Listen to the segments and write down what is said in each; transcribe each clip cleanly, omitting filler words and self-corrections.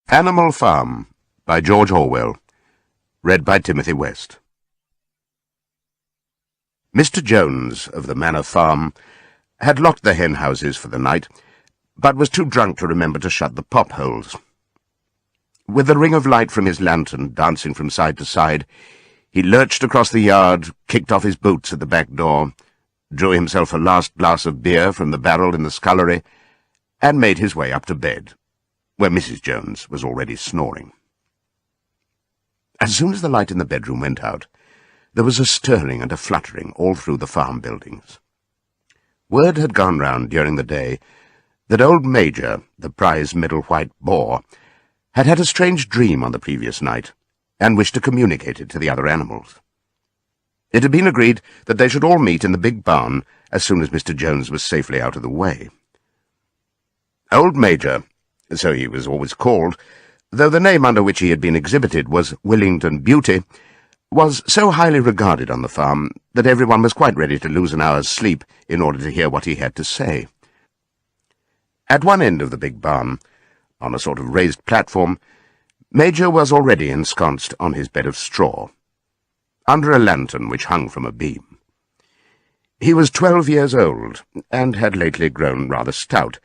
Animal Farm by George Orwell. Read by Timothy West. Mr. Jones of the Manor Farm had locked the hen houses for the night, but was too drunk to remember to shut the pop holes. With the ring of light from his lantern dancing from side to side, he lurched across the yard, kicked off his boots at the back door, drew himself a last glass of beer from the barrel in the scullery, and made his way up to bed, where Mrs. Jones was already snoring. As soon as the light in the bedroom went out, there was a stirring and a fluttering all through the farm buildings. Word had gone round during the day that old Major, the prize middle white boar, had had a strange dream on the previous night, and wished to communicate it to the other animals. It had been agreed that they should all meet in the big barn as soon as Mr. Jones was safely out of the way. Old Major, so he was always called, though the name under which he had been exhibited was Willington Beauty, was so highly regarded on the farm that everyone was quite ready to lose an hour's sleep in order to hear what he had to say. At one end of the big barn, on a sort of raised platform, Major was already ensconced on his bed of straw, under a lantern which hung from a beam. He was 12 years old, and had lately grown rather stout,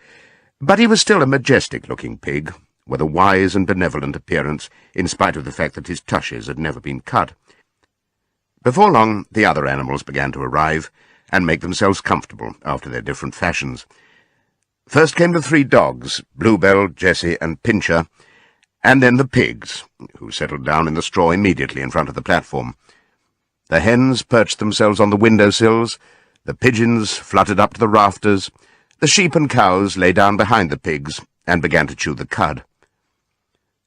but he was still a majestic-looking pig, with a wise and benevolent appearance, in spite of the fact that his tushes had never been cut. Before long, the other animals began to arrive, and make themselves comfortable after their different fashions. First came the 3 dogs, Bluebell, Jessie, and Pincher, and then the pigs, who settled down in the straw immediately in front of the platform. The hens perched themselves on the window-sills, the pigeons fluttered up to the rafters, the sheep and cows lay down behind the pigs and began to chew the cud.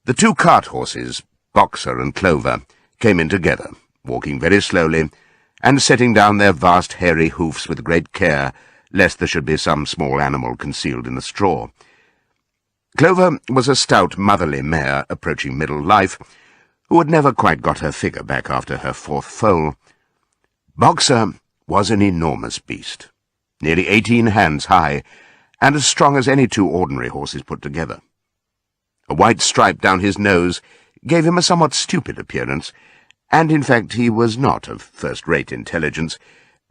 The 2 cart horses, Boxer and Clover, came in together, walking very slowly, and setting down their vast hairy hoofs with great care, lest there should be some small animal concealed in the straw. Clover was a stout, motherly mare approaching middle life, who had never quite got her figure back after her 4th foal. Boxer was an enormous beast, nearly 18 hands high, and as strong as any 2 ordinary horses put together. A white stripe down his nose gave him a somewhat stupid appearance, and in fact he was not of first-rate intelligence,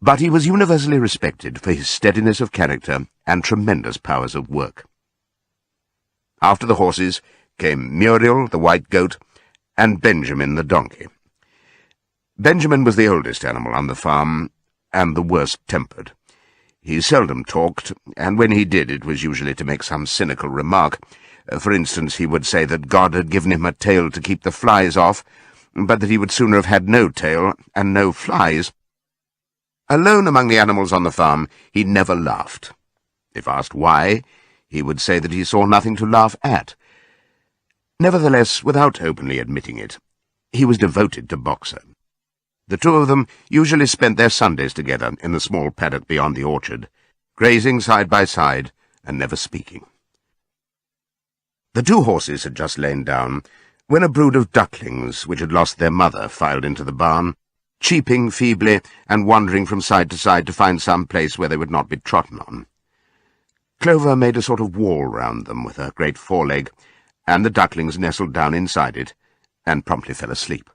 but he was universally respected for his steadiness of character and tremendous powers of work. After the horses came Muriel, the white goat, and Benjamin, the donkey. Benjamin was the oldest animal on the farm, and the worst-tempered. He seldom talked, and when he did it was usually to make some cynical remark. For instance, he would say that God had given him a tail to keep the flies off, but that he would sooner have had no tail and no flies. Alone among the animals on the farm, he never laughed. If asked why, he would say that he saw nothing to laugh at. Nevertheless, without openly admitting it, he was devoted to Boxer. The 2 of them usually spent their Sundays together in the small paddock beyond the orchard, grazing side by side and never speaking. The 2 horses had just lain down when a brood of ducklings, which had lost their mother, filed into the barn, cheeping feebly and wandering from side to side to find some place where they would not be trodden on. Clover made a sort of wall round them with her great foreleg, and the ducklings nestled down inside it and promptly fell asleep.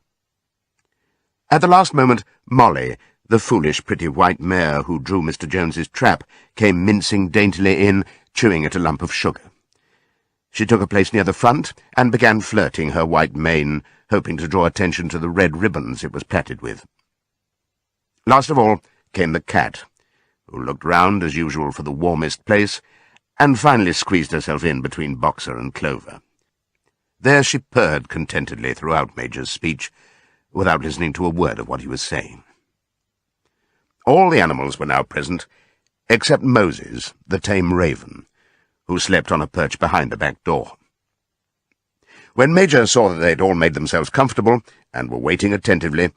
At the last moment, Molly, the foolish, pretty white mare who drew Mr. Jones's trap, came mincing daintily in, chewing at a lump of sugar. She took a place near the front and began flirting her white mane, hoping to draw attention to the red ribbons it was plaited with. Last of all came the cat, who looked round as usual for the warmest place, and finally squeezed herself in between Boxer and Clover. There she purred contentedly throughout Major's speech, without listening to a word of what he was saying. All the animals were now present, except Moses, the tame raven, who slept on a perch behind the back door. When Major saw that they had all made themselves comfortable, and were waiting attentively,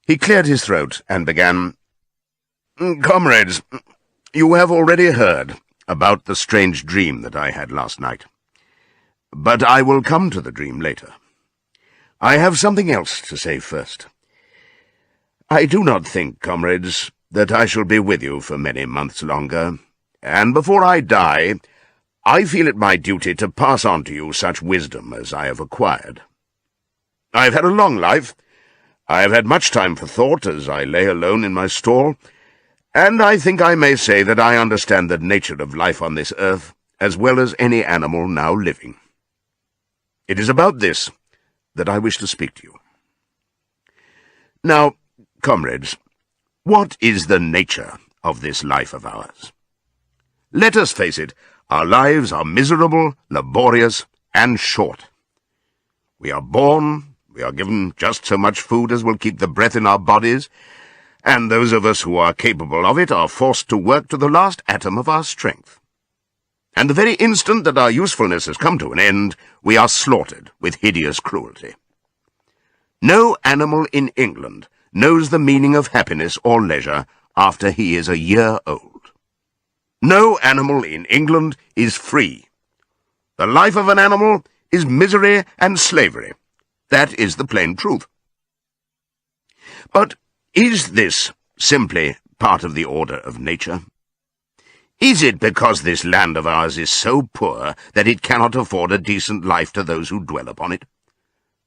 he cleared his throat and began, "Comrades, you have already heard about the strange dream that I had last night. But I will come to the dream later. I have something else to say first. I do not think, comrades, that I shall be with you for many months longer, and before I die, I feel it my duty to pass on to you such wisdom as I have acquired. I have had a long life. I have had much time for thought as I lay alone in my stall, and I think I may say that I understand the nature of life on this earth as well as any animal now living. It is about this that I wish to speak to you. Now, comrades, what is the nature of this life of ours? Let us face it, our lives are miserable, laborious, and short. We are born, we are given just so much food as will keep the breath in our bodies, and those of us who are capable of it are forced to work to the last atom of our strength. And the very instant that our usefulness has come to an end, we are slaughtered with hideous cruelty. No animal in England knows the meaning of happiness or leisure after he is a year old. No animal in England is free. The life of an animal is misery and slavery. That is the plain truth. But is this simply part of the order of nature? Is it because this land of ours is so poor that it cannot afford a decent life to those who dwell upon it?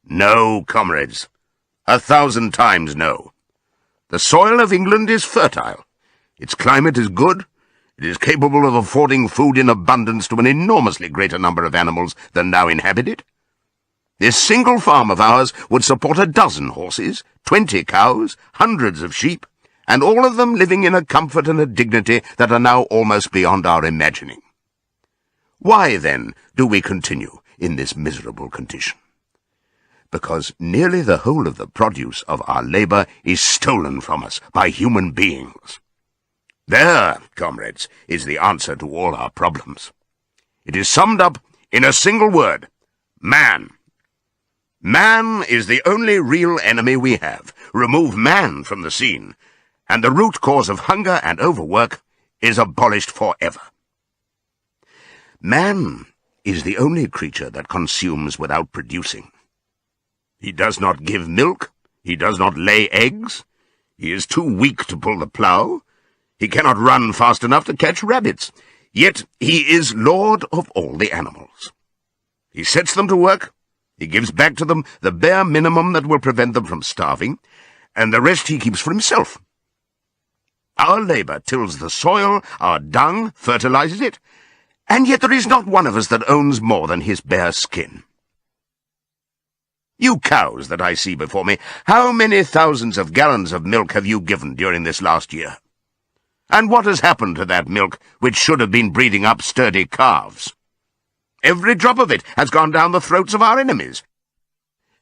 No, comrades, 1,000 times no. The soil of England is fertile. Its climate is good. It is capable of affording food in abundance to an enormously greater number of animals than now inhabit it. This single farm of ours would support 12 horses, 20 cows, hundreds of sheep, and all of them living in a comfort and a dignity that are now almost beyond our imagining. Why, then, do we continue in this miserable condition? Because nearly the whole of the produce of our labor is stolen from us by human beings. There, comrades, is the answer to all our problems. It is summed up in a single word: man. Man is the only real enemy we have. Remove man from the scene, and the root cause of hunger and overwork is abolished forever. Man is the only creature that consumes without producing. He does not give milk, he does not lay eggs, he is too weak to pull the plough, he cannot run fast enough to catch rabbits, yet he is lord of all the animals. He sets them to work, he gives back to them the bare minimum that will prevent them from starving, and the rest he keeps for himself. Our labor tills the soil, our dung fertilizes it, and yet there is not one of us that owns more than his bare skin. You cows that I see before me, how many thousands of gallons of milk have you given during this last year? And what has happened to that milk which should have been breeding up sturdy calves? Every drop of it has gone down the throats of our enemies.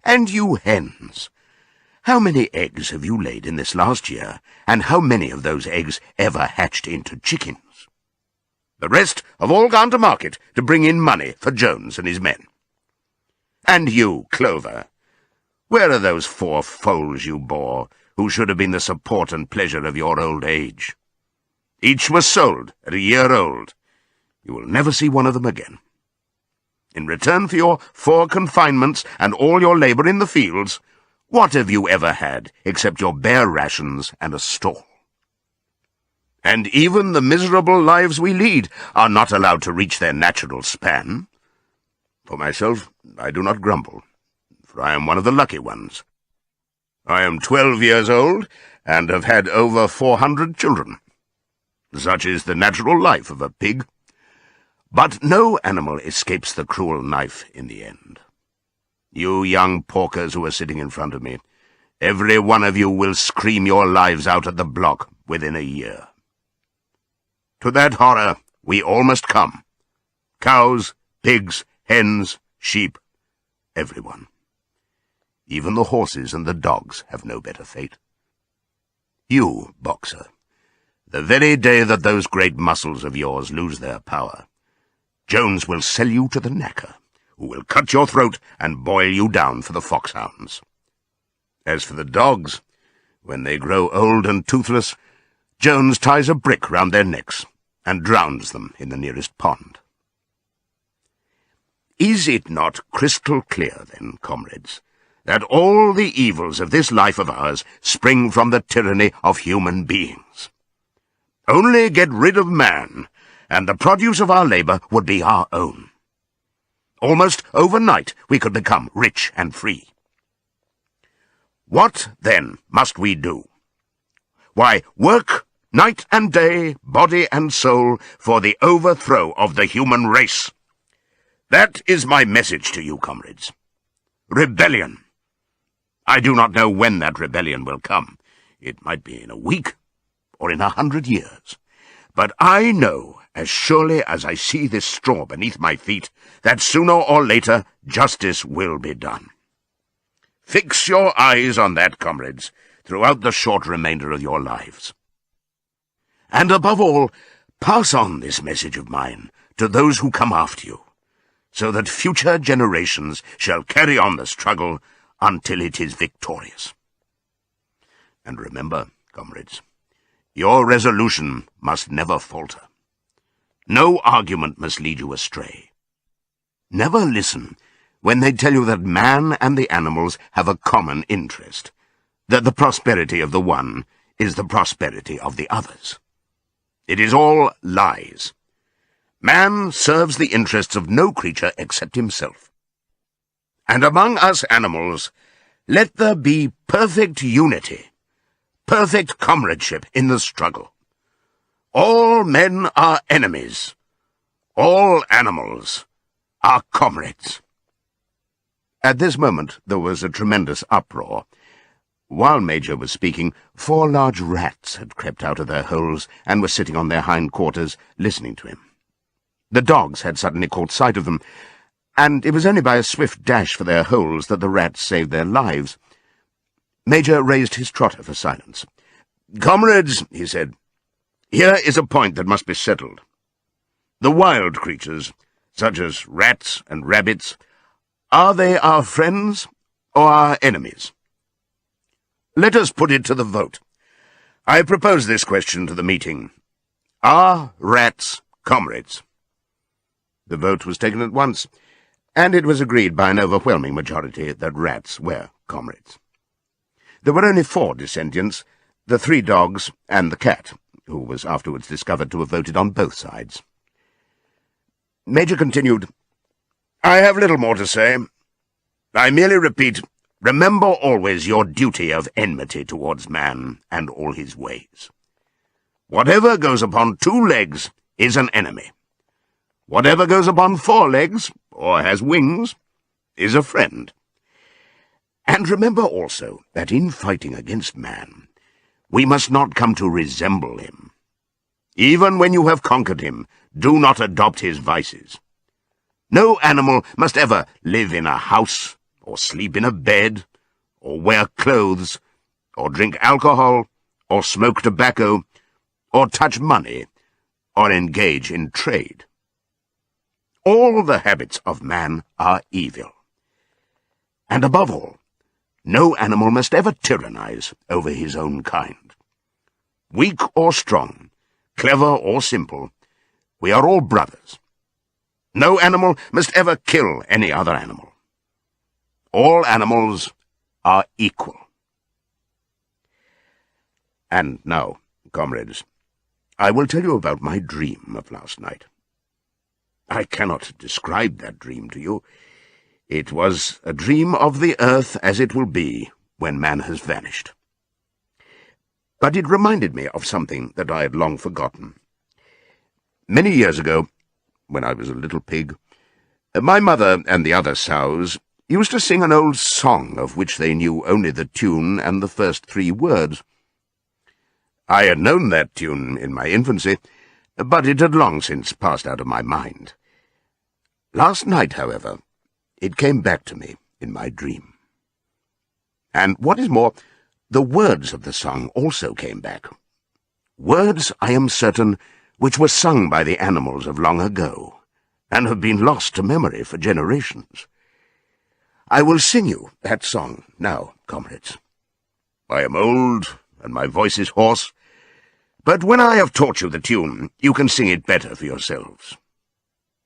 And you hens, how many eggs have you laid in this last year, and how many of those eggs ever hatched into chickens? The rest have all gone to market to bring in money for Jones and his men. And you, Clover, where are those 4 foals you bore, who should have been the support and pleasure of your old age? Each was sold at a year old. You will never see one of them again. In return for your 4 confinements and all your labor in the fields, what have you ever had except your bare rations and a stall? And even the miserable lives we lead are not allowed to reach their natural span. For myself, I do not grumble, for I am one of the lucky ones. I am 12 years old, and have had over 400 children. Such is the natural life of a pig. But no animal escapes the cruel knife in the end. You young porkers who are sitting in front of me, every one of you will scream your lives out at the block within a year. To that horror we all must come. Cows, pigs, hens, sheep, everyone. Even the horses and the dogs have no better fate. You, Boxer, the very day that those great muscles of yours lose their power, Jones will sell you to the knacker, who will cut your throat and boil you down for the foxhounds. As for the dogs, when they grow old and toothless, Jones ties a brick round their necks and drowns them in the nearest pond. Is it not crystal clear, then, comrades, that all the evils of this life of ours spring from the tyranny of human beings? Only get rid of man, and the produce of our labour would be our own. Almost overnight we could become rich and free. What, then, must we do? Why, work night and day, body and soul, for the overthrow of the human race. That is my message to you, comrades. Rebellion. I do not know when that rebellion will come. It might be in a week, or in 100 years. But I know, as surely as I see this straw beneath my feet, that sooner or later justice will be done. Fix your eyes on that, comrades, throughout the short remainder of your lives. And above all, pass on this message of mine to those who come after you, so that future generations shall carry on the struggle until it is victorious. And remember, comrades, your resolution must never falter. No argument must lead you astray. Never listen when they tell you that man and the animals have a common interest, that the prosperity of the one is the prosperity of the others. It is all lies. Man serves the interests of no creature except himself. And among us animals, let there be perfect unity, perfect comradeship in the struggle. All men are enemies. All animals are comrades. At this moment there was a tremendous uproar. While Major was speaking, 4 large rats had crept out of their holes and were sitting on their hind quarters, listening to him. The dogs had suddenly caught sight of them, and it was only by a swift dash for their holes that the rats saved their lives. Major raised his trotter for silence. "Comrades," he said, "here is a point that must be settled. The wild creatures, such as rats and rabbits, are they our friends or our enemies? Let us put it to the vote. I propose this question to the meeting. Are rats comrades?" The vote was taken at once, and it was agreed by an overwhelming majority that rats were comrades. There were only 4 dissentients, the 3 dogs and the cat, who was afterwards discovered to have voted on both sides. Major continued, "I have little more to say. I merely repeat, remember always your duty of enmity towards man and all his ways. Whatever goes upon 2 legs is an enemy. Whatever goes upon 4 legs, or has wings, is a friend. And remember also that in fighting against man, we must not come to resemble him. Even when you have conquered him, do not adopt his vices. No animal must ever live in a house, or sleep in a bed, or wear clothes, or drink alcohol, or smoke tobacco, or touch money, or engage in trade. All the habits of man are evil. And above all, no animal must ever tyrannize over his own kind. Weak or strong, clever or simple, we are all brothers. No animal must ever kill any other animal. All animals are equal. And now, comrades, I will tell you about my dream of last night. I cannot describe that dream to you. It was a dream of the earth as it will be when man has vanished. But it reminded me of something that I had long forgotten. Many years ago, when I was a little pig, my mother and the other sows used to sing an old song of which they knew only the tune and the first 3 words. I had known that tune in my infancy, but it had long since passed out of my mind. Last night, however, it came back to me in my dream. And what is more, the words of the song also came back. Words, I am certain, which were sung by the animals of long ago, and have been lost to memory for generations. I will sing you that song now, comrades. I am old, and my voice is hoarse, but when I have taught you the tune, you can sing it better for yourselves.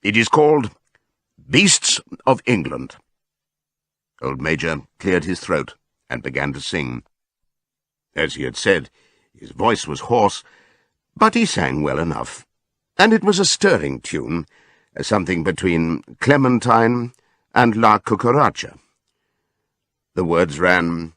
It is called Beasts of England. Old Major cleared his throat and began to sing. As he had said, his voice was hoarse, but he sang well enough, and it was a stirring tune, something between Clementine and La Cucaracha. The words ran,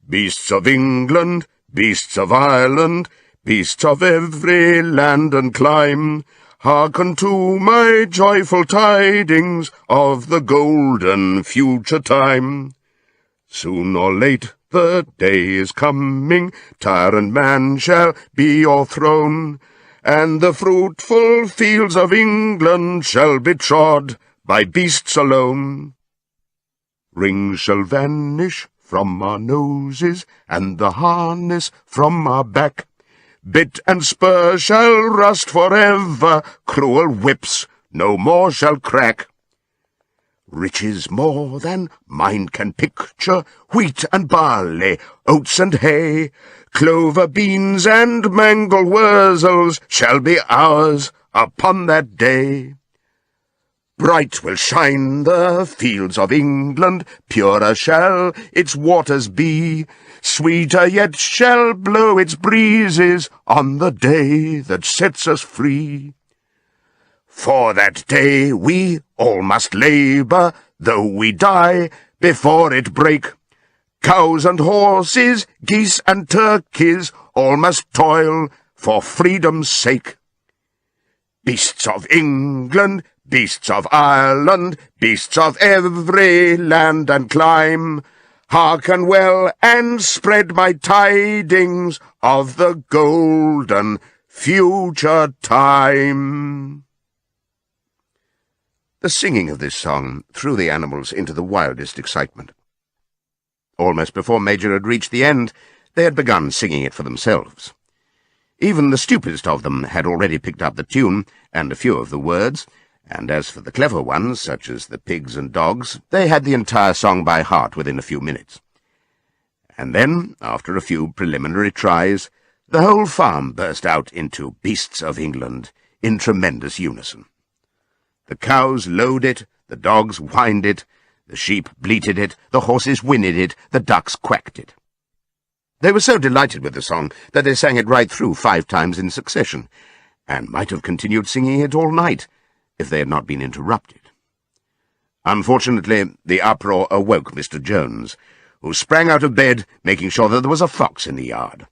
"Beasts of England, beasts of Ireland, beasts of every land and clime, hearken to my joyful tidings of the golden future time. Soon or late the day is coming, tyrant man shall be o'erthrown, and the fruitful fields of England shall be trod by beasts alone. Rings shall vanish from our noses, and the harness from our back. Bit and spur shall rust forever, cruel whips no more shall crack. Riches more than mind can picture, wheat and barley, oats and hay, clover, beans, and mangel wurzels shall be ours upon that day. Bright will shine the fields of England, purer shall its waters be, sweeter yet shall blow its breezes on the day that sets us free. For that day we all must labour, though we die before it break. Cows and horses, geese and turkeys, all must toil for freedom's sake. Beasts of England, beasts of Ireland, beasts of every land and clime, hearken well and spread my tidings of the golden future time." The singing of this song threw the animals into the wildest excitement. Almost before Major had reached the end, they had begun singing it for themselves. Even the stupidest of them had already picked up the tune and a few of the words, and as for the clever ones, such as the pigs and dogs, they had the entire song by heart within a few minutes. And then, after a few preliminary tries, the whole farm burst out into Beasts of England in tremendous unison. The cows lowed it, the dogs whined it, the sheep bleated it, the horses whinnied it, the ducks quacked it. They were so delighted with the song that they sang it right through 5 times in succession, and might have continued singing it all night, if they had not been interrupted. Unfortunately, the uproar awoke Mr. Jones, who sprang out of bed, making sure that there was a fox in the yard.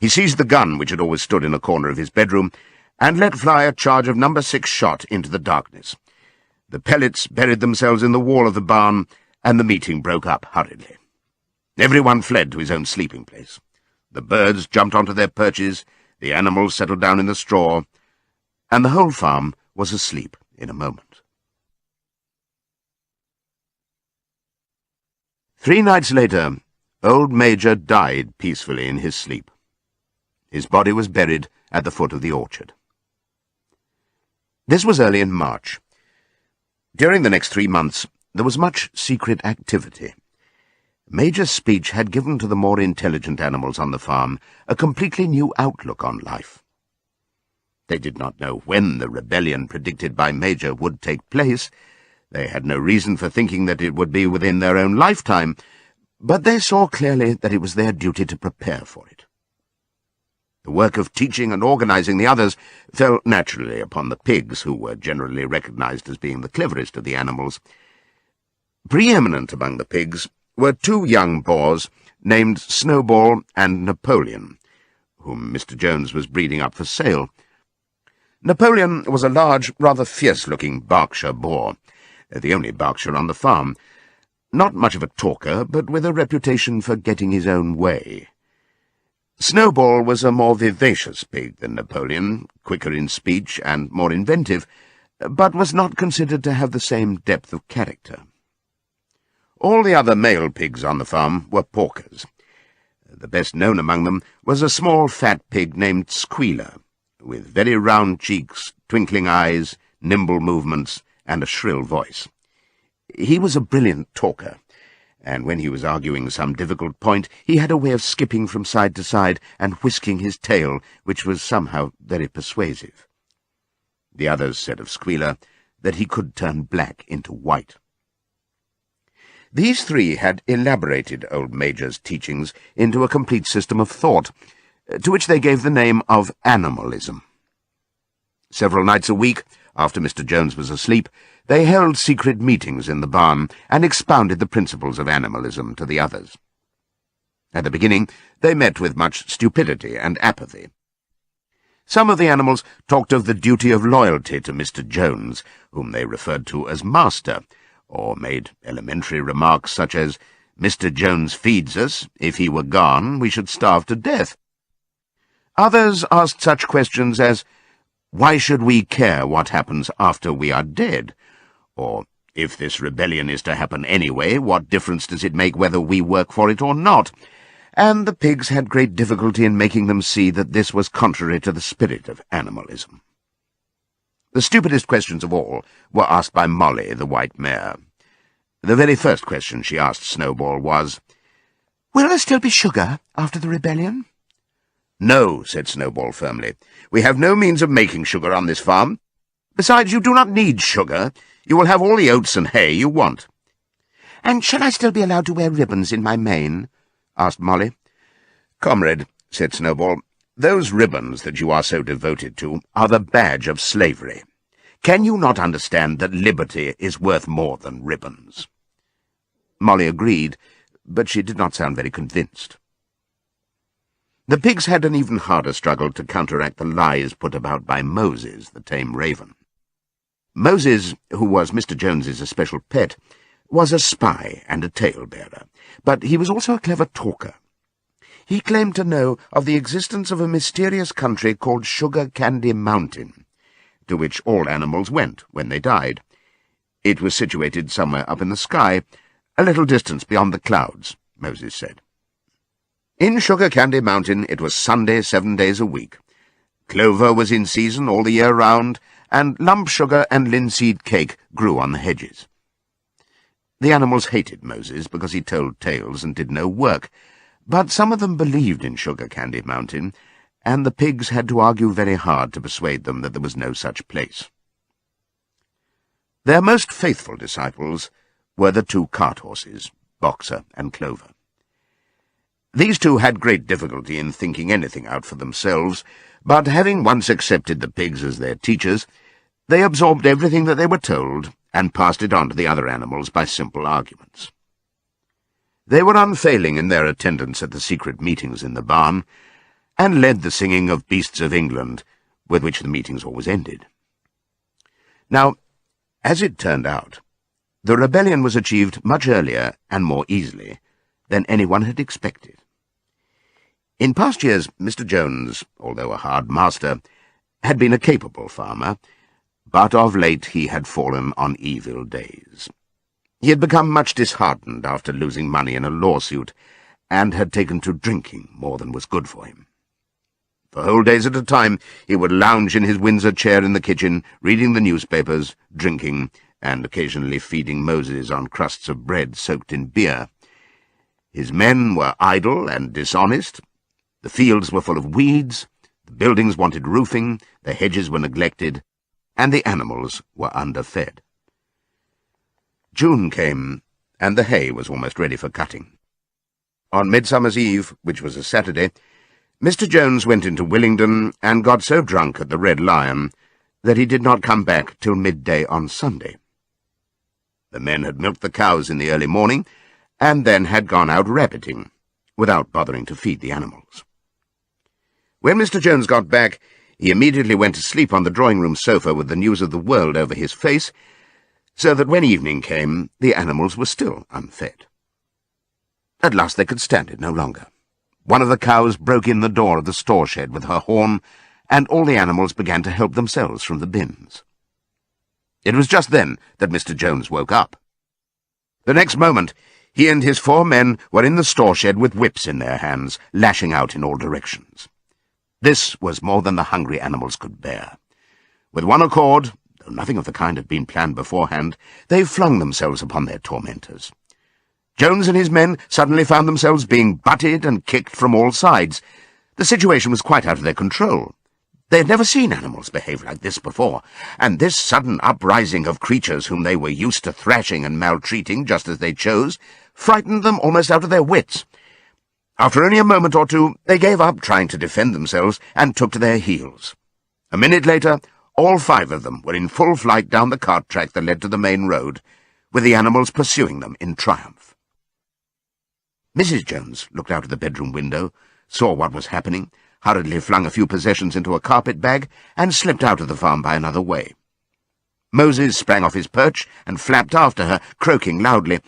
He seized the gun which had always stood in a corner of his bedroom, and let fly a charge of No. 6 shot into the darkness. The pellets buried themselves in the wall of the barn, and the meeting broke up hurriedly. Everyone fled to his own sleeping place. The birds jumped onto their perches, the animals settled down in the straw, and the whole farm was asleep in a moment. 3 nights later, old Major died peacefully in his sleep. His body was buried at the foot of the orchard. This was early in March. During the next 3 months, there was much secret activity. Major's speech had given to the more intelligent animals on the farm a completely new outlook on life. They did not know when the rebellion predicted by Major would take place. They had no reason for thinking that it would be within their own lifetime, but they saw clearly that it was their duty to prepare for it. The work of teaching and organizing the others fell naturally upon the pigs, who were generally recognized as being the cleverest of the animals. Preeminent among the pigs were 2 young boars named Snowball and Napoleon, whom Mr. Jones was breeding up for sale. Napoleon was a large, rather fierce-looking Berkshire boar, the only Berkshire on the farm. Not much of a talker, but with a reputation for getting his own way. Snowball was a more vivacious pig than Napoleon, quicker in speech and more inventive, but was not considered to have the same depth of character. All the other male pigs on the farm were porkers. The best known among them was a small fat pig named Squealer, with very round cheeks, twinkling eyes, nimble movements, and a shrill voice. He was a brilliant talker, and when he was arguing some difficult point, he had a way of skipping from side to side and whisking his tail, which was somehow very persuasive. The others said of Squealer that he could turn black into white. These 3 had elaborated old Major's teachings into a complete system of thought, to which they gave the name of animalism. Several nights a week, after Mr. Jones was asleep, they held secret meetings in the barn and expounded the principles of animalism to the others. At the beginning, they met with much stupidity and apathy. Some of the animals talked of the duty of loyalty to Mr. Jones, whom they referred to as Master, or made elementary remarks such as, "Mr. Jones feeds us. If he were gone, we should starve to death." Others asked such questions as, "Why should we care what happens after we are dead?" Or, "If this rebellion is to happen anyway, what difference does it make whether we work for it or not?" And the pigs had great difficulty in making them see that this was contrary to the spirit of animalism. The stupidest questions of all were asked by Molly, the white mare. The very first question she asked Snowball was, "Will there still be sugar after the rebellion?" "No," said Snowball firmly. "We have no means of making sugar on this farm. Besides, you do not need sugar. You will have all the oats and hay you want." "And shall I still be allowed to wear ribbons in my mane?" asked Molly. "Comrade," said Snowball, "those ribbons that you are so devoted to are the badge of slavery. Can you not understand that liberty is worth more than ribbons?" Molly agreed, but she did not sound very convinced. The pigs had an even harder struggle to counteract the lies put about by Moses, the tame raven. Moses, who was Mr. Jones's especial pet, was a spy and a tale-bearer, but he was also a clever talker. He claimed to know of the existence of a mysterious country called Sugar Candy Mountain, to which all animals went when they died. It was situated somewhere up in the sky, a little distance beyond the clouds, Moses said. In Sugar Candy Mountain it was Sunday 7 days a week. Clover was in season all the year round, and lump sugar and linseed cake grew on the hedges. The animals hated Moses because he told tales and did no work, but some of them believed in Sugar Candy Mountain, and the pigs had to argue very hard to persuade them that there was no such place. Their most faithful disciples were the 2 cart horses, Boxer and Clover. These two had great difficulty in thinking anything out for themselves, but having once accepted the pigs as their teachers, they absorbed everything that they were told and passed it on to the other animals by simple arguments. They were unfailing in their attendance at the secret meetings in the barn, and led the singing of Beasts of England, with which the meetings always ended. Now, as it turned out, the rebellion was achieved much earlier and more easily than anyone had expected. In past years, Mr. Jones, although a hard master, had been a capable farmer, but of late he had fallen on evil days. He had become much disheartened after losing money in a lawsuit, and had taken to drinking more than was good for him. For whole days at a time he would lounge in his Windsor chair in the kitchen, reading the newspapers, drinking, and occasionally feeding Moses on crusts of bread soaked in beer. His men were idle and dishonest. The fields were full of weeds, the buildings wanted roofing, the hedges were neglected, and the animals were underfed. June came, and the hay was almost ready for cutting. On Midsummer's Eve, which was a Saturday, Mr. Jones went into Willingdon and got so drunk at the Red Lion that he did not come back till midday on Sunday. The men had milked the cows in the early morning, and then had gone out rabbiting, without bothering to feed the animals. When Mr. Jones got back, he immediately went to sleep on the drawing-room sofa with the news of the world over his face, so that when evening came, the animals were still unfed. At last they could stand it no longer. One of the cows broke in the door of the store shed with her horn, and all the animals began to help themselves from the bins. It was just then that Mr. Jones woke up. The next moment, he and his 4 men were in the store shed with whips in their hands, lashing out in all directions. This was more than the hungry animals could bear. With one accord, though nothing of the kind had been planned beforehand, they flung themselves upon their tormentors. Jones and his men suddenly found themselves being butted and kicked from all sides. The situation was quite out of their control. They had never seen animals behave like this before, and this sudden uprising of creatures whom they were used to thrashing and maltreating just as they chose frightened them almost out of their wits. After only a moment or two, they gave up trying to defend themselves and took to their heels. A minute later, All 5 of them were in full flight down the cart track that led to the main road, with the animals pursuing them in triumph. Mrs. Jones looked out of the bedroom window, saw what was happening, hurriedly flung a few possessions into a carpet bag, and slipped out of the farm by another way. Moses sprang off his perch and flapped after her, croaking loudly.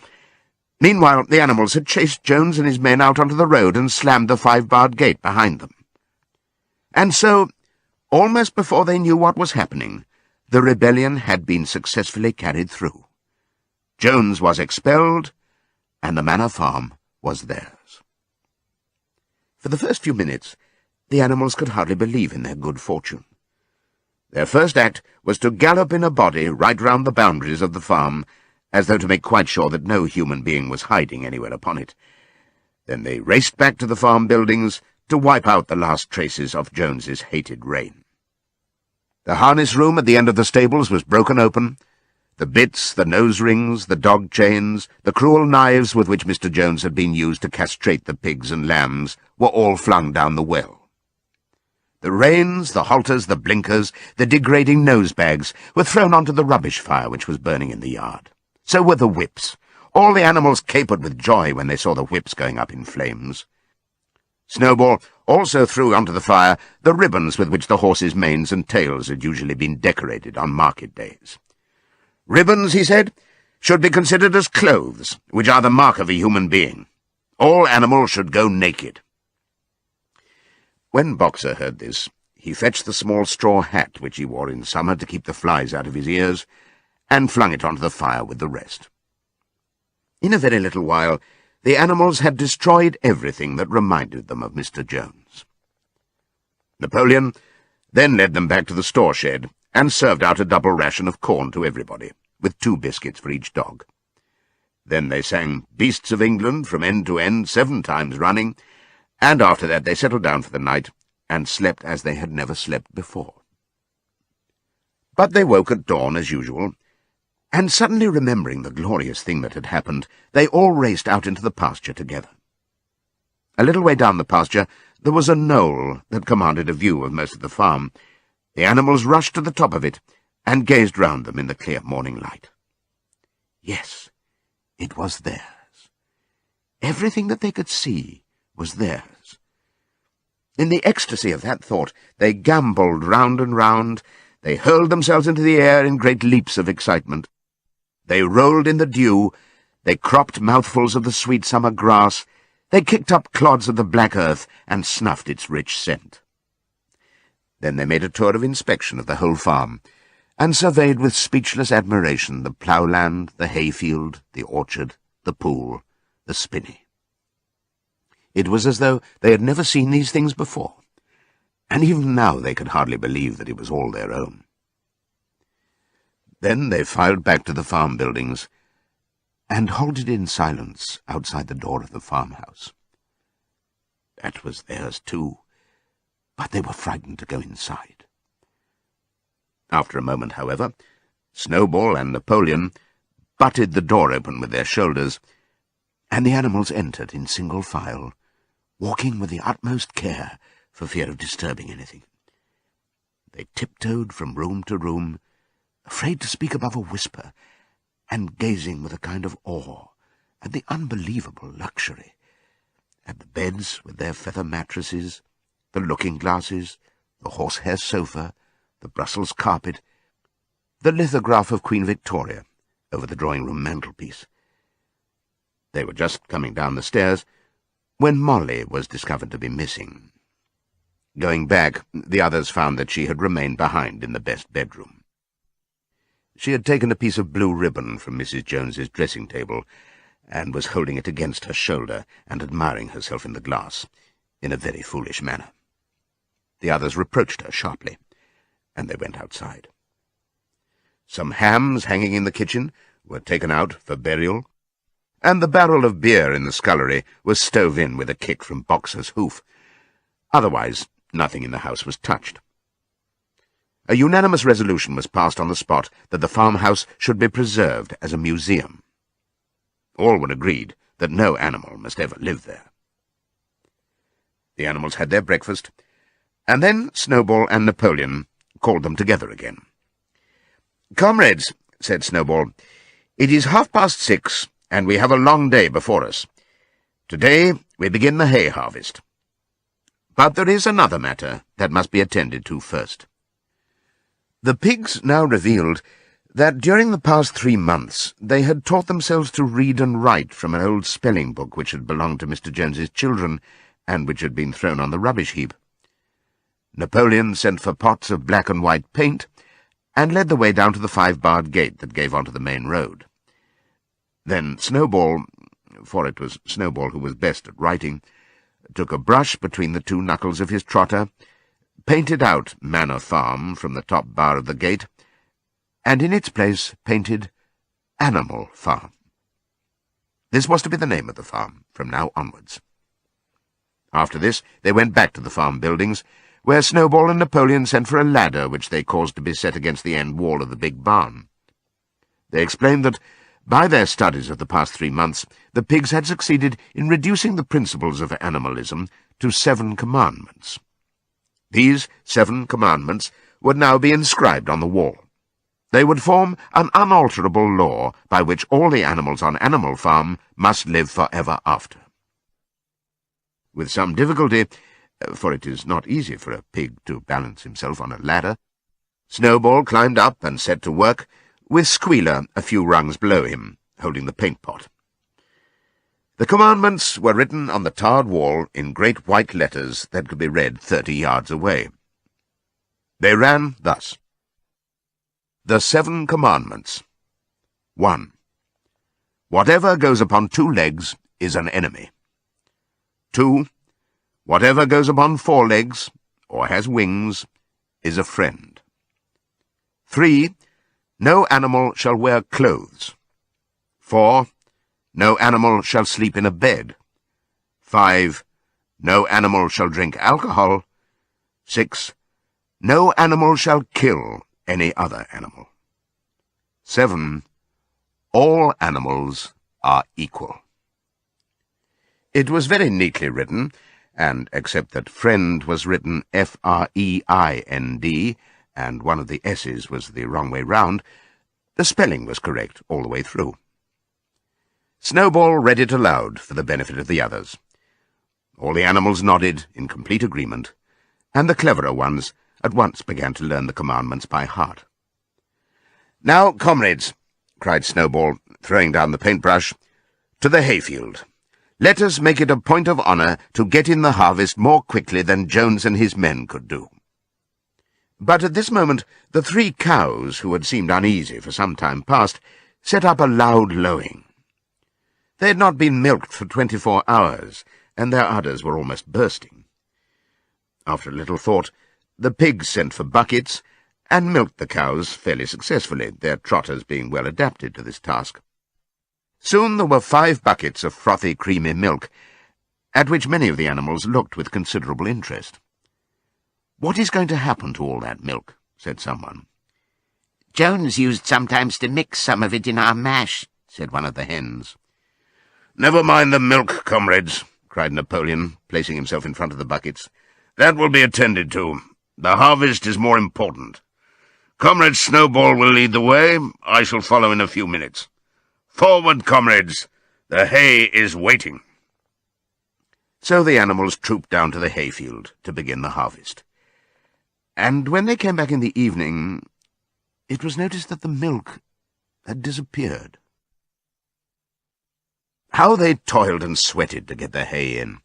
Meanwhile, the animals had chased Jones and his men out onto the road and slammed the 5-barred gate behind them. And so, almost before they knew what was happening, the rebellion had been successfully carried through. Jones was expelled, and the manor farm was theirs. For the first few minutes, the animals could hardly believe in their good fortune. Their first act was to gallop in a body right round the boundaries of the farm, as though to make quite sure that no human being was hiding anywhere upon it. Then they raced back to the farm buildings to wipe out the last traces of Jones's hated reign. The harness room at the end of the stables was broken open. The bits, the nose rings, the dog chains, the cruel knives with which Mr. Jones had been used to castrate the pigs and lambs were all flung down the well. The reins, the halters, the blinkers, the degrading nose-bags were thrown onto the rubbish fire which was burning in the yard. So were the whips. All the animals capered with joy when they saw the whips going up in flames. Snowball also threw onto the fire the ribbons with which the horses' manes and tails had usually been decorated on market days. Ribbons, he said, should be considered as clothes, which are the mark of a human being. All animals should go naked. When Boxer heard this, he fetched the small straw hat which he wore in summer to keep the flies out of his ears, and flung it onto the fire with the rest. In a very little while, the animals had destroyed everything that reminded them of Mr. Jones. Napoleon then led them back to the store shed and served out a double ration of corn to everybody, with 2 biscuits for each dog. Then they sang Beasts of England from end to end 7 times running, and after that they settled down for the night and slept as they had never slept before. But they woke at dawn as usual, and suddenly remembering the glorious thing that had happened, they all raced out into the pasture together. A little way down the pasture there was a knoll that commanded a view of most of the farm. The animals rushed to the top of it and gazed round them in the clear morning light. Yes, it was theirs. Everything that they could see was theirs. In the ecstasy of that thought, they gambolled round and round. They hurled themselves into the air in great leaps of excitement. They rolled in the dew. They cropped mouthfuls of the sweet summer grass. They kicked up clods of the black earth and snuffed its rich scent. Then they made a tour of inspection of the whole farm, and surveyed with speechless admiration the ploughland, the hayfield, the orchard, the pool, the spinney. It was as though they had never seen these things before, and even now they could hardly believe that it was all their own. Then they filed back to the farm buildings, and halted in silence outside the door of the farmhouse. That was theirs too, but they were frightened to go inside. After a moment, however, Snowball and Napoleon butted the door open with their shoulders, and the animals entered in single file, walking with the utmost care for fear of disturbing anything. They tiptoed from room to room, afraid to speak above a whisper, and gazing with a kind of awe at the unbelievable luxury, at the beds with their feather mattresses, the looking-glasses, the horsehair sofa, the Brussels carpet, the lithograph of Queen Victoria over the drawing-room mantelpiece. They were just coming down the stairs when Molly was discovered to be missing. Going back, the others found that she had remained behind in the best bedroom. She had taken a piece of blue ribbon from Mrs. Jones's dressing-table and was holding it against her shoulder and admiring herself in the glass in a very foolish manner. The others reproached her sharply, and they went outside. Some hams hanging in the kitchen were taken out for burial, and the barrel of beer in the scullery was stove in with a kick from Boxer's hoof. Otherwise, nothing in the house was touched. A unanimous resolution was passed on the spot that the farmhouse should be preserved as a museum. All were agreed that no animal must ever live there. The animals had their breakfast, and then Snowball and Napoleon called them together again. "Comrades," said Snowball, "it is 6:30, and we have a long day before us. Today we begin the hay harvest. But there is another matter that must be attended to first." The pigs now revealed that during the past 3 months they had taught themselves to read and write from an old spelling book which had belonged to Mr. Jones's children, and which had been thrown on the rubbish heap. Napoleon sent for pots of black and white paint, and led the way down to the 5-barred gate that gave onto the main road. Then Snowball, for it was Snowball who was best at writing, took a brush between the 2 knuckles of his trotter, painted out Manor Farm from the top bar of the gate, and in its place painted Animal Farm. This was to be the name of the farm from now onwards. After this they went back to the farm buildings, where Snowball and Napoleon sent for a ladder which they caused to be set against the end wall of the big barn. They explained that, by their studies of the past 3 months, the pigs had succeeded in reducing the principles of animalism to 7 commandments. These 7 commandments would now be inscribed on the wall. They would form an unalterable law by which all the animals on Animal Farm must live for ever after. With some difficulty, for it is not easy for a pig to balance himself on a ladder, Snowball climbed up and set to work, with Squealer a few rungs below him, holding the paint-pot. The commandments were written on the tarred wall in great white letters that could be read 30 yards away. They ran thus: The 7 Commandments. 1. Whatever goes upon 2 legs is an enemy. 2. Whatever goes upon 4 legs, or has wings, is a friend. 3. No animal shall wear clothes. 4. No animal shall sleep in a bed. 5. No animal shall drink alcohol. 6. No animal shall kill any other animal. 7. All animals are equal. It was very neatly written, and except that friend was written F-R-E-I-N-D, and one of the S's was the wrong way round, the spelling was correct all the way through. Snowball read it aloud for the benefit of the others. All the animals nodded in complete agreement, and the cleverer ones at once began to learn the commandments by heart. "Now, comrades," cried Snowball, throwing down the paintbrush, "to the hayfield. Let us make it a point of honour to get in the harvest more quickly than Jones and his men could do." But at this moment the 3 cows, who had seemed uneasy for some time past, set up a loud lowing. They had not been milked for 24 hours, and their udders were almost bursting. After a little thought, the pigs sent for buckets, and milked the cows fairly successfully, their trotters being well adapted to this task. Soon there were 5 buckets of frothy, creamy milk, at which many of the animals looked with considerable interest. "What is going to happen to all that milk?" said someone. "Jones used sometimes to mix some of it in our mash," said one of the hens. "Never mind the milk, comrades," cried Napoleon, placing himself in front of the buckets. "That will be attended to. The harvest is more important. Comrade Snowball will lead the way. I shall follow in a few minutes. Forward, comrades! The hay is waiting." So the animals trooped down to the hayfield to begin the harvest. And when they came back in the evening, it was noticed that the milk had disappeared. How they toiled and sweated to get their hay in!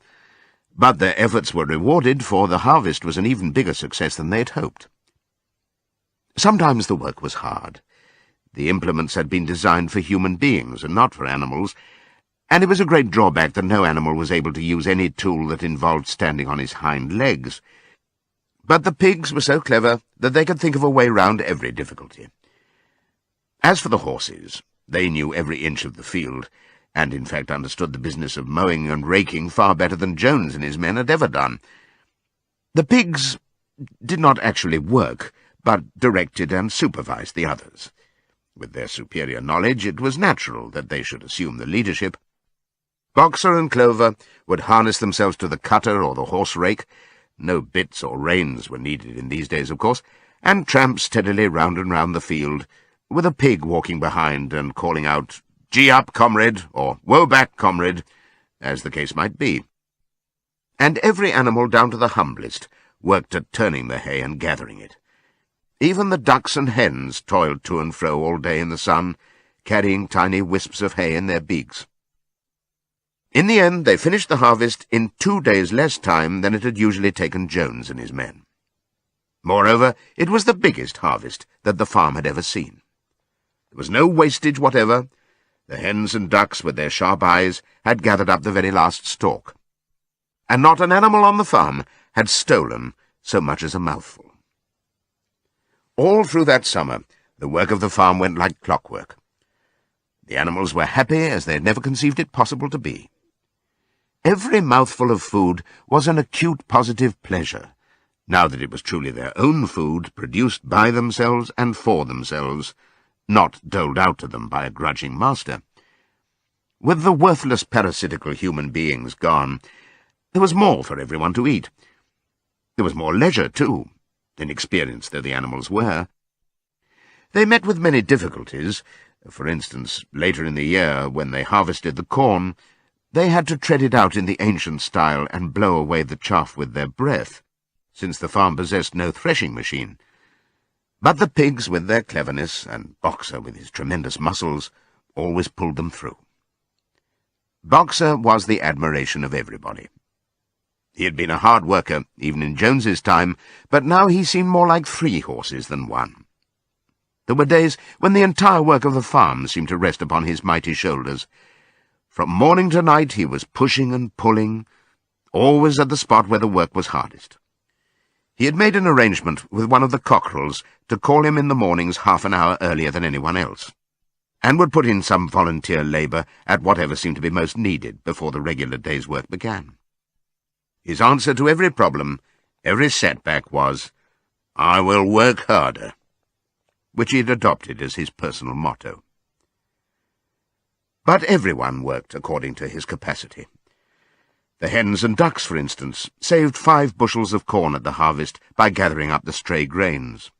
But their efforts were rewarded, for the harvest was an even bigger success than they had hoped. Sometimes the work was hard. The implements had been designed for human beings and not for animals, and it was a great drawback that no animal was able to use any tool that involved standing on his hind legs. But the pigs were so clever that they could think of a way round every difficulty. As for the horses, they knew every inch of the field, and in fact understood the business of mowing and raking far better than Jones and his men had ever done. The pigs did not actually work, but directed and supervised the others. With their superior knowledge, it was natural that they should assume the leadership. Boxer and Clover would harness themselves to the cutter or the horse-rake. No bits or reins were needed in these days, of course, and tramped steadily round and round the field, with a pig walking behind and calling out, "Gee up, comrade," or "Woe back, comrade," as the case might be. And every animal, down to the humblest, worked at turning the hay and gathering it. Even the ducks and hens toiled to and fro all day in the sun, carrying tiny wisps of hay in their beaks. In the end, they finished the harvest in 2 days less time than it had usually taken Jones and his men. Moreover, it was the biggest harvest that the farm had ever seen. There was no wastage whatever. The hens and ducks, with their sharp eyes, had gathered up the very last stalk. And not an animal on the farm had stolen so much as a mouthful. All through that summer, the work of the farm went like clockwork. The animals were happy as they had never conceived it possible to be. Every mouthful of food was an acute positive pleasure, now that it was truly their own food, produced by themselves and for themselves, not doled out to them by a grudging master. With the worthless parasitical human beings gone, there was more for everyone to eat. There was more leisure, too, inexperienced though the animals were. They met with many difficulties. For instance, later in the year, when they harvested the corn, they had to tread it out in the ancient style and blow away the chaff with their breath, since the farm possessed no threshing machine. But the pigs, with their cleverness, and Boxer, with his tremendous muscles, always pulled them through. Boxer was the admiration of everybody. He had been a hard worker, even in Jones's time, but now he seemed more like 3 horses than 1. There were days when the entire work of the farm seemed to rest upon his mighty shoulders. From morning to night he was pushing and pulling, always at the spot where the work was hardest. He had made an arrangement with one of the cockerels to call him in the mornings half an hour earlier than anyone else, and would put in some volunteer labour at whatever seemed to be most needed before the regular day's work began. His answer to every problem, every setback, was, "I will work harder," which he had adopted as his personal motto. But everyone worked according to his capacity. The hens and ducks, for instance, saved 5 bushels of corn at the harvest by gathering up the stray grains.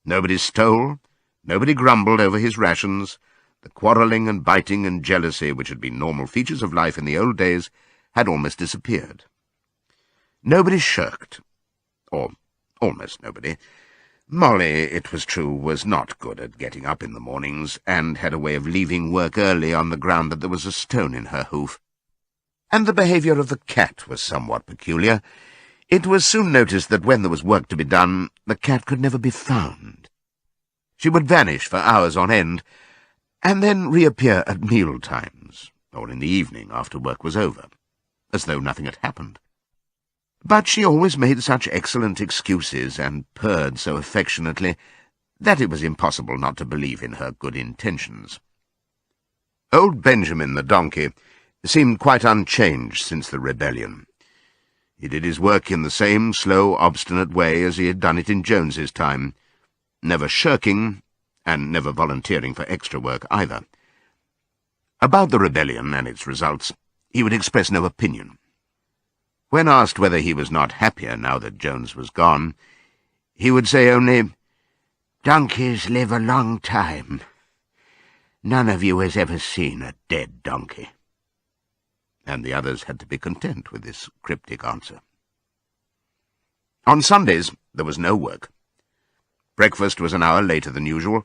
Nobody stole, nobody grumbled over his rations. The quarrelling and biting and jealousy, which had been normal features of life in the old days, had almost disappeared. Nobody shirked, or almost nobody. Molly, it was true, was not good at getting up in the mornings, and had a way of leaving work early on the ground that there was a stone in her hoof. And the behaviour of the cat was somewhat peculiar. It was soon noticed that when there was work to be done, the cat could never be found. She would vanish for hours on end, and then reappear at meal times, or in the evening after work was over, as though nothing had happened. But she always made such excellent excuses and purred so affectionately that it was impossible not to believe in her good intentions. Old Benjamin the donkey seemed quite unchanged since the rebellion. He did his work in the same slow, obstinate way as he had done it in Jones's time, never shirking, and never volunteering for extra work either. About the rebellion and its results, he would express no opinion. When asked whether he was not happier now that Jones was gone, he would say only, "Donkeys live a long time. None of you has ever seen a dead donkey." And the others had to be content with this cryptic answer. On Sundays there was no work. Breakfast was an hour later than usual,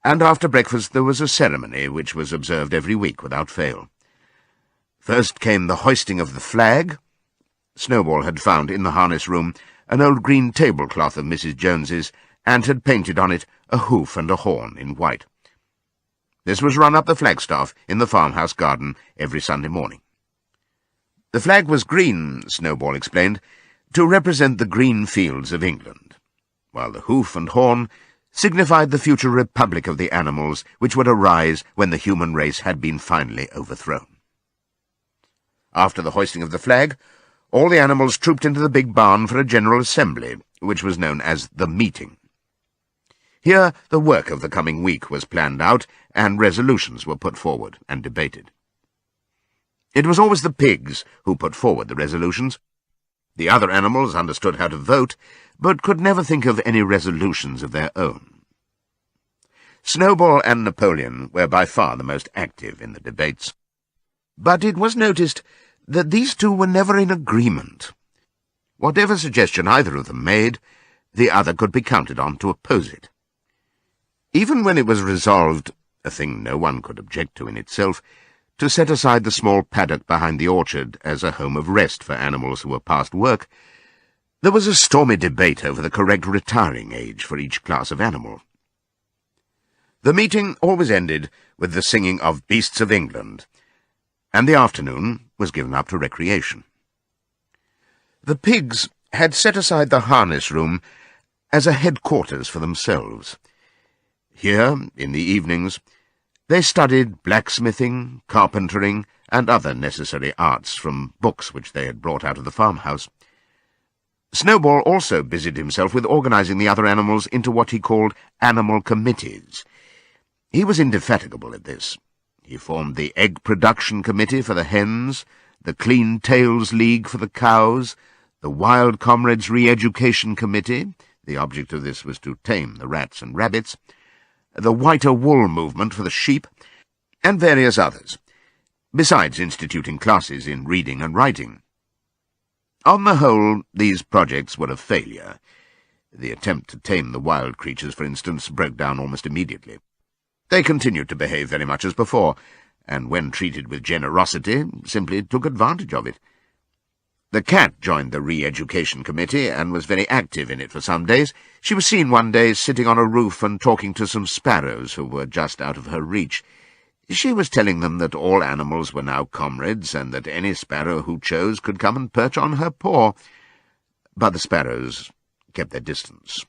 and after breakfast there was a ceremony which was observed every week without fail. First came the hoisting of the flag. Snowball had found in the harness room an old green tablecloth of Mrs. Jones's, and had painted on it a hoof and a horn in white. This was run up the flagstaff in the farmhouse garden every Sunday morning. The flag was green, Snowball explained, to represent the green fields of England, while the hoof and horn signified the future republic of the animals which would arise when the human race had been finally overthrown. After the hoisting of the flag, all the animals trooped into the big barn for a general assembly, which was known as the meeting. Here the work of the coming week was planned out, and resolutions were put forward and debated. It was always the pigs who put forward the resolutions. The other animals understood how to vote, but could never think of any resolutions of their own. Snowball and Napoleon were by far the most active in the debates. But it was noticed that these two were never in agreement. Whatever suggestion either of them made, the other could be counted on to oppose it. Even when it was resolved, a thing no one could object to in itself, to set aside the small paddock behind the orchard as a home of rest for animals who were past work, there was a stormy debate over the correct retiring age for each class of animal. The meeting always ended with the singing of Beasts of England, and the afternoon was given up to recreation. The pigs had set aside the harness room as a headquarters for themselves. Here, in the evenings, they studied blacksmithing, carpentering, and other necessary arts from books which they had brought out of the farmhouse. Snowball also busied himself with organizing the other animals into what he called animal committees. He was indefatigable at this. He formed the Egg Production Committee for the hens, the Clean Tails League for the cows, the Wild Comrades Re-Education Committee — the object of this was to tame the rats and rabbits — the Whiter Wool Movement for the sheep, and various others, besides instituting classes in reading and writing. On the whole, these projects were a failure. The attempt to tame the wild creatures, for instance, broke down almost immediately. They continued to behave very much as before, and when treated with generosity, simply took advantage of it. The cat joined the Re-Education Committee and was very active in it for some days. She was seen one day sitting on a roof and talking to some sparrows who were just out of her reach. She was telling them that all animals were now comrades, and that any sparrow who chose could come and perch on her paw. But the sparrows kept their distance.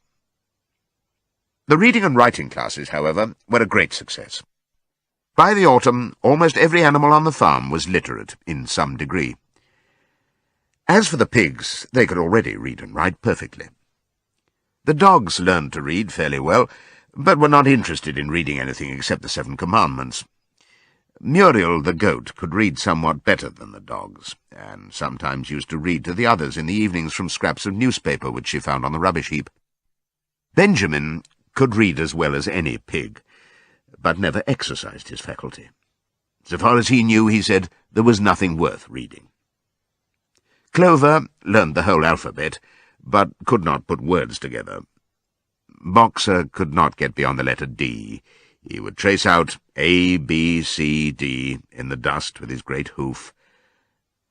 The reading and writing classes, however, were a great success. By the autumn, almost every animal on the farm was literate in some degree. As for the pigs, they could already read and write perfectly. The dogs learned to read fairly well, but were not interested in reading anything except the 7 Commandments. Muriel, the goat, could read somewhat better than the dogs, and sometimes used to read to the others in the evenings from scraps of newspaper which she found on the rubbish heap. Benjamin could read as well as any pig, but never exercised his faculty. So far as he knew, he said, there was nothing worth reading. Clover learned the whole alphabet, but could not put words together. Boxer could not get beyond the letter D. He would trace out A, B, C, D in the dust with his great hoof,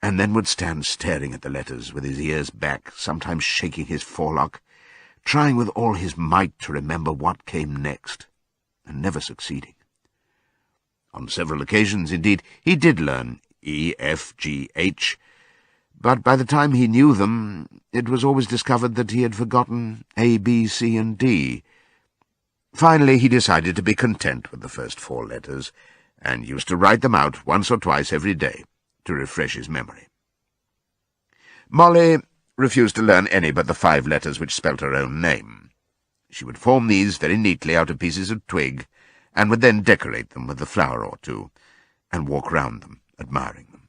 and then would stand staring at the letters with his ears back, sometimes shaking his forelock, trying with all his might to remember what came next, and never succeeding. On several occasions, indeed, he did learn E, F, G, H, but by the time he knew them, it was always discovered that he had forgotten A, B, C, and D. Finally, he decided to be content with the first 4 letters, and used to write them out once or twice every day to refresh his memory. Molly refused to learn any but the 5 letters which spelt her own name. She would form these very neatly out of pieces of twig, and would then decorate them with a flower or two, and walk round them, admiring them.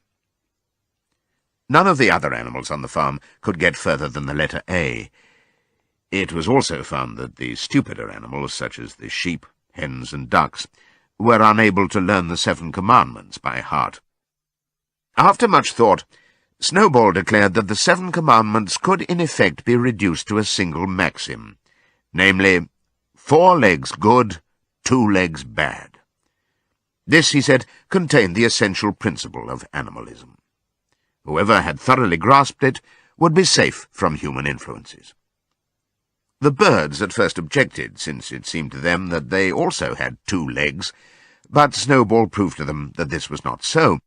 None of the other animals on the farm could get further than the letter A. It was also found that the stupider animals, such as the sheep, hens, and ducks, were unable to learn the 7 Commandments by heart. After much thought, Snowball declared that the 7 Commandments could in effect be reduced to a single maxim, namely, 4 legs good, 2 legs bad. This, he said, contained the essential principle of animalism. Whoever had thoroughly grasped it would be safe from human influences. The birds at first objected, since it seemed to them that they also had 2 legs, but Snowball proved to them that this was not so.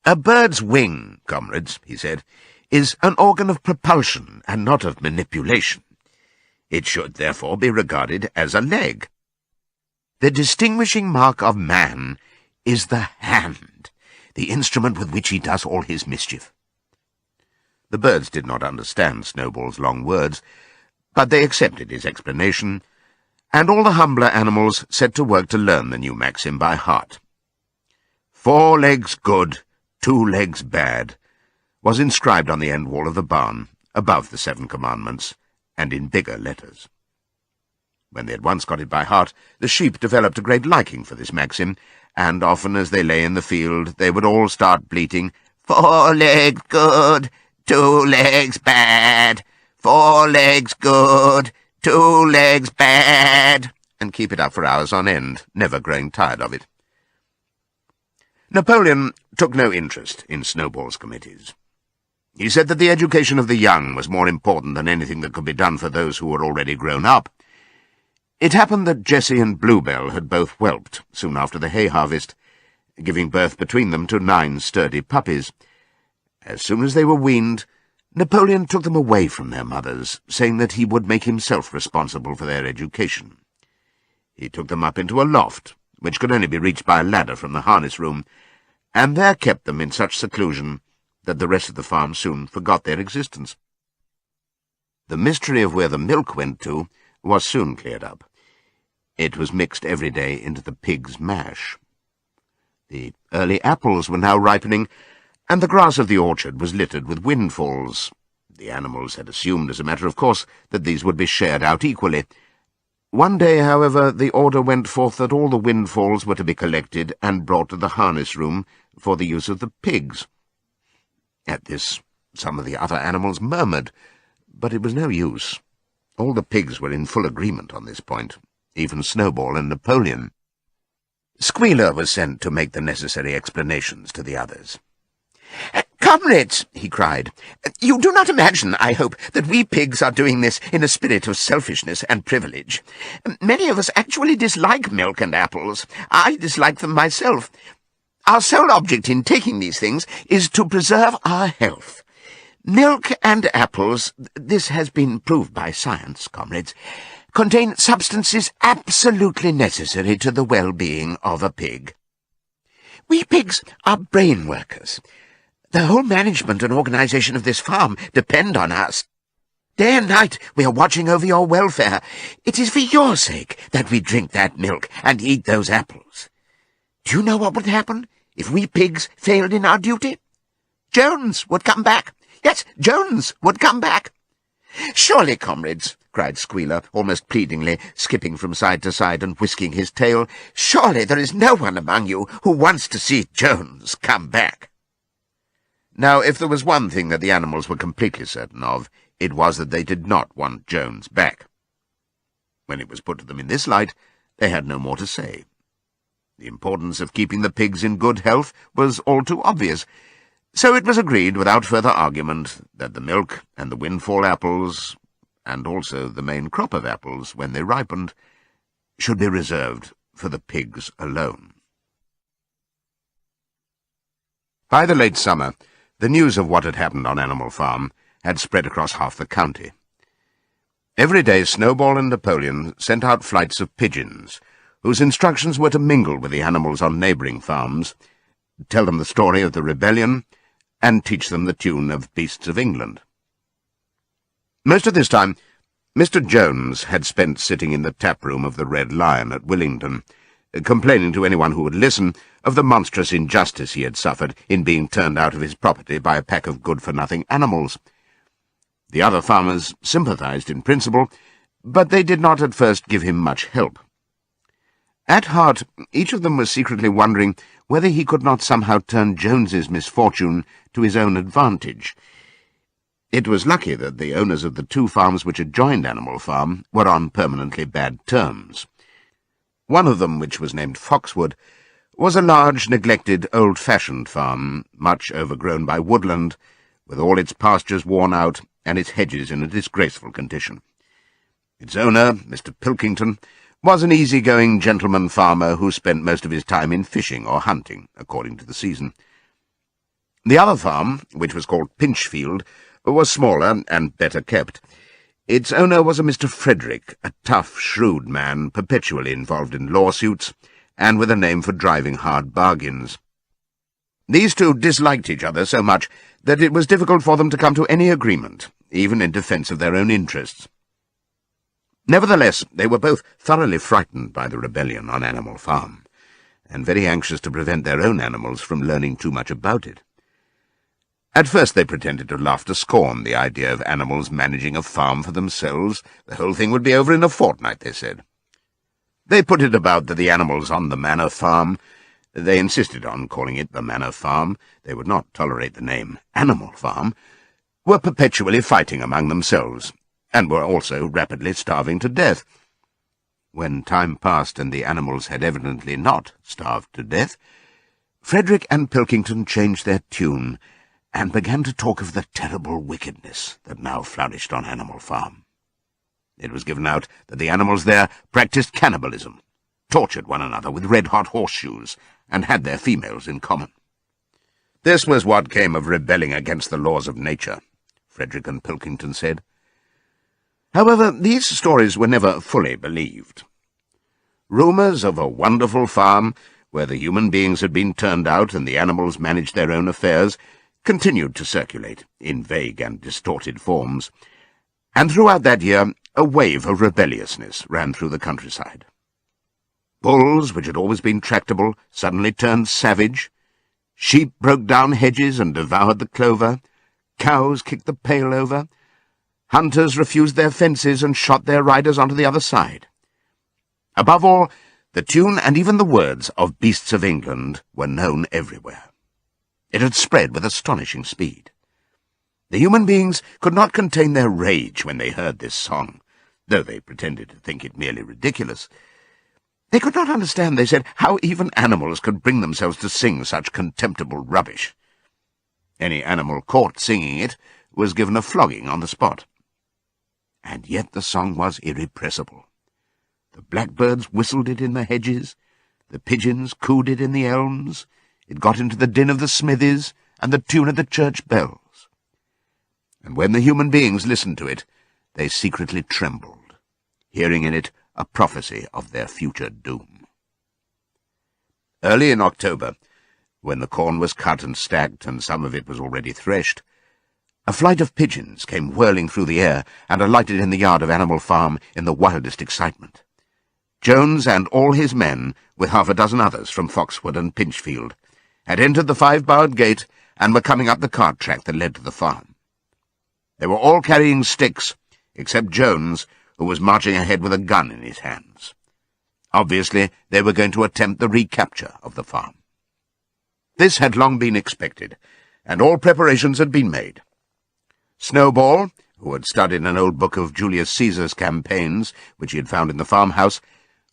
A bird's wing, comrades, he said, is an organ of propulsion and not of manipulation. It should therefore be regarded as a leg. The distinguishing mark of man is the hand, the instrument with which he does all his mischief. The birds did not understand Snowball's long words, but they accepted his explanation, and all the humbler animals set to work to learn the new maxim by heart. 4 legs good, 2 legs bad, was inscribed on the end wall of the barn above the 7 Commandments, and in bigger letters. When they had once got it by heart, the sheep developed a great liking for this maxim, and often as they lay in the field, they would all start bleating, 4 legs good, 2 legs bad, 4 legs good, 2 legs bad, and keep it up for hours on end, never growing tired of it. Napoleon took no interest in Snowball's committees. He said that the education of the young was more important than anything that could be done for those who were already grown up. It happened that Jessie and Bluebell had both whelped soon after the hay harvest, giving birth between them to 9 sturdy puppies. As soon as they were weaned, Napoleon took them away from their mothers, saying that he would make himself responsible for their education. He took them up into a loft, which could only be reached by a ladder from the harness room, and there kept them in such seclusion that the rest of the farm soon forgot their existence. The mystery of where the milk went to was soon cleared up. It was mixed every day into the pig's mash. The early apples were now ripening, and the grass of the orchard was littered with windfalls. The animals had assumed, as a matter of course, that these would be shared out equally. One day, however, the order went forth that all the windfalls were to be collected and brought to the harness room for the use of the pigs. At this, some of the other animals murmured, but it was no use. All the pigs were in full agreement on this point, even Snowball and Napoleon. Squealer was sent to make the necessary explanations to the others. "Comrades," he cried, "you do not imagine, I hope, that we pigs are doing this in a spirit of selfishness and privilege. Many of us actually dislike milk and apples. I dislike them myself. Our sole object in taking these things is to preserve our health. Milk and apples, this has been proved by science, comrades, contain substances absolutely necessary to the well-being of a pig. We pigs are brain workers. The whole management and organization of this farm depend on us. Day and night we are watching over your welfare. It is for your sake that we drink that milk and eat those apples. Do you know what would happen if we pigs failed in our duty? Jones would come back. Yes, Jones would come back." "Surely, comrades," cried Squealer, almost pleadingly, skipping from side to side and whisking his tail, "surely there is no one among you who wants to see Jones come back." Now, if there was one thing that the animals were completely certain of, it was that they did not want Jones back. When it was put to them in this light, they had no more to say. The importance of keeping the pigs in good health was all too obvious, so it was agreed without further argument that the milk and the windfall apples, and also the main crop of apples when they ripened, should be reserved for the pigs alone. By the late summer, the news of what had happened on Animal Farm had spread across half the county. Every day Snowball and Napoleon sent out flights of pigeons, whose instructions were to mingle with the animals on neighbouring farms, tell them the story of the rebellion, and teach them the tune of Beasts of England. Most of this time, Mr. Jones had spent sitting in the tap-room of the Red Lion at Willington, complaining to anyone who would listen of the monstrous injustice he had suffered in being turned out of his property by a pack of good-for-nothing animals. The other farmers sympathized in principle, but they did not at first give him much help. At heart, each of them was secretly wondering whether he could not somehow turn Jones's misfortune to his own advantage. It was lucky that the owners of the 2 farms which adjoined Animal Farm were on permanently bad terms. One of them, which was named Foxwood, was a large, neglected, old-fashioned farm, much overgrown by woodland, with all its pastures worn out and its hedges in a disgraceful condition. Its owner, Mr. Pilkington, was an easy-going gentleman farmer who spent most of his time in fishing or hunting, according to the season. The other farm, which was called Pinchfield, was smaller and better kept. Its owner was a Mr. Frederick, a tough, shrewd man, perpetually involved in lawsuits, and with a name for driving hard bargains. These 2 disliked each other so much that it was difficult for them to come to any agreement, even in defence of their own interests. Nevertheless, they were both thoroughly frightened by the rebellion on Animal Farm, and very anxious to prevent their own animals from learning too much about it. At first they pretended to laugh to scorn the idea of animals managing a farm for themselves. The whole thing would be over in a fortnight, they said. They put it about that the animals on the manor farm— they insisted on calling it the manor farm, they would not tolerate the name animal farm— were perpetually fighting among themselves, and were also rapidly starving to death. When time passed and the animals had evidently not starved to death, Frederick and Pilkington changed their tune and began to talk of the terrible wickedness that now flourished on Animal Farm. It was given out that the animals there practiced cannibalism, tortured one another with red-hot horseshoes, and had their females in common. This was what came of rebelling against the laws of nature, Frederick and Pilkington said. However, these stories were never fully believed. Rumours of a wonderful farm, where the human beings had been turned out and the animals managed their own affairs, continued to circulate in vague and distorted forms, and throughout that year a wave of rebelliousness ran through the countryside. Bulls, which had always been tractable, suddenly turned savage. Sheep broke down hedges and devoured the clover. Cows kicked the pail over. Hunters refused their fences and shot their riders onto the other side. Above all, the tune and even the words of Beasts of England were known everywhere. It had spread with astonishing speed. The human beings could not contain their rage when they heard this song, though they pretended to think it merely ridiculous. They could not understand, they said, how even animals could bring themselves to sing such contemptible rubbish. Any animal caught singing it was given a flogging on the spot. And yet the song was irrepressible. The blackbirds whistled it in the hedges, the pigeons cooed it in the elms, it got into the din of the smithies and the tune of the church bells. And when the human beings listened to it, they secretly trembled, hearing in it a prophecy of their future doom. Early in October, when the corn was cut and stacked and some of it was already threshed, a flight of pigeons came whirling through the air and alighted in the yard of Animal Farm in the wildest excitement. Jones and all his men, with half a dozen others from Foxwood and Pinchfield, had entered the 5-barred gate and were coming up the cart track that led to the farm. They were all carrying sticks, except Jones, who was marching ahead with a gun in his hands. Obviously, they were going to attempt the recapture of the farm. This had long been expected, and all preparations had been made. Snowball, who had studied an old book of Julius Caesar's campaigns, which he had found in the farmhouse,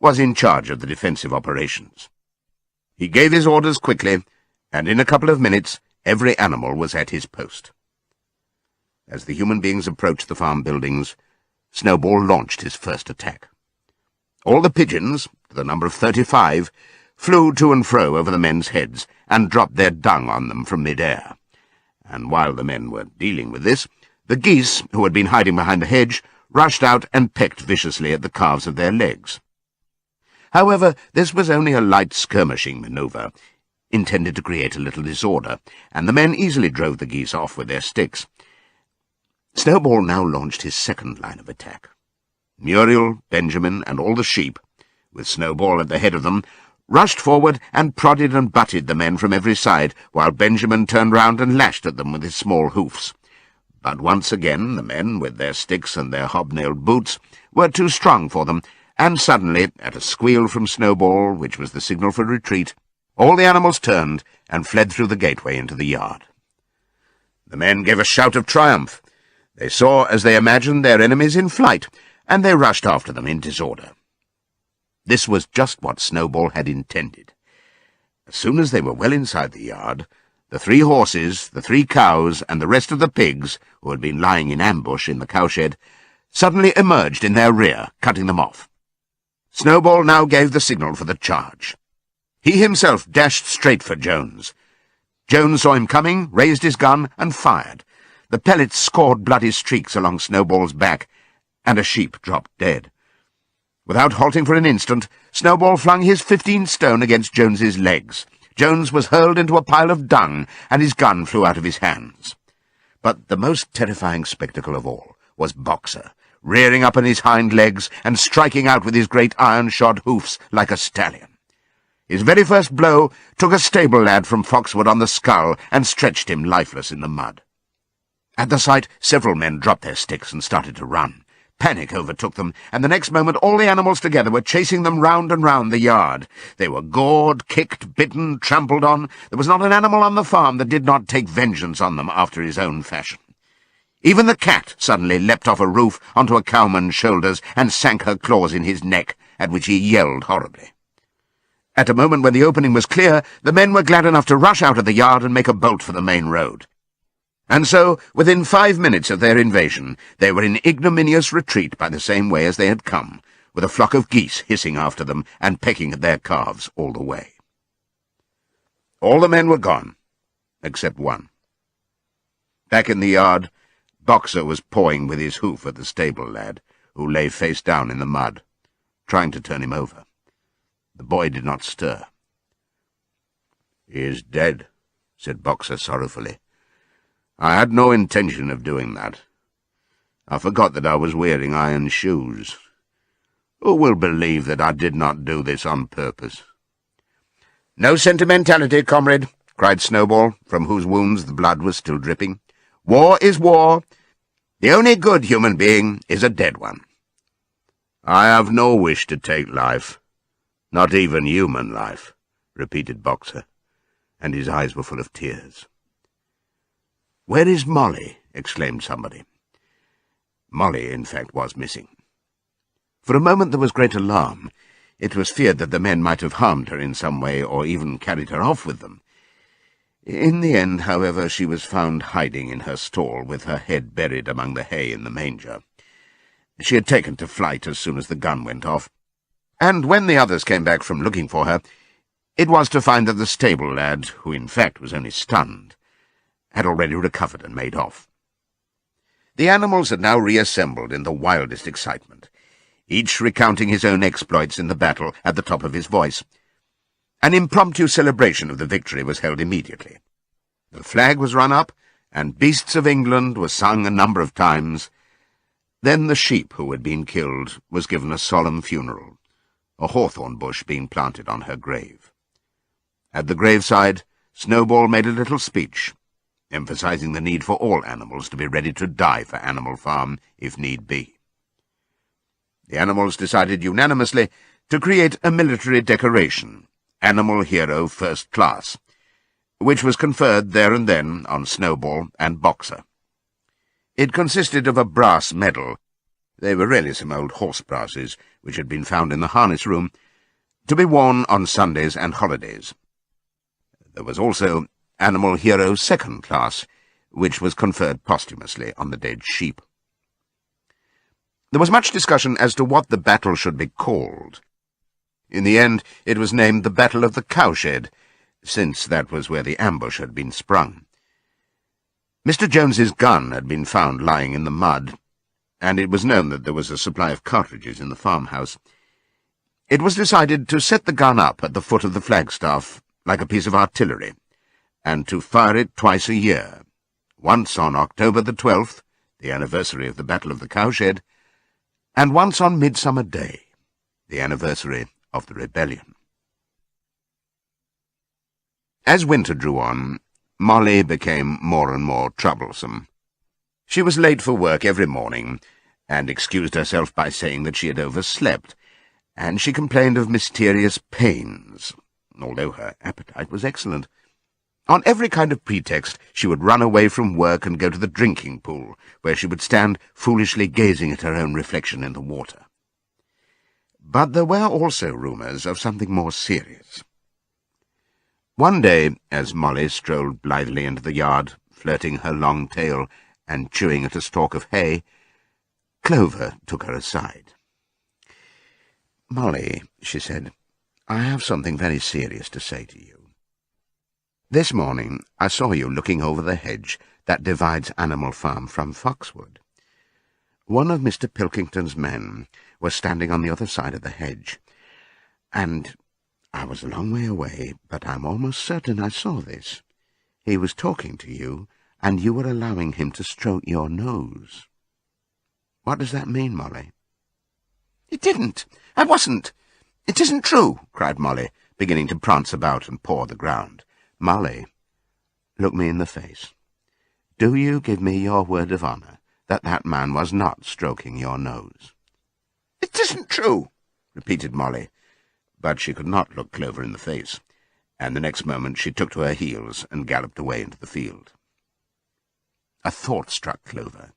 was in charge of the defensive operations. He gave his orders quickly, and in a couple of minutes every animal was at his post. As the human beings approached the farm buildings, Snowball launched his first attack. All the pigeons, to the number of 35, flew to and fro over the men's heads and dropped their dung on them from mid-air. And while the men were dealing with this, the geese, who had been hiding behind the hedge, rushed out and pecked viciously at the calves of their legs. However, this was only a light skirmishing manoeuvre, intended to create a little disorder, and the men easily drove the geese off with their sticks. Snowball now launched his second line of attack. Muriel, Benjamin, and all the sheep, with Snowball at the head of them, rushed forward and prodded and butted the men from every side, while Benjamin turned round and lashed at them with his small hoofs. But once again the men, with their sticks and their hobnailed boots, were too strong for them, and suddenly, at a squeal from Snowball, which was the signal for retreat, all the animals turned and fled through the gateway into the yard. The men gave a shout of triumph. They saw, as they imagined, their enemies in flight, and they rushed after them in disorder. This was just what Snowball had intended. As soon as they were well inside the yard, the 3 horses, the 3 cows, and the rest of the pigs, who had been lying in ambush in the cowshed, suddenly emerged in their rear, cutting them off. Snowball now gave the signal for the charge. He himself dashed straight for Jones. Jones saw him coming, raised his gun, and fired. The pellets scored bloody streaks along Snowball's back, and a sheep dropped dead. Without halting for an instant, Snowball flung his 15 stone against Jones's legs. Jones was hurled into a pile of dung, and his gun flew out of his hands. But the most terrifying spectacle of all was Boxer, rearing up on his hind legs and striking out with his great iron-shod hoofs like a stallion. His very first blow took a stable lad from Foxwood on the skull and stretched him lifeless in the mud. At the sight, several men dropped their sticks and started to run. Panic overtook them, and the next moment all the animals together were chasing them round and round the yard. They were gored, kicked, bitten, trampled on. There was not an animal on the farm that did not take vengeance on them after his own fashion. Even the cat suddenly leapt off a roof onto a cowman's shoulders and sank her claws in his neck, at which he yelled horribly. At a moment when the opening was clear, the men were glad enough to rush out of the yard and make a bolt for the main road. And so, within 5 minutes of their invasion, they were in ignominious retreat by the same way as they had come, with a flock of geese hissing after them and pecking at their calves all the way. All the men were gone, except one. Back in the yard, Boxer was pawing with his hoof at the stable lad, who lay face down in the mud, trying to turn him over. The boy did not stir. "He is dead," said Boxer sorrowfully. "I had no intention of doing that. I forgot that I was wearing iron shoes. Who will believe that I did not do this on purpose?" "No sentimentality, comrade," cried Snowball, from whose wounds the blood was still dripping. "War is war. The only good human being is a dead one." "I have no wish to take life, not even human life," repeated Boxer, and his eyes were full of tears. "Where is Molly?" exclaimed somebody. Molly, in fact, was missing. For a moment there was great alarm. It was feared that the men might have harmed her in some way, or even carried her off with them. In the end, however, she was found hiding in her stall, with her head buried among the hay in the manger. She had taken to flight as soon as the gun went off, and when the others came back from looking for her, it was to find that the stable lad, who in fact was only stunned, had already recovered and made off. The animals had now reassembled in the wildest excitement, each recounting his own exploits in the battle at the top of his voice. An impromptu celebration of the victory was held immediately. The flag was run up, and Beasts of England was sung a number of times. Then the sheep who had been killed was given a solemn funeral, a hawthorn bush being planted on her grave. At the graveside, Snowball made a little speech, emphasizing the need for all animals to be ready to die for Animal Farm, if need be. The animals decided unanimously to create a military decoration, Animal Hero First Class, which was conferred there and then on Snowball and Boxer. It consisted of a brass medal — they were really some old horse brasses which had been found in the harness room — to be worn on Sundays and holidays. There was also Animal Hero Second Class, which was conferred posthumously on the dead sheep. There was much discussion as to what the battle should be called. In the end, it was named the Battle of the Cowshed, since that was where the ambush had been sprung. Mr. Jones's gun had been found lying in the mud, and it was known that there was a supply of cartridges in the farmhouse. It was decided to set the gun up at the foot of the flagstaff, like a piece of artillery, and to fire it twice a year, once on October the 12th, the anniversary of the Battle of the Cowshed, and once on Midsummer Day, the anniversary of the rebellion. As winter drew on, Molly became more and more troublesome. She was late for work every morning, and excused herself by saying that she had overslept, and she complained of mysterious pains, although her appetite was excellent. On every kind of pretext she would run away from work and go to the drinking pool, where she would stand foolishly gazing at her own reflection in the water. But there were also rumours of something more serious. One day, as Molly strolled blithely into the yard, flirting her long tail and chewing at a stalk of hay, Clover took her aside. "Molly," she said, "I have something very serious to say to you. This morning I saw you looking over the hedge that divides Animal Farm from Foxwood. One of Mr. Pilkington's men was standing on the other side of the hedge, and I was a long way away, but I'm almost certain I saw this. He was talking to you, and you were allowing him to stroke your nose. What does that mean, Molly?" "It didn't. I wasn't. It isn't true," cried Molly, beginning to prance about and paw the ground. "Molly, look me in the face. Do you give me your word of honour that that man was not stroking your nose?" "It isn't true," repeated Molly, but she could not look Clover in the face, and the next moment she took to her heels and galloped away into the field. A thought struck Clover.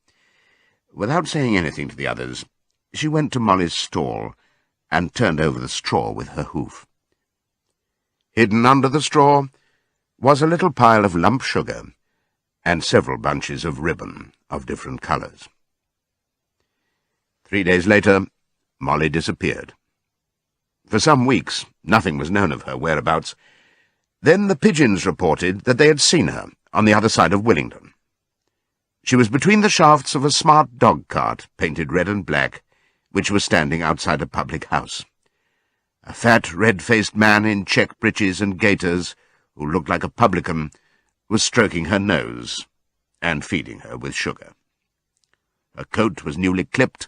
Without saying anything to the others, she went to Molly's stall and turned over the straw with her hoof. Hidden under the straw was a little pile of lump sugar and several bunches of ribbon of different colours. 3 days later, Molly disappeared. For some weeks, nothing was known of her whereabouts. Then the pigeons reported that they had seen her on the other side of Willingdon. She was between the shafts of a smart dog-cart, painted red and black, which was standing outside a public house. A fat, red-faced man in check breeches and gaiters, who looked like a publican, was stroking her nose and feeding her with sugar. Her coat was newly clipped,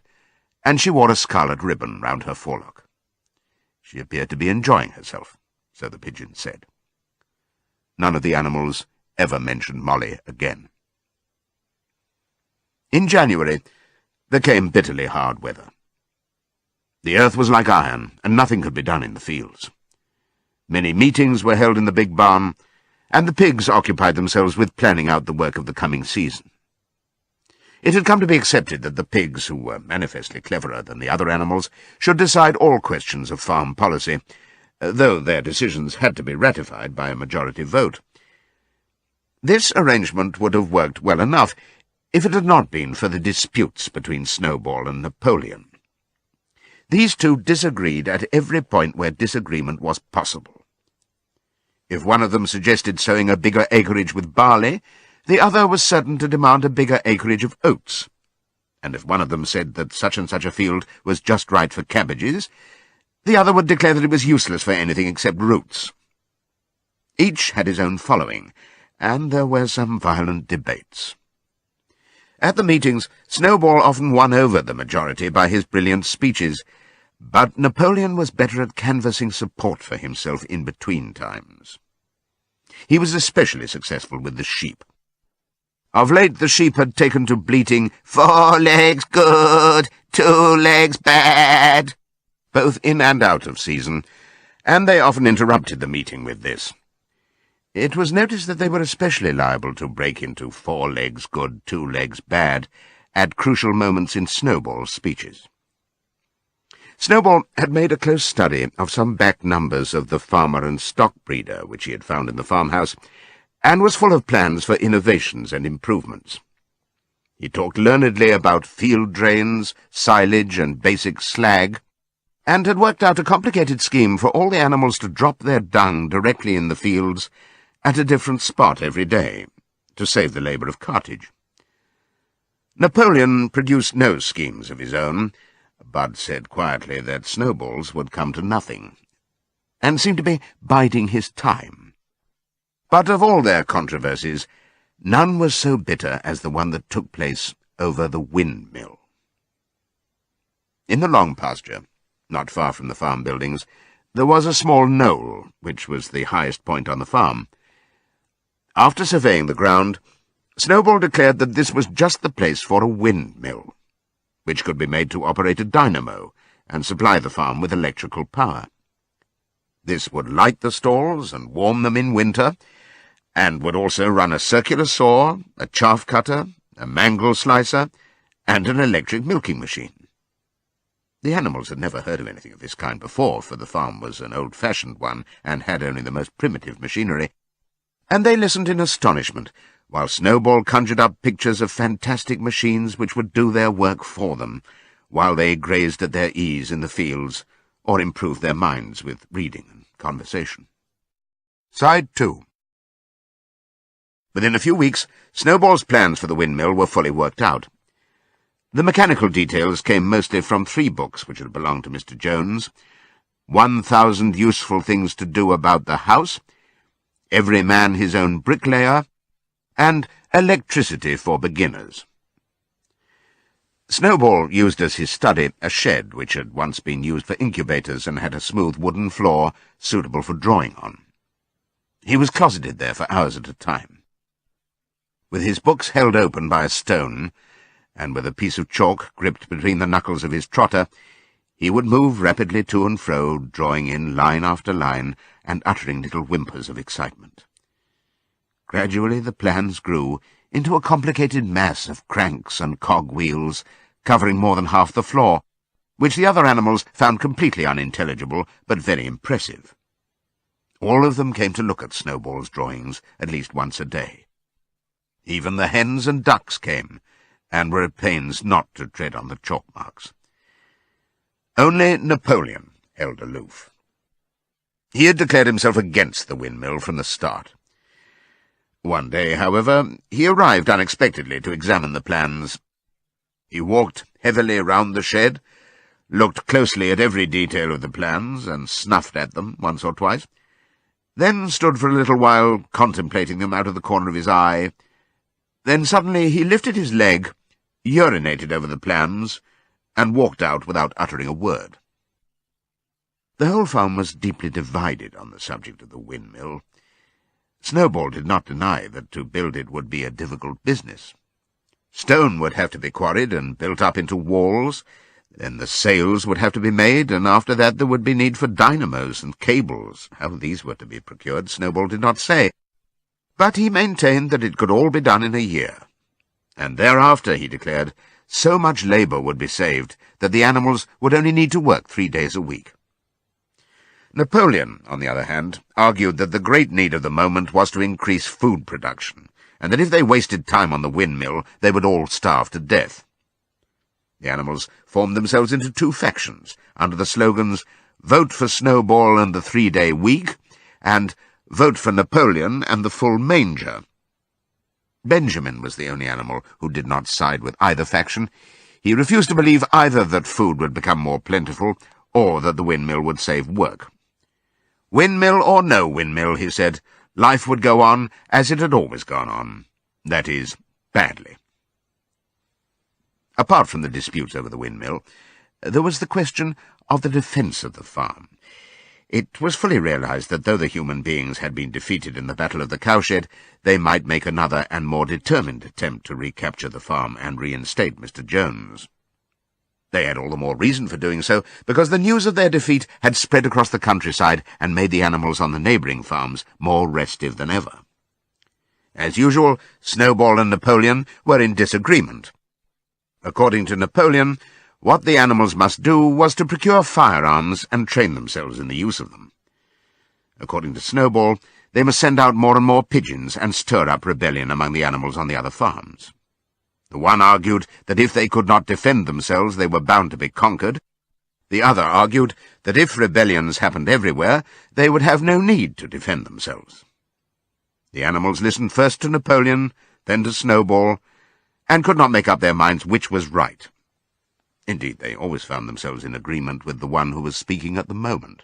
and she wore a scarlet ribbon round her forelock. She appeared to be enjoying herself, so the pigeons said. None of the animals ever mentioned Molly again. In January, there came bitterly hard weather. The earth was like iron, and nothing could be done in the fields. Many meetings were held in the big barn, and the pigs occupied themselves with planning out the work of the coming season. It had come to be accepted that the pigs, who were manifestly cleverer than the other animals, should decide all questions of farm policy, though their decisions had to be ratified by a majority vote. This arrangement would have worked well enough if it had not been for the disputes between Snowball and Napoleon. These two disagreed at every point where disagreement was possible. If one of them suggested sowing a bigger acreage with barley, the other was certain to demand a bigger acreage of oats, and if one of them said that such and such a field was just right for cabbages, the other would declare that it was useless for anything except roots. Each had his own following, and there were some violent debates. At the meetings, Snowball often won over the majority by his brilliant speeches, but Napoleon was better at canvassing support for himself in between times. He was especially successful with the sheep. Of late the sheep had taken to bleating, "4 legs good, 2 legs bad," both in and out of season, and they often interrupted the meeting with this. It was noticed that they were especially liable to break into 4 legs good, 2 legs bad at crucial moments in Snowball's speeches. Snowball had made a close study of some back numbers of the Farmer and Stock Breeder which he had found in the farmhouse, and was full of plans for innovations and improvements. He talked learnedly about field drains, silage, and basic slag, and had worked out a complicated scheme for all the animals to drop their dung directly in the fields at a different spot every day, to save the labour of cartage. Napoleon produced no schemes of his own, but said quietly that Snowball's would come to nothing, and seemed to be biding his time. But of all their controversies, none was so bitter as the one that took place over the windmill. In the long pasture, not far from the farm buildings, there was a small knoll, which was the highest point on the farm. After surveying the ground, Snowball declared that this was just the place for a windmill, which could be made to operate a dynamo and supply the farm with electrical power. This would light the stalls and warm them in winter, and would also run a circular saw, a chaff cutter, a mangle slicer, and an electric milking machine. The animals had never heard of anything of this kind before, for the farm was an old-fashioned one and had only the most primitive machinery, and they listened in astonishment, while Snowball conjured up pictures of fantastic machines which would do their work for them, while they grazed at their ease in the fields, or improved their minds with reading and conversation. Side 2. Within a few weeks, Snowball's plans for the windmill were fully worked out. The mechanical details came mostly from 3 books which had belonged to Mr. Jones: 1,000 Useful Things to Do About the House, Every Man His Own Bricklayer, and Electricity for Beginners. Snowball used as his study a shed which had once been used for incubators and had a smooth wooden floor suitable for drawing on. He was closeted there for hours at a time. With his books held open by a stone, and with a piece of chalk gripped between the knuckles of his trotter, he would move rapidly to and fro, drawing in line after line, and uttering little whimpers of excitement. Gradually the plans grew into a complicated mass of cranks and cog-wheels, covering more than half the floor, which the other animals found completely unintelligible, but very impressive. All of them came to look at Snowball's drawings at least once a day. Even the hens and ducks came, and were at pains not to tread on the chalk marks. Only Napoleon held aloof. He had declared himself against the windmill from the start. One day, however, he arrived unexpectedly to examine the plans. He walked heavily round the shed, looked closely at every detail of the plans, and snuffed at them once or twice, then stood for a little while contemplating them out of the corner of his eye. Then suddenly he lifted his leg, urinated over the plans, and walked out without uttering a word. The whole farm was deeply divided on the subject of the windmill. Snowball did not deny that to build it would be a difficult business. Stone would have to be quarried and built up into walls, then the sails would have to be made, and after that there would be need for dynamos and cables. How these were to be procured, Snowball did not say, but he maintained that it could all be done in a year, and thereafter, he declared, so much labour would be saved that the animals would only need to work 3 days a week. Napoleon, on the other hand, argued that the great need of the moment was to increase food production, and that if they wasted time on the windmill, they would all starve to death. The animals formed themselves into 2 factions, under the slogans, "Vote for Snowball and the 3-day week," and "Vote for Napoleon and the full manger." Benjamin was the only animal who did not side with either faction. He refused to believe either that food would become more plentiful, or that the windmill would save work. Windmill or no windmill, he said, life would go on as it had always gone on. That is, badly. Apart from the disputes over the windmill, there was the question of the defence of the farm. It was fully realized that though the human beings had been defeated in the Battle of the Cowshed, they might make another and more determined attempt to recapture the farm and reinstate Mr. Jones. They had all the more reason for doing so, because the news of their defeat had spread across the countryside and made the animals on the neighbouring farms more restive than ever. As usual, Snowball and Napoleon were in disagreement. According to Napoleon, what the animals must do was to procure firearms and train themselves in the use of them. According to Snowball, they must send out more and more pigeons and stir up rebellion among the animals on the other farms. The one argued that if they could not defend themselves, they were bound to be conquered. The other argued that if rebellions happened everywhere, they would have no need to defend themselves. The animals listened first to Napoleon, then to Snowball, and could not make up their minds which was right. Indeed, they always found themselves in agreement with the one who was speaking at the moment.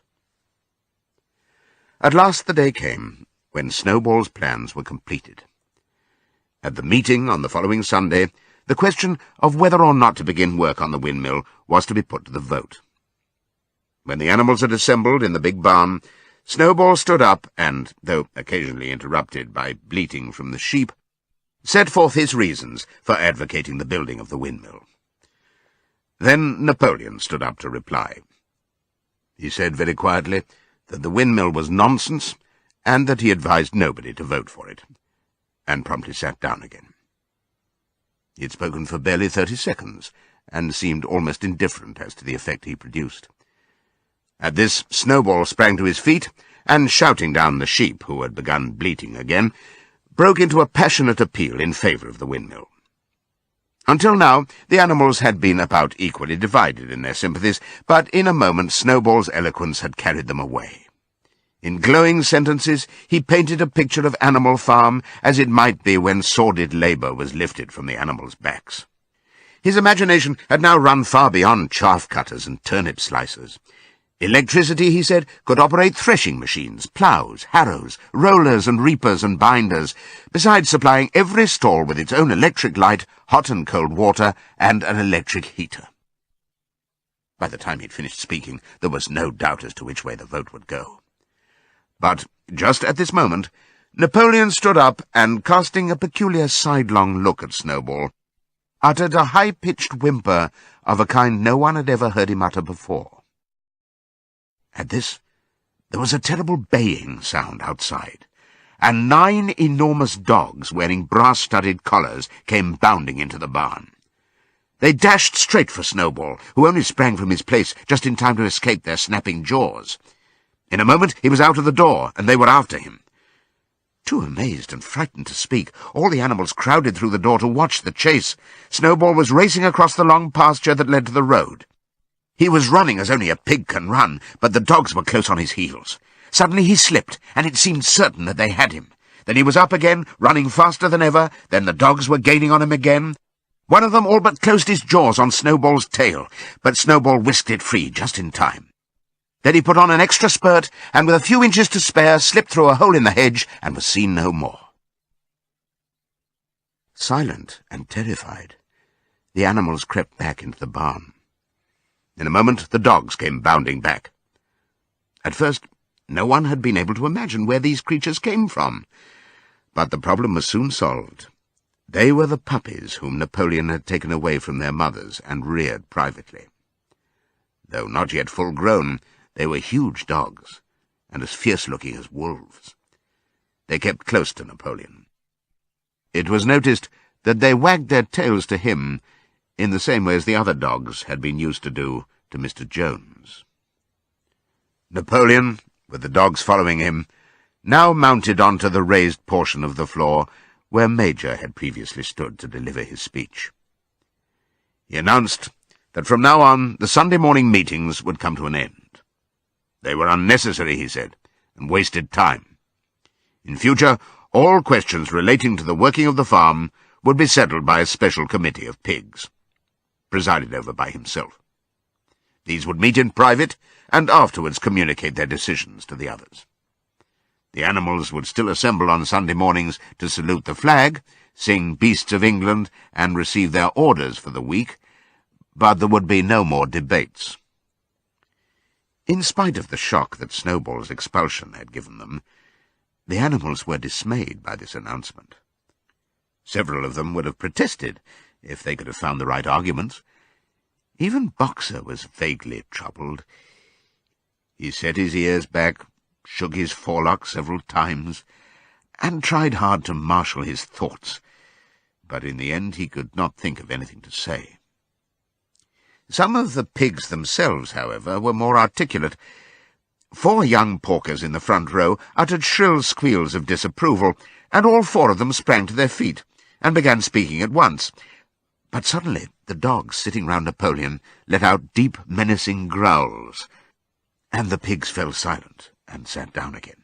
At last the day came when Snowball's plans were completed. At the meeting on the following Sunday, the question of whether or not to begin work on the windmill was to be put to the vote. When the animals had assembled in the big barn, Snowball stood up and, though occasionally interrupted by bleating from the sheep, set forth his reasons for advocating the building of the windmill. Then Napoleon stood up to reply. He said very quietly that the windmill was nonsense, and that he advised nobody to vote for it, and promptly sat down again. He had spoken for barely 30 seconds, and seemed almost indifferent as to the effect he produced. At this, Snowball sprang to his feet, and shouting down the sheep, who had begun bleating again, broke into a passionate appeal in favour of the windmill. Until now, the animals had been about equally divided in their sympathies, but in a moment Snowball's eloquence had carried them away. In glowing sentences, he painted a picture of Animal Farm as it might be when sordid labour was lifted from the animals' backs. His imagination had now run far beyond chaff-cutters and turnip slicers. Electricity, he said, could operate threshing machines, ploughs, harrows, rollers and reapers and binders, besides supplying every stall with its own electric light, hot and cold water, and an electric heater. By the time he'd finished speaking, there was no doubt as to which way the vote would go. But just at this moment, Napoleon stood up and, casting a peculiar sidelong look at Snowball, uttered a high-pitched whimper of a kind no one had ever heard him utter before. At this, there was a terrible baying sound outside, and 9 enormous dogs wearing brass-studded collars came bounding into the barn. They dashed straight for Snowball, who only sprang from his place just in time to escape their snapping jaws. In a moment he was out of the door, and they were after him. Too amazed and frightened to speak, all the animals crowded through the door to watch the chase. Snowball was racing across the long pasture that led to the road. He was running as only a pig can run, but the dogs were close on his heels. Suddenly he slipped, and it seemed certain that they had him. Then he was up again, running faster than ever. Then the dogs were gaining on him again. One of them all but closed his jaws on Snowball's tail, but Snowball whisked it free just in time. Then he put on an extra spurt, and with a few inches to spare, slipped through a hole in the hedge and was seen no more. Silent and terrified, the animals crept back into the barn. In a moment the dogs came bounding back. At first, no one had been able to imagine where these creatures came from, but the problem was soon solved. They were the puppies whom Napoleon had taken away from their mothers and reared privately. Though not yet full grown, they were huge dogs, and as fierce-looking as wolves. They kept close to Napoleon. It was noticed that they wagged their tails to him in the same way as the other dogs had been used to do to Mr. Jones. Napoleon, with the dogs following him, now mounted onto the raised portion of the floor where Major had previously stood to deliver his speech. He announced that from now on the Sunday morning meetings would come to an end. They were unnecessary, he said, and wasted time. In future, all questions relating to the working of the farm would be settled by a special committee of pigs, presided over by himself. These would meet in private and afterwards communicate their decisions to the others. The animals would still assemble on Sunday mornings to salute the flag, sing Beasts of England, and receive their orders for the week, but there would be no more debates. In spite of the shock that Snowball's expulsion had given them, the animals were dismayed by this announcement. Several of them would have protested if they could have found the right arguments. Even Boxer was vaguely troubled. He set his ears back, shook his forelock several times, and tried hard to marshal his thoughts, but in the end he could not think of anything to say. Some of the pigs themselves, however, were more articulate. 4 young porkers in the front row uttered shrill squeals of disapproval, and all 4 of them sprang to their feet and began speaking at once. But suddenly the dogs sitting round Napoleon let out deep, menacing growls, and the pigs fell silent and sat down again.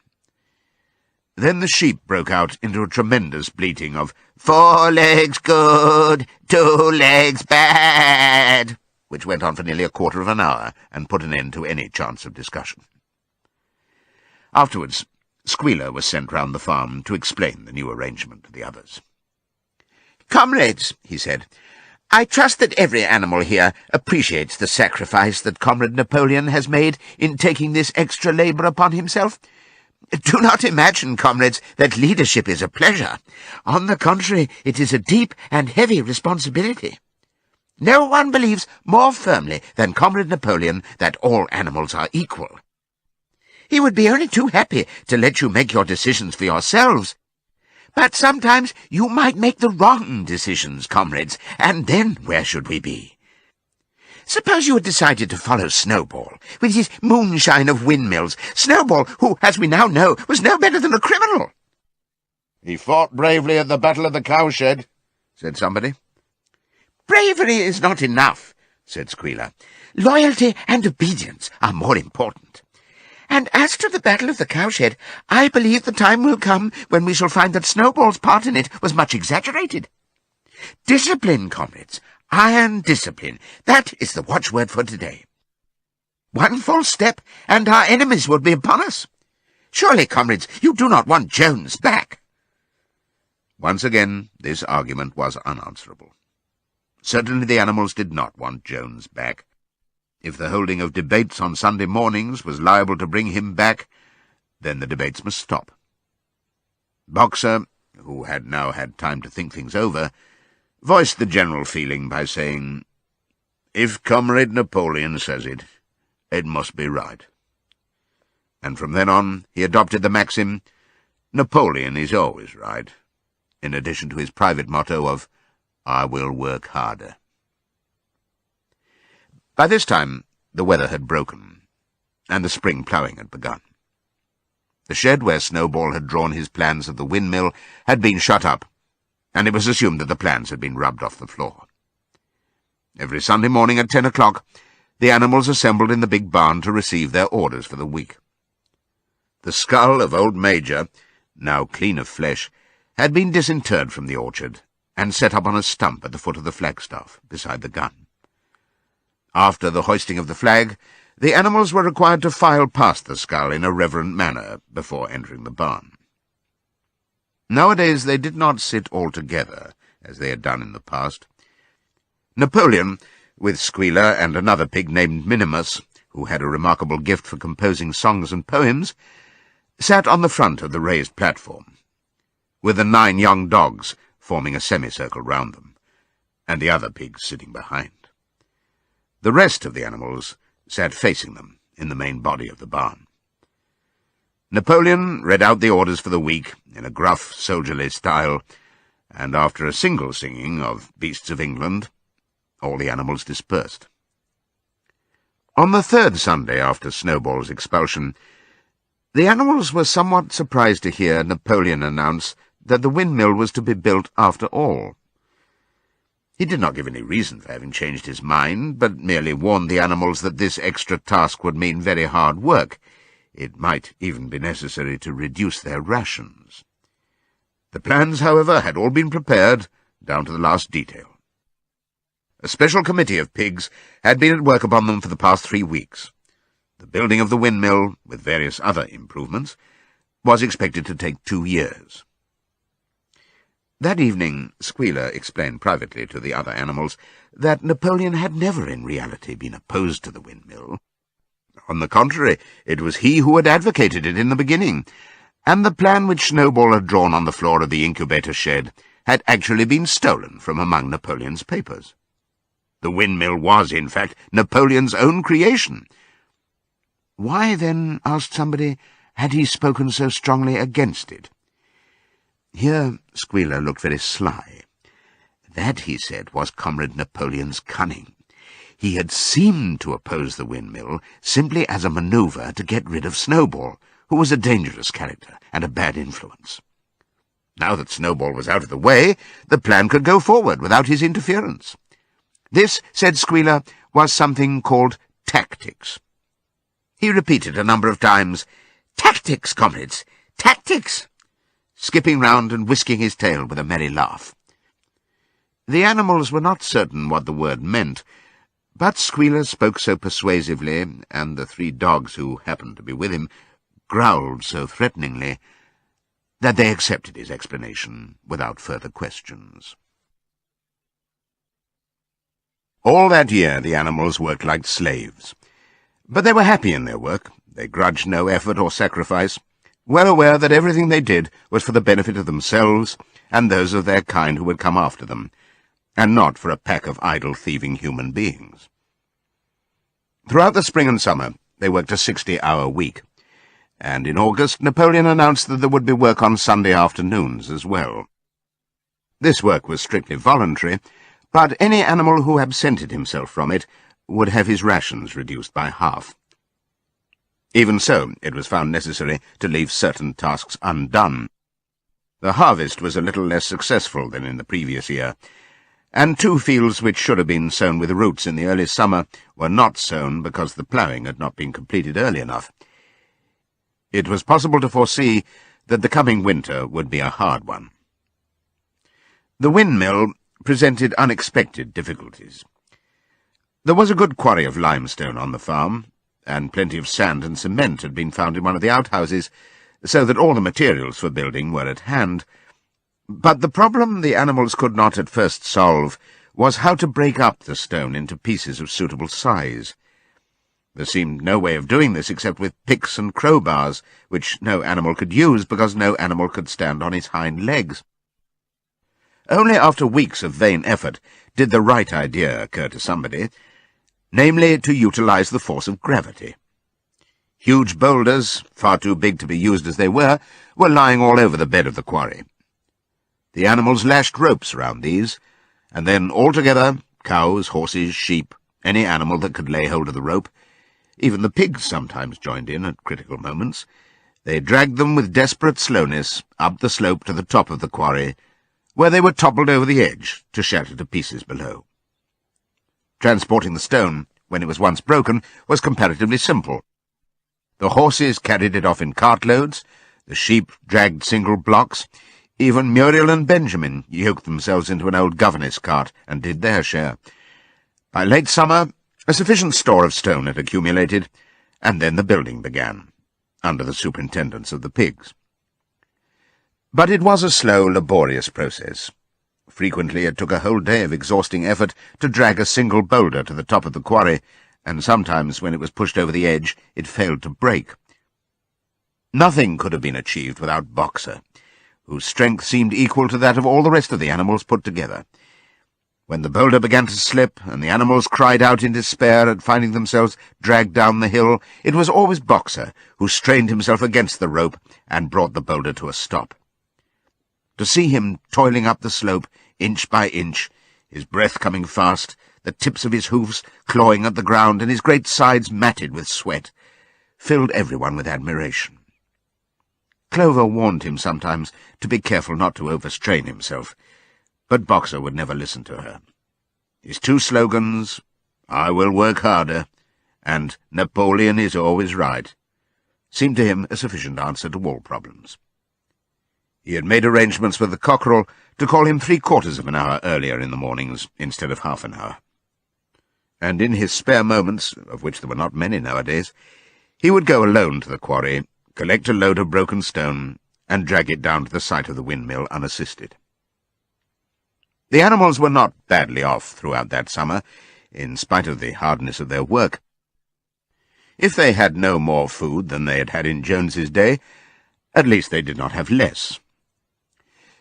Then the sheep broke out into a tremendous bleating of 4 legs good, 2 legs bad, which went on for nearly a quarter of an hour and put an end to any chance of discussion. Afterwards, Squealer was sent round the farm to explain the new arrangement to the others. "Comrades," he said, "I trust that every animal here appreciates the sacrifice that Comrade Napoleon has made in taking this extra labour upon himself. Do not imagine, comrades, that leadership is a pleasure. On the contrary, it is a deep and heavy responsibility. No one believes more firmly than Comrade Napoleon that all animals are equal. He would be only too happy to let you make your decisions for yourselves. But sometimes you might make the wrong decisions, comrades, and then where should we be? Suppose you had decided to follow Snowball, with his moonshine of windmills, Snowball, who, as we now know, was no better than a criminal." "He fought bravely at the Battle of the Cowshed," said somebody. "Bravery is not enough," said Squealer. "Loyalty and obedience are more important. And as to the Battle of the Cowshed, I believe the time will come when we shall find that Snowball's part in it was much exaggerated. Discipline, comrades, iron discipline, that is the watchword for today. One false step, and our enemies would be upon us. Surely, comrades, you do not want Jones back. Once again, this argument was unanswerable. Certainly the animals did not want Jones back. If the holding of debates on Sunday mornings was liable to bring him back, then the debates must stop. Boxer, who had now had time to think things over, voiced the general feeling by saying, "If Comrade Napoleon says it, it must be right." And from then on he adopted the maxim, "Napoleon is always right," in addition to his private motto of, "I will work harder." By this time the weather had broken, and the spring ploughing had begun. The shed where Snowball had drawn his plans of the windmill had been shut up, and it was assumed that the plans had been rubbed off the floor. Every Sunday morning at 10 o'clock, the animals assembled in the big barn to receive their orders for the week. The skull of old Major, now clean of flesh, had been disinterred from the orchard and set up on a stump at the foot of the flagstaff beside the gun. After the hoisting of the flag, the animals were required to file past the skull in a reverent manner before entering the barn. Nowadays they did not sit all together, as they had done in the past. Napoleon, with Squealer and another pig named Minimus, who had a remarkable gift for composing songs and poems, sat on the front of the raised platform, with the 9 young dogs forming a semicircle round them, and the other pigs sitting behind. The rest of the animals sat facing them in the main body of the barn. Napoleon read out the orders for the week in a gruff, soldierly style, and after a single singing of Beasts of England, all the animals dispersed. On the 3rd Sunday after Snowball's expulsion, the animals were somewhat surprised to hear Napoleon announce that the windmill was to be built after all. He did not give any reason for having changed his mind, but merely warned the animals that this extra task would mean very hard work. It might even be necessary to reduce their rations. The plans, however, had all been prepared, down to the last detail. A special committee of pigs had been at work upon them for the past 3 weeks. The building of the windmill, with various other improvements, was expected to take 2 years. That evening, Squealer explained privately to the other animals that Napoleon had never in reality been opposed to the windmill. On the contrary, it was he who had advocated it in the beginning, and the plan which Snowball had drawn on the floor of the incubator shed had actually been stolen from among Napoleon's papers. The windmill was, in fact, Napoleon's own creation. Why, then, asked somebody, had he spoken so strongly against it? Here Squealer looked very sly. That, he said, was Comrade Napoleon's cunning. He had seemed to oppose the windmill simply as a manoeuvre to get rid of Snowball, who was a dangerous character and a bad influence. Now that Snowball was out of the way, the plan could go forward without his interference. This, said Squealer, was something called tactics. He repeated a number of times, "Tactics, comrades, tactics!" skipping round and whisking his tail with a merry laugh. The animals were not certain what the word meant, but Squealer spoke so persuasively, and the 3 dogs who happened to be with him growled so threateningly, that they accepted his explanation without further questions. All that year the animals worked like slaves, but they were happy in their work. They grudged no effort or sacrifice, well aware that everything they did was for the benefit of themselves and those of their kind who would come after them, and not for a pack of idle, thieving human beings. Throughout the spring and summer they worked a 60-hour week, and in August Napoleon announced that there would be work on Sunday afternoons as well. This work was strictly voluntary, but any animal who absented himself from it would have his rations reduced by half. Even so, it was found necessary to leave certain tasks undone. The harvest was a little less successful than in the previous year, and 2 fields which should have been sown with roots in the early summer were not sown because the ploughing had not been completed early enough. It was possible to foresee that the coming winter would be a hard one. The windmill presented unexpected difficulties. There was a good quarry of limestone on the farm, and plenty of sand and cement had been found in one of the outhouses, so that all the materials for building were at hand. But the problem the animals could not at first solve was how to break up the stone into pieces of suitable size. There seemed no way of doing this except with picks and crowbars, which no animal could use because no animal could stand on its hind legs. Only after weeks of vain effort did the right idea occur to somebody, namely to utilize the force of gravity. Huge boulders, far too big to be used as they were lying all over the bed of the quarry. The animals lashed ropes round these, and then all together, cows, horses, sheep, any animal that could lay hold of the rope, even the pigs sometimes joined in at critical moments, they dragged them with desperate slowness up the slope to the top of the quarry, where they were toppled over the edge to shatter to pieces below. Transporting the stone, when it was once broken, was comparatively simple. The horses carried it off in cartloads, the sheep dragged single blocks, even Muriel and Benjamin yoked themselves into an old governess cart and did their share. By late summer, a sufficient store of stone had accumulated, and then the building began, under the superintendence of the pigs. But it was a slow, laborious process. Frequently it took a whole day of exhausting effort to drag a single boulder to the top of the quarry, and sometimes, when it was pushed over the edge, it failed to break. Nothing could have been achieved without Boxer, whose strength seemed equal to that of all the rest of the animals put together. When the boulder began to slip, and the animals cried out in despair at finding themselves dragged down the hill, it was always Boxer who strained himself against the rope and brought the boulder to a stop. To see him toiling up the slope, inch by inch, his breath coming fast, the tips of his hoofs clawing at the ground, and his great sides matted with sweat, filled everyone with admiration. Clover warned him sometimes to be careful not to overstrain himself, but Boxer would never listen to her. His two slogans, "I will work harder," and "Napoleon is always right," seemed to him a sufficient answer to all problems. He had made arrangements with the cockerel to call him 3/4 of an hour earlier in the mornings instead of half an hour. And in his spare moments, of which there were not many nowadays, he would go alone to the quarry, collect a load of broken stone, and drag it down to the site of the windmill unassisted. The animals were not badly off throughout that summer, in spite of the hardness of their work. If they had no more food than they had had in Jones's day, at least they did not have less.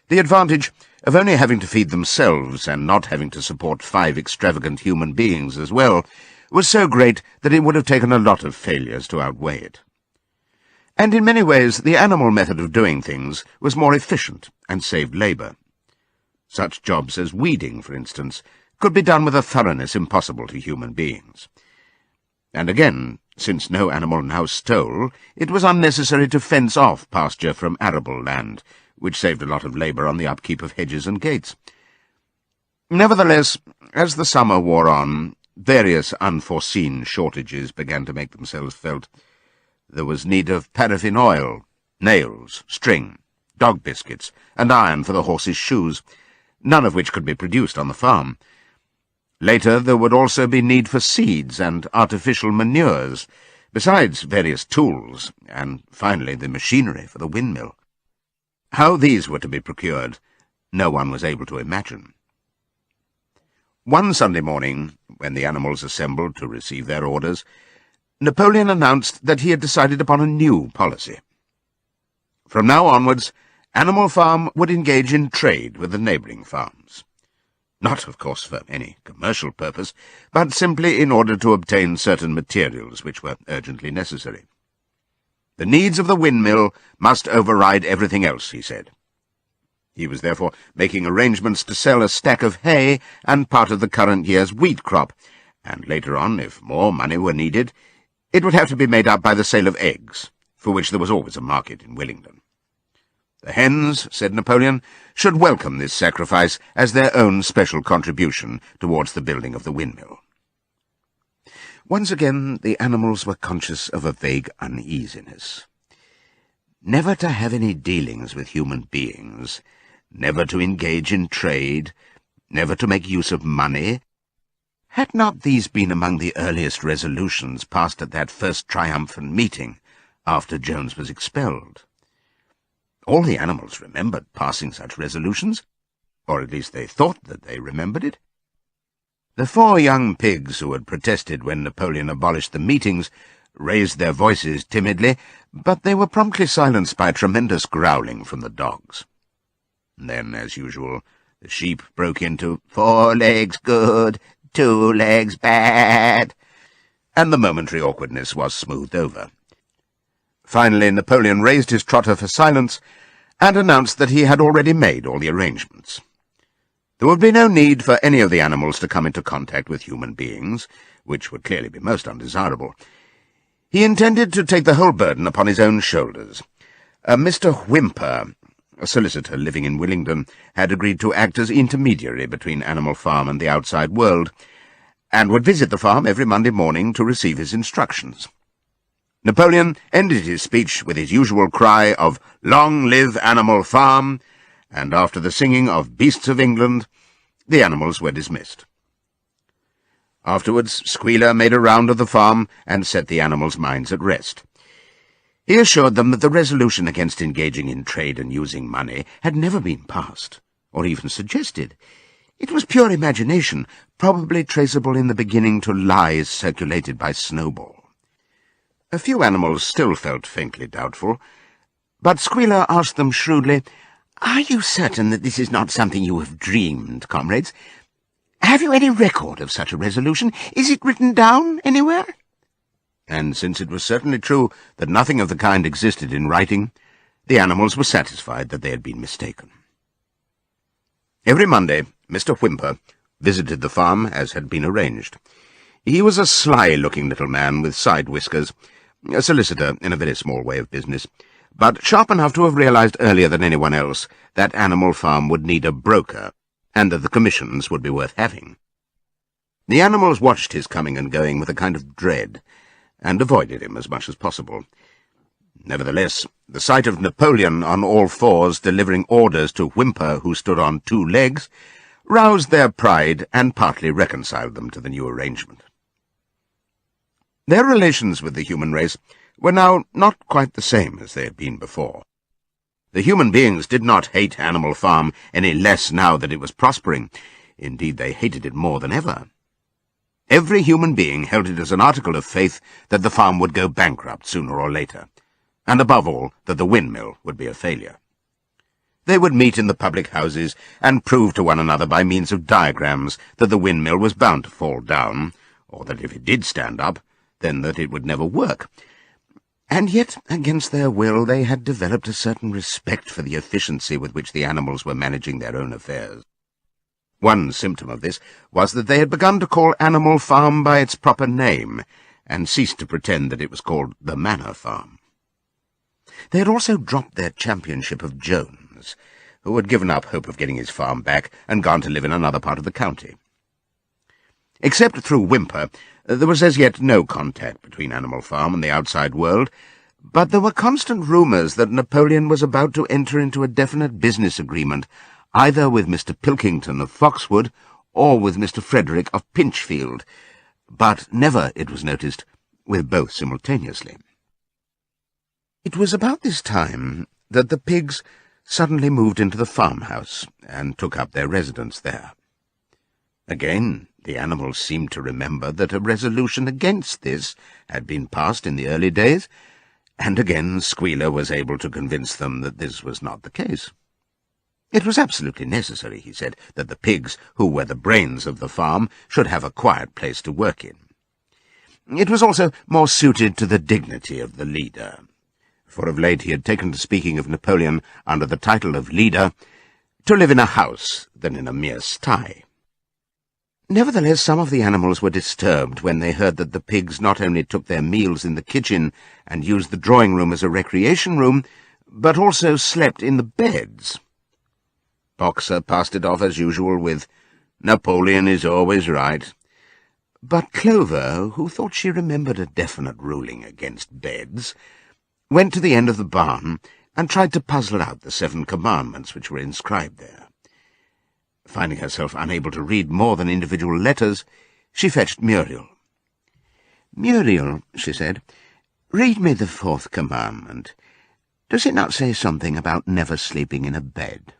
The advantage of only having to feed themselves and not having to support 5 extravagant human beings as well was so great that it would have taken a lot of failures to outweigh it. And in many ways the animal method of doing things was more efficient and saved labour. Such jobs as weeding, for instance, could be done with a thoroughness impossible to human beings. And again, since no animal now stole, it was unnecessary to fence off pasture from arable land, which saved a lot of labour on the upkeep of hedges and gates. Nevertheless, as the summer wore on, various unforeseen shortages began to make themselves felt. There was need of paraffin oil, nails, string, dog biscuits, and iron for the horses' shoes, none of which could be produced on the farm. Later there would also be need for seeds and artificial manures, besides various tools, and finally the machinery for the windmill. How these were to be procured, no one was able to imagine. One Sunday morning, when the animals assembled to receive their orders, Napoleon announced that he had decided upon a new policy. From now onwards, Animal Farm would engage in trade with the neighbouring farms. Not, of course, for any commercial purpose, but simply in order to obtain certain materials which were urgently necessary. The needs of the windmill must override everything else, he said. He was therefore making arrangements to sell a stack of hay and part of the current year's wheat crop, and later on, if more money were needed, it would have to be made up by the sale of eggs, for which there was always a market in Willingdon. The hens, said Napoleon, should welcome this sacrifice as their own special contribution towards the building of the windmill. Once again the animals were conscious of a vague uneasiness. Never to have any dealings with human beings, never to engage in trade, never to make use of money. Had not these been among the earliest resolutions passed at that first triumphant meeting after Jones was expelled? All the animals remembered passing such resolutions, or at least they thought that they remembered it. The 4 young pigs who had protested when Napoleon abolished the meetings raised their voices timidly, but they were promptly silenced by tremendous growling from the dogs. Then, as usual, the sheep broke into 4 legs good, 2 legs bad, and the momentary awkwardness was smoothed over. Finally, Napoleon raised his trotter for silence and announced that he had already made all the arrangements. There would be no need for any of the animals to come into contact with human beings, which would clearly be most undesirable. He intended to take the whole burden upon his own shoulders. Mr. Whymper, a solicitor living in Willingdon, had agreed to act as intermediary between Animal Farm and the outside world, and would visit the farm every Monday morning to receive his instructions. Napoleon ended his speech with his usual cry of "Long live Animal Farm!" and after the singing of Beasts of England, the animals were dismissed. Afterwards, Squealer made a round of the farm and set the animals' minds at rest. He assured them that the resolution against engaging in trade and using money had never been passed, or even suggested. It was pure imagination, probably traceable in the beginning to lies circulated by Snowball. A few animals still felt faintly doubtful, but Squealer asked them shrewdly, "Are you certain that this is not something you have dreamed, comrades? Have you any record of such a resolution? Is it written down anywhere?" And since it was certainly true that nothing of the kind existed in writing, the animals were satisfied that they had been mistaken. Every Monday, Mr. Whymper visited the farm as had been arranged. He was a sly-looking little man with side whiskers, a solicitor in a very small way of business, but sharp enough to have realized earlier than anyone else that Animal Farm would need a broker, and that the commissions would be worth having. The animals watched his coming and going with a kind of dread, and avoided him as much as possible. Nevertheless, the sight of Napoleon on all fours delivering orders to Whymper, who stood on 2 legs, roused their pride and partly reconciled them to the new arrangement. Their relations with the human race were now not quite the same as they had been before. The human beings did not hate Animal Farm any less now that it was prospering. Indeed, they hated it more than ever. Every human being held it as an article of faith that the farm would go bankrupt sooner or later, and above all, that the windmill would be a failure. They would meet in the public houses and prove to one another by means of diagrams that the windmill was bound to fall down, or that if it did stand up, then that it would never work. And yet, against their will, they had developed a certain respect for the efficiency with which the animals were managing their own affairs. One symptom of this was that they had begun to call Animal Farm by its proper name, and ceased to pretend that it was called the Manor Farm. They had also dropped their championship of Jones, who had given up hope of getting his farm back and gone to live in another part of the county. Except through Whymper, there was as yet no contact between Animal Farm and the outside world, but there were constant rumours that Napoleon was about to enter into a definite business agreement, either with Mr. Pilkington of Foxwood or with Mr. Frederick of Pinchfield, but never, it was noticed, with both simultaneously. It was about this time that the pigs suddenly moved into the farmhouse and took up their residence there. Again, the animals seemed to remember that a resolution against this had been passed in the early days, and again Squealer was able to convince them that this was not the case. It was absolutely necessary, he said, that the pigs, who were the brains of the farm, should have a quiet place to work in. It was also more suited to the dignity of the leader, for of late he had taken to speaking of Napoleon under the title of leader, to live in a house than in a mere sty. Nevertheless, some of the animals were disturbed when they heard that the pigs not only took their meals in the kitchen and used the drawing-room as a recreation room, but also slept in the beds. Boxer passed it off as usual with, "Napoleon is always right." But Clover, who thought she remembered a definite ruling against beds, went to the end of the barn and tried to puzzle out the 7 commandments which were inscribed there. Finding herself unable to read more than individual letters, She fetched Muriel. "Muriel," she said, "read me the fourth commandment. Does it not say something about never sleeping in a bed?"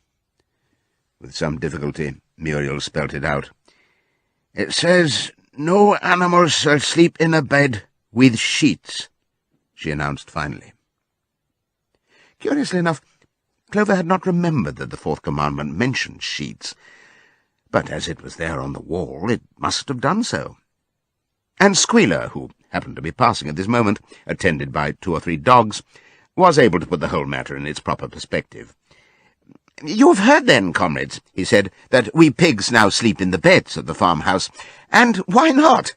With some difficulty, Muriel spelt it out. "It says, 'No animal shall sleep in a bed with sheets,'" she announced finally. Curiously enough, Clover had not remembered that the fourth commandment mentioned sheets, but as it was there on the wall, it must have done so. And Squealer, who happened to be passing at this moment, attended by 2 or 3 dogs, was able to put the whole matter in its proper perspective. "You have heard, then, comrades," he said, "that we pigs now sleep in the beds of the farmhouse. And why not?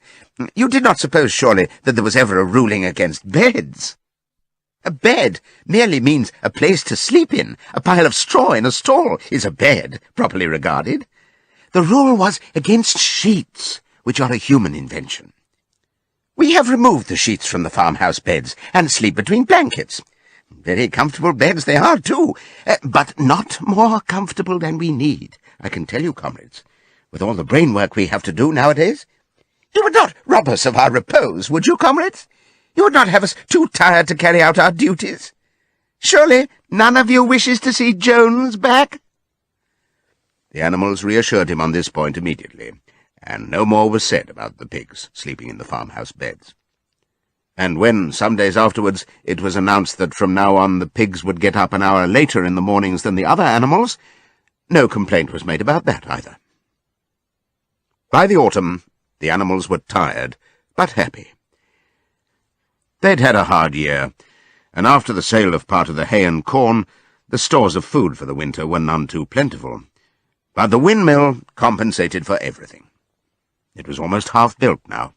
You did not suppose, surely, that there was ever a ruling against beds? A bed merely means a place to sleep in. A pile of straw in a stall is a bed, properly regarded. The rule was against sheets, which are a human invention. We have removed the sheets from the farmhouse beds and sleep between blankets. Very comfortable beds they are, too, but not more comfortable than we need, I can tell you, comrades, with all the brain work we have to do nowadays. You would not rob us of our repose, would you, comrades? You would not have us too tired to carry out our duties? Surely none of you wishes to see Jones back?" The animals reassured him on this point immediately, and no more was said about the pigs sleeping in the farmhouse beds. And when, some days afterwards, it was announced that from now on the pigs would get up an hour later in the mornings than the other animals, no complaint was made about that either. By the autumn, the animals were tired, but happy. They'd had a hard year, and after the sale of part of the hay and corn, the stores of food for the winter were none too plentiful. But the windmill compensated for everything. It was almost half-built now.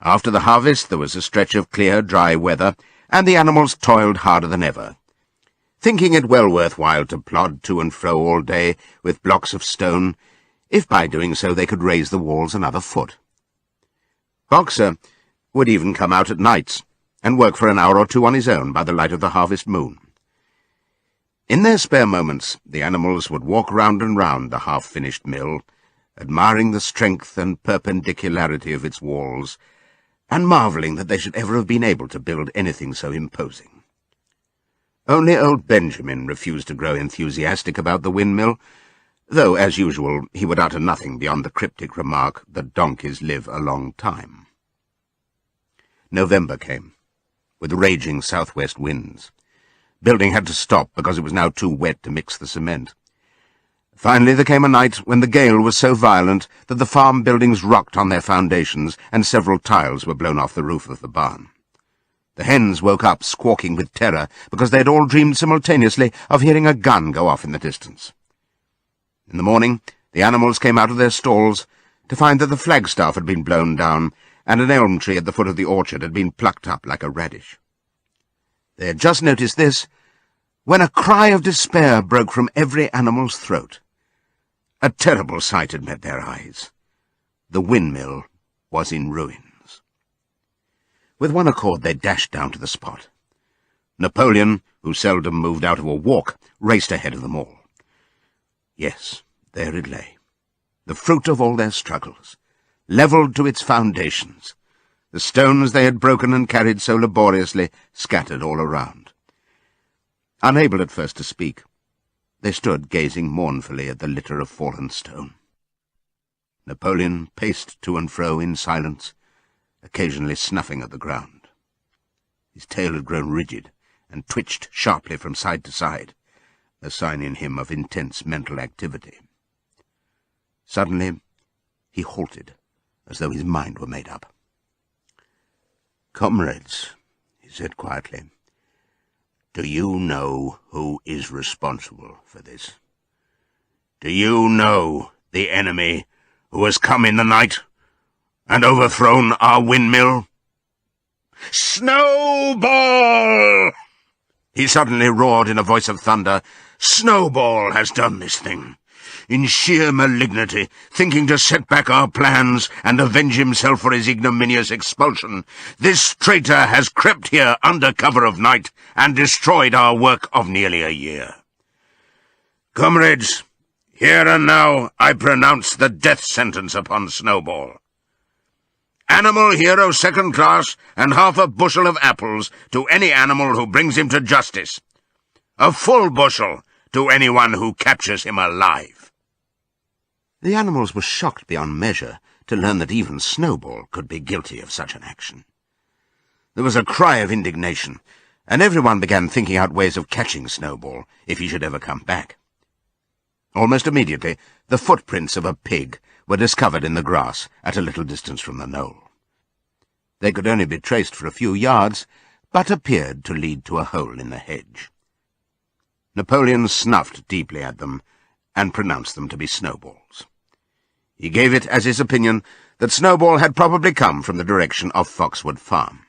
After the harvest there was a stretch of clear, dry weather, and the animals toiled harder than ever, thinking it well worth while to plod to and fro all day with blocks of stone, if by doing so they could raise the walls another foot. Boxer would even come out at nights and work for an hour or 2 on his own by the light of the harvest moon. In their spare moments the animals would walk round and round the half-finished mill, admiring the strength and perpendicularity of its walls, and marvelling that they should ever have been able to build anything so imposing. Only old Benjamin refused to grow enthusiastic about the windmill, though, as usual, he would utter nothing beyond the cryptic remark that donkeys live a long time. November came, with raging southwest winds. Building had to stop because it was now too wet to mix the cement. Finally there came a night when the gale was so violent that the farm buildings rocked on their foundations and several tiles were blown off the roof of the barn. The hens woke up squawking with terror because they had all dreamed simultaneously of hearing a gun go off in the distance. In the morning the animals came out of their stalls to find that the flagstaff had been blown down and an elm tree at the foot of the orchard had been plucked up like a radish. They had just noticed this when a cry of despair broke from every animal's throat. A terrible sight had met their eyes. The windmill was in ruins. With one accord they dashed down to the spot. Napoleon, who seldom moved out of a walk, raced ahead of them all. Yes, there it lay, the fruit of all their struggles, levelled to its foundations, the stones they had broken and carried so laboriously scattered all around. Unable at first to speak, they stood gazing mournfully at the litter of fallen stone. Napoleon paced to and fro in silence, occasionally snuffing at the ground. His tail had grown rigid and twitched sharply from side to side, a sign in him of intense mental activity. Suddenly he halted, as though his mind were made up. "Comrades," he said quietly, "do you know who is responsible for this? Do you know the enemy who has come in the night and overthrown our windmill? Snowball!" He suddenly roared in a voice of thunder. "Snowball has done this thing. In sheer malignity, thinking to set back our plans and avenge himself for his ignominious expulsion, this traitor has crept here under cover of night and destroyed our work of nearly a year. Comrades, here and now I pronounce the death sentence upon Snowball. Animal hero second class, and half a bushel of apples to any animal who brings him to justice. A full bushel to anyone who captures him alive." The animals were shocked beyond measure to learn that even Snowball could be guilty of such an action. There was a cry of indignation, and everyone began thinking out ways of catching Snowball if he should ever come back. Almost immediately, the footprints of a pig were discovered in the grass at a little distance from the knoll. They could only be traced for a few yards, but appeared to lead to a hole in the hedge. Napoleon snuffed deeply at them and pronounced them to be Snowballs. He gave it as his opinion that Snowball had probably come from the direction of Foxwood Farm.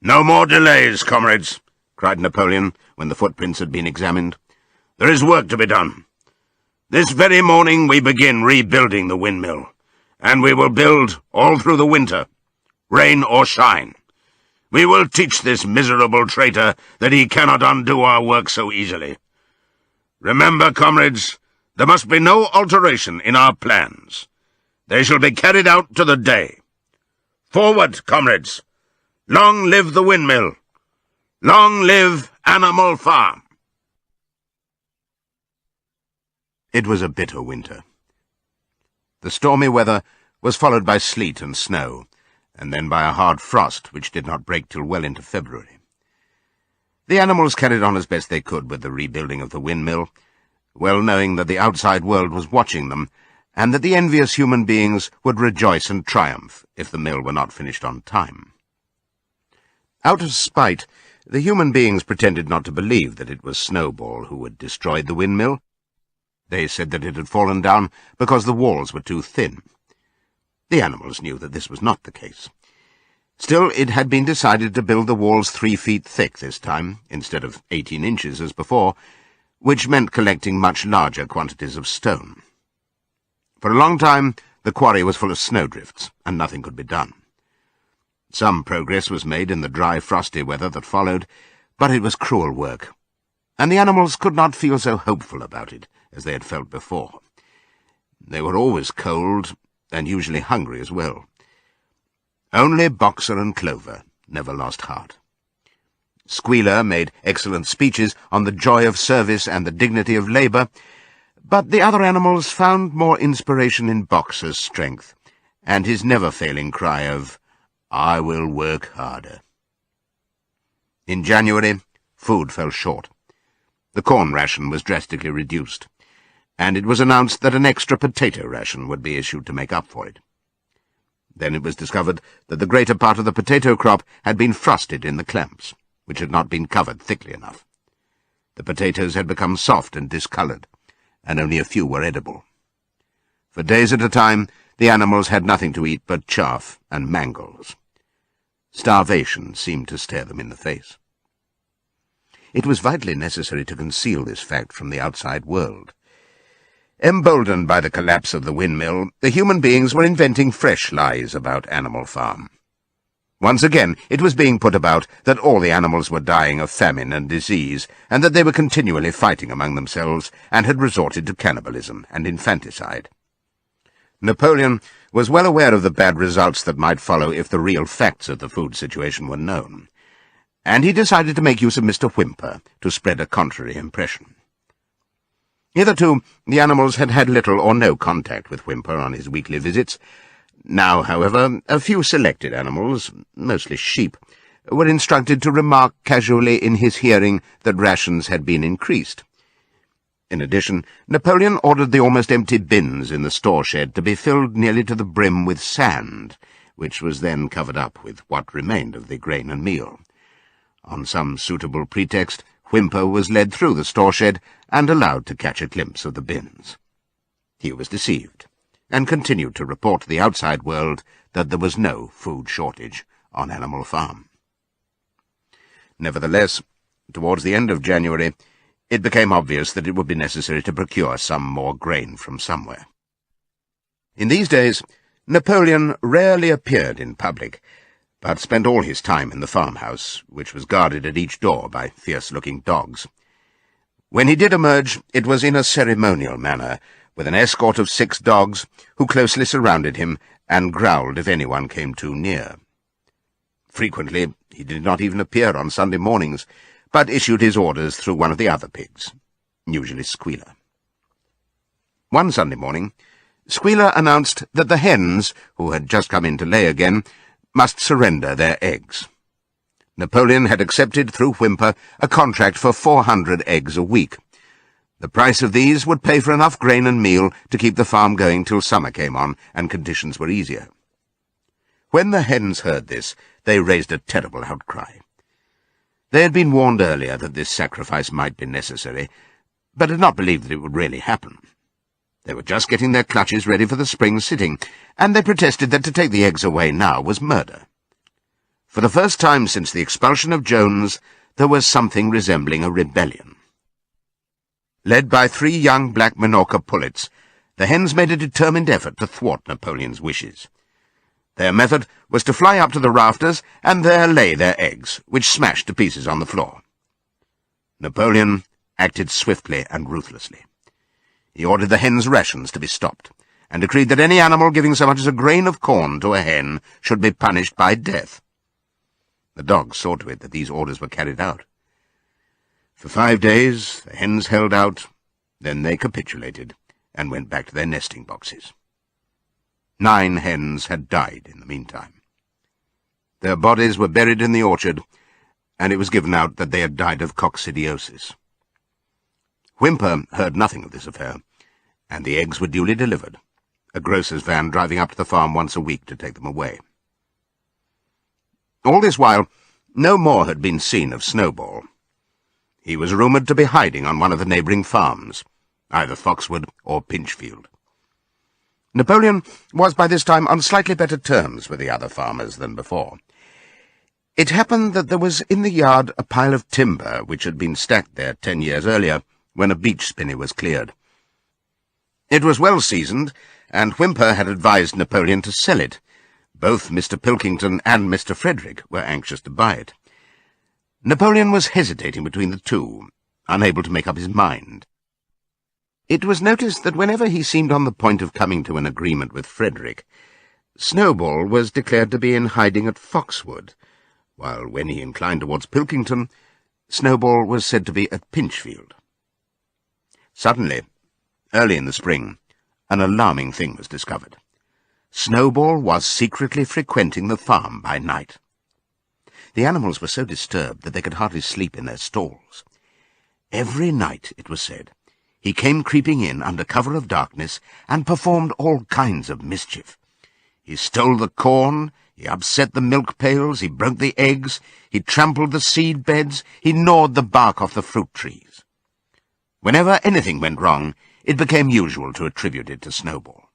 "No more delays, comrades," cried Napoleon when the footprints had been examined. "There is work to be done. This very morning we begin rebuilding the windmill, and we will build all through the winter, rain or shine. We will teach this miserable traitor that he cannot undo our work so easily. Remember, comrades, there must be no alteration in our plans. They shall be carried out to the day. Forward, comrades! Long live the windmill! Long live Animal Farm!" It was a bitter winter. The stormy weather was followed by sleet and snow, and then by a hard frost which did not break till well into February. The animals carried on as best they could with the rebuilding of the windmill, well knowing that the outside world was watching them, and that the envious human beings would rejoice and triumph if the mill were not finished on time. Out of spite, the human beings pretended not to believe that it was Snowball who had destroyed the windmill. They said that it had fallen down because the walls were too thin. The animals knew that this was not the case. Still, it had been decided to build the walls 3 feet thick this time, instead of 18 inches as before, which meant collecting much larger quantities of stone. For a long time, the quarry was full of snowdrifts, and nothing could be done. Some progress was made in the dry, frosty weather that followed, but it was cruel work, and the animals could not feel so hopeful about it as they had felt before. They were always cold, and usually hungry as well. Only Boxer and Clover never lost heart. Squealer made excellent speeches on the joy of service and the dignity of labour, but the other animals found more inspiration in Boxer's strength, and his never-failing cry of, "I will work harder." In January, food fell short. The corn ration was drastically reduced, and it was announced that an extra potato ration would be issued to make up for it. Then it was discovered that the greater part of the potato crop had been frosted in the clamps, which had not been covered thickly enough. The potatoes had become soft and discoloured, and only a few were edible. For days at a time, the animals had nothing to eat but chaff and mangles. Starvation seemed to stare them in the face. It was vitally necessary to conceal this fact from the outside world. Emboldened by the collapse of the windmill, the human beings were inventing fresh lies about Animal Farm. Once again, it was being put about that all the animals were dying of famine and disease, and that they were continually fighting among themselves, and had resorted to cannibalism and infanticide. Napoleon was well aware of the bad results that might follow if the real facts of the food situation were known, and he decided to make use of Mr. Whymper to spread a contrary impression. Hitherto, the animals had had little or no contact with Whymper on his weekly visits. Now, however, a few selected animals, mostly sheep, were instructed to remark casually in his hearing that rations had been increased. In addition, Napoleon ordered the almost empty bins in the store shed to be filled nearly to the brim with sand, which was then covered up with what remained of the grain and meal. On some suitable pretext, Whymper was led through the store shed and allowed to catch a glimpse of the bins. He was deceived, and continued to report to the outside world that there was no food shortage on Animal Farm. Nevertheless, towards the end of January, it became obvious that it would be necessary to procure some more grain from somewhere. In these days, Napoleon rarely appeared in public, but spent all his time in the farmhouse, which was guarded at each door by fierce-looking dogs. When he did emerge, it was in a ceremonial manner, with an escort of 6 dogs, who closely surrounded him and growled if anyone came too near. Frequently he did not even appear on Sunday mornings, but issued his orders through one of the other pigs, usually Squealer. One Sunday morning, Squealer announced that the hens, who had just come in to lay again, must surrender their eggs. Napoleon had accepted, through Whimper, a contract for 400 eggs a week. The price of these would pay for enough grain and meal to keep the farm going till summer came on and conditions were easier. When the hens heard this, they raised a terrible outcry. They had been warned earlier that this sacrifice might be necessary, but had not believed that it would really happen. They were just getting their clutches ready for the spring sitting, and they protested that to take the eggs away now was murder. For the first time since the expulsion of Jones, there was something resembling a rebellion. Led by 3 young black Minorca pullets, the hens made a determined effort to thwart Napoleon's wishes. Their method was to fly up to the rafters and there lay their eggs, which smashed to pieces on the floor. Napoleon acted swiftly and ruthlessly. He ordered the hens' rations to be stopped, and decreed that any animal giving so much as a grain of corn to a hen should be punished by death. The dogs saw to it that these orders were carried out. For 5 days the hens held out, then they capitulated and went back to their nesting boxes. 9 hens had died in the meantime. Their bodies were buried in the orchard, and it was given out that they had died of coccidiosis. Whimper heard nothing of this affair, and the eggs were duly delivered, a grocer's van driving up to the farm once a week to take them away. All this while, no more had been seen of Snowball. He was rumoured to be hiding on one of the neighbouring farms, either Foxwood or Pinchfield. Napoleon was by this time on slightly better terms with the other farmers than before. It happened that there was in the yard a pile of timber which had been stacked there 10 years earlier, when a beech spinney was cleared. It was well seasoned, and Whimper had advised Napoleon to sell it. Both Mr. Pilkington and Mr. Frederick were anxious to buy it. Napoleon was hesitating between the two, unable to make up his mind. It was noticed that whenever he seemed on the point of coming to an agreement with Frederick, Snowball was declared to be in hiding at Foxwood, while when he inclined towards Pilkington, Snowball was said to be at Pinchfield. Suddenly, early in the spring, an alarming thing was discovered. Snowball was secretly frequenting the farm by night. The animals were so disturbed that they could hardly sleep in their stalls. Every night, it was said, he came creeping in under cover of darkness and performed all kinds of mischief. He stole the corn, he upset the milk pails, he broke the eggs, he trampled the seed beds, he gnawed the bark off the fruit trees. Whenever anything went wrong, it became usual to attribute it to Snowball.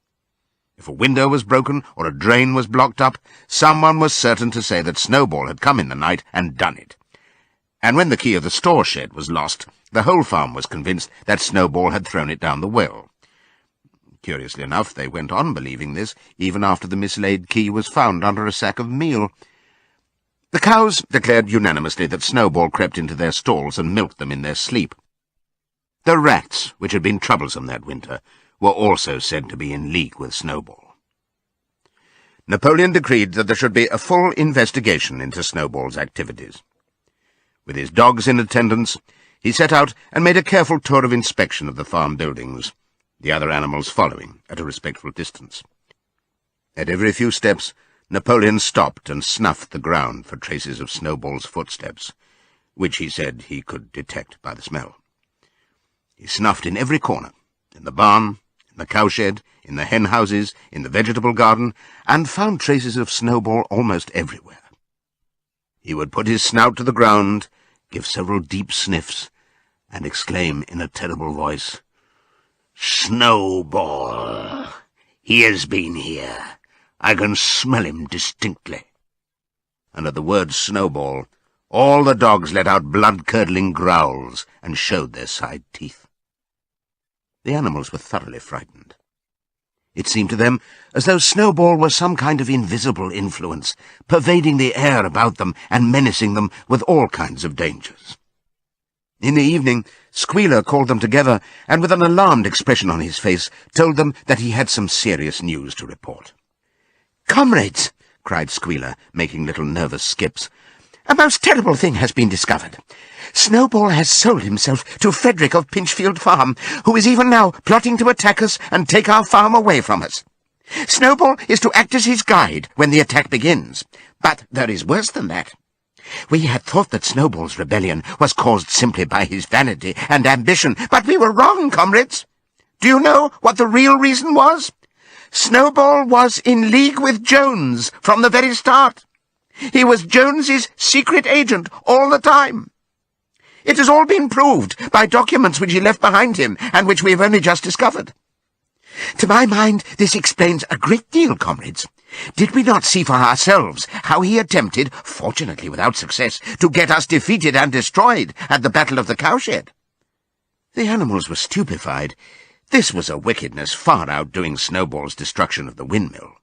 If a window was broken or a drain was blocked up, someone was certain to say that Snowball had come in the night and done it. And when the key of the store shed was lost, the whole farm was convinced that Snowball had thrown it down the well. Curiously enough, they went on believing this, even after the mislaid key was found under a sack of meal. The cows declared unanimously that Snowball crept into their stalls and milked them in their sleep. The rats, which had been troublesome that winter, were also said to be in league with Snowball. Napoleon decreed that there should be a full investigation into Snowball's activities. With his dogs in attendance, he set out and made a careful tour of inspection of the farm buildings, the other animals following at a respectful distance. At every few steps, Napoleon stopped and snuffed the ground for traces of Snowball's footsteps, which he said he could detect by the smell. He snuffed in every corner, in the barn, in the cowshed, in the hen houses, in the vegetable garden, and found traces of Snowball almost everywhere. He would put his snout to the ground, give several deep sniffs, and exclaim in a terrible voice, "Snowball! He has been here. I can smell him distinctly." And at the word Snowball, all the dogs let out blood-curdling growls and showed their side teeth. The animals were thoroughly frightened. It seemed to them as though Snowball were some kind of invisible influence, pervading the air about them and menacing them with all kinds of dangers. In the evening, Squealer called them together, and with an alarmed expression on his face, told them that he had some serious news to report. "Comrades," cried Squealer, making little nervous skips, "a most terrible thing has been discovered. Snowball has sold himself to Frederick of Pinchfield Farm, who is even now plotting to attack us and take our farm away from us. Snowball is to act as his guide when the attack begins. But there is worse than that. We had thought that Snowball's rebellion was caused simply by his vanity and ambition, but we were wrong, comrades. Do you know what the real reason was? Snowball was in league with Jones from the very start. He was Jones's secret agent all the time. It has all been proved by documents which he left behind him and which we have only just discovered. To my mind, this explains a great deal, comrades. Did we not see for ourselves how he attempted, fortunately without success, to get us defeated and destroyed at the Battle of the Cowshed? The animals were stupefied. This was a wickedness far outdoing Snowball's destruction of the windmill.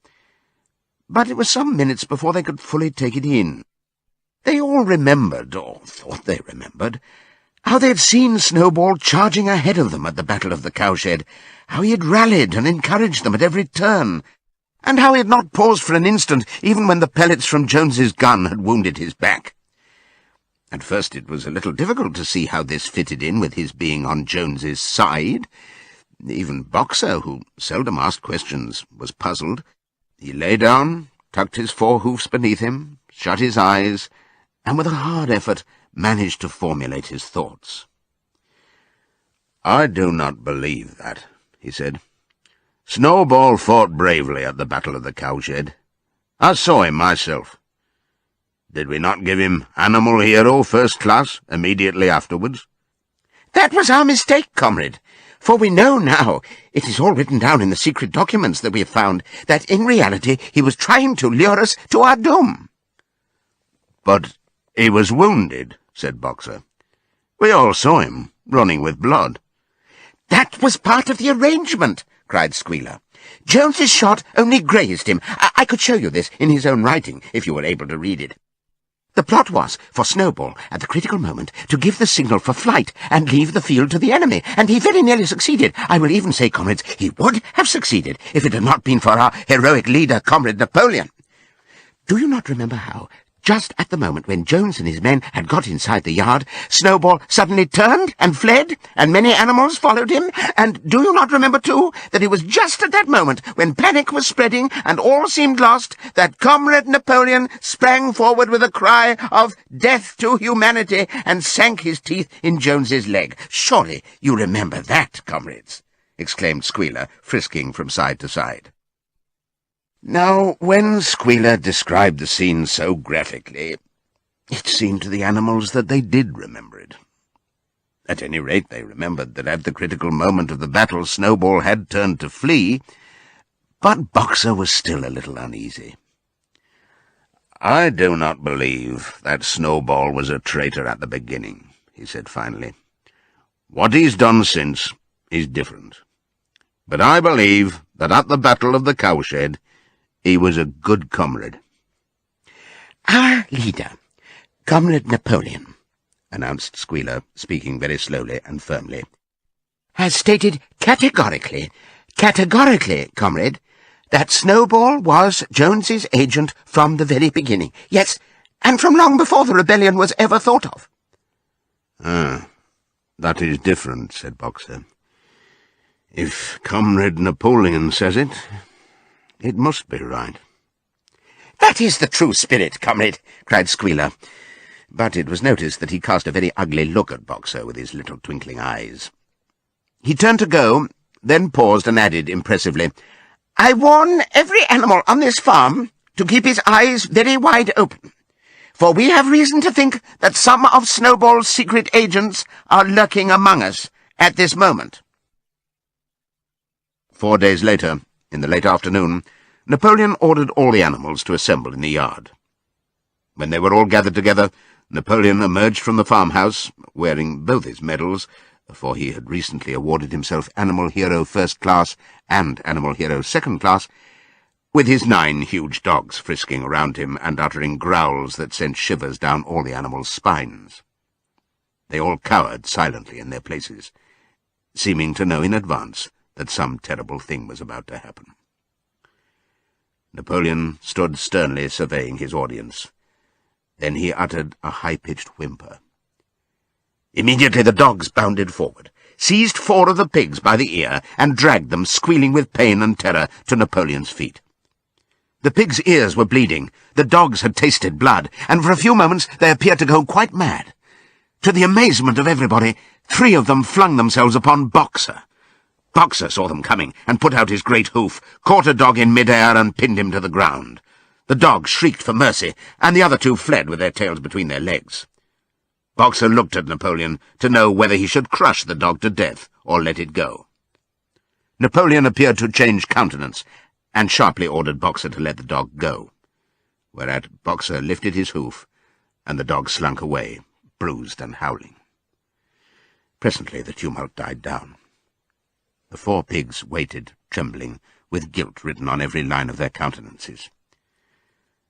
But it was some minutes before they could fully take it in. They all remembered, or thought they remembered, how they had seen Snowball charging ahead of them at the Battle of the Cowshed, how he had rallied and encouraged them at every turn, and how he had not paused for an instant even when the pellets from Jones's gun had wounded his back. At first it was a little difficult to see how this fitted in with his being on Jones's side. Even Boxer, who seldom asked questions, was puzzled. He lay down, tucked his 4 hoofs beneath him, shut his eyes, and with a hard effort managed to formulate his thoughts. "I do not believe that," he said. "Snowball fought bravely at the Battle of the Cowshed. I saw him myself. Did we not give him Animal Hero First Class immediately afterwards?" "That was our mistake, comrade, for we know now, it is all written down in the secret documents that we have found, that in reality he was trying to lure us to our doom." "But he was wounded," said Boxer. "We all saw him, running with blood." "That was part of the arrangement," cried Squealer. "Jones's shot only grazed him. I could show you this in his own writing, if you were able to read it. The plot was for Snowball, at the critical moment, to give the signal for flight and leave the field to the enemy, and he very nearly succeeded. I will even say, comrades, he would have succeeded if it had not been for our heroic leader, Comrade Napoleon. Do you not remember how, just at the moment when Jones and his men had got inside the yard, Snowball suddenly turned and fled, and many animals followed him? And do you not remember, too, that it was just at that moment, when panic was spreading and all seemed lost, that Comrade Napoleon sprang forward with a cry of death to humanity and sank his teeth in Jones's leg? Surely you remember that, comrades," exclaimed Squealer, frisking from side to side. Now, when Squealer described the scene so graphically, it seemed to the animals that they did remember it. At any rate, they remembered that at the critical moment of the battle Snowball had turned to flee, but Boxer was still a little uneasy. "I do not believe that Snowball was a traitor at the beginning," he said finally. "What he's done since is different. But I believe that at the Battle of the Cowshed he was a good comrade." "Our leader, Comrade Napoleon," announced Squealer, speaking very slowly and firmly, "has stated categorically, comrade, that Snowball was Jones's agent from the very beginning. Yes, and from long before the rebellion was ever thought of." "Ah, that is different," said Boxer. "If Comrade Napoleon says it, it must be right." "That is the true spirit, comrade," cried Squealer. But it was noticed that he cast a very ugly look at Boxer with his little twinkling eyes. He turned to go, then paused and added impressively, "I warn every animal on this farm to keep his eyes very wide open, for we have reason to think that some of Snowball's secret agents are lurking among us at this moment." 4 days later, in the late afternoon, Napoleon ordered all the animals to assemble in the yard. When they were all gathered together, Napoleon emerged from the farmhouse, wearing both his medals, for he had recently awarded himself Animal Hero First Class and Animal Hero Second Class, with his 9 huge dogs frisking around him and uttering growls that sent shivers down all the animals' spines. They all cowered silently in their places, seeming to know in advance that some terrible thing was about to happen. Napoleon stood sternly surveying his audience. Then he uttered a high-pitched whimper. Immediately the dogs bounded forward, seized 4 of the pigs by the ear, and dragged them, squealing with pain and terror, to Napoleon's feet. The pigs' ears were bleeding, the dogs had tasted blood, and for a few moments they appeared to go quite mad. To the amazement of everybody, 3 of them flung themselves upon Boxer. Boxer saw them coming, and put out his great hoof, caught a dog in mid-air, and pinned him to the ground. The dog shrieked for mercy, and the other 2 fled with their tails between their legs. Boxer looked at Napoleon to know whether he should crush the dog to death or let it go. Napoleon appeared to change countenance, and sharply ordered Boxer to let the dog go, whereat Boxer lifted his hoof, and the dog slunk away, bruised and howling. Presently the tumult died down. The 4 pigs waited, trembling, with guilt written on every line of their countenances.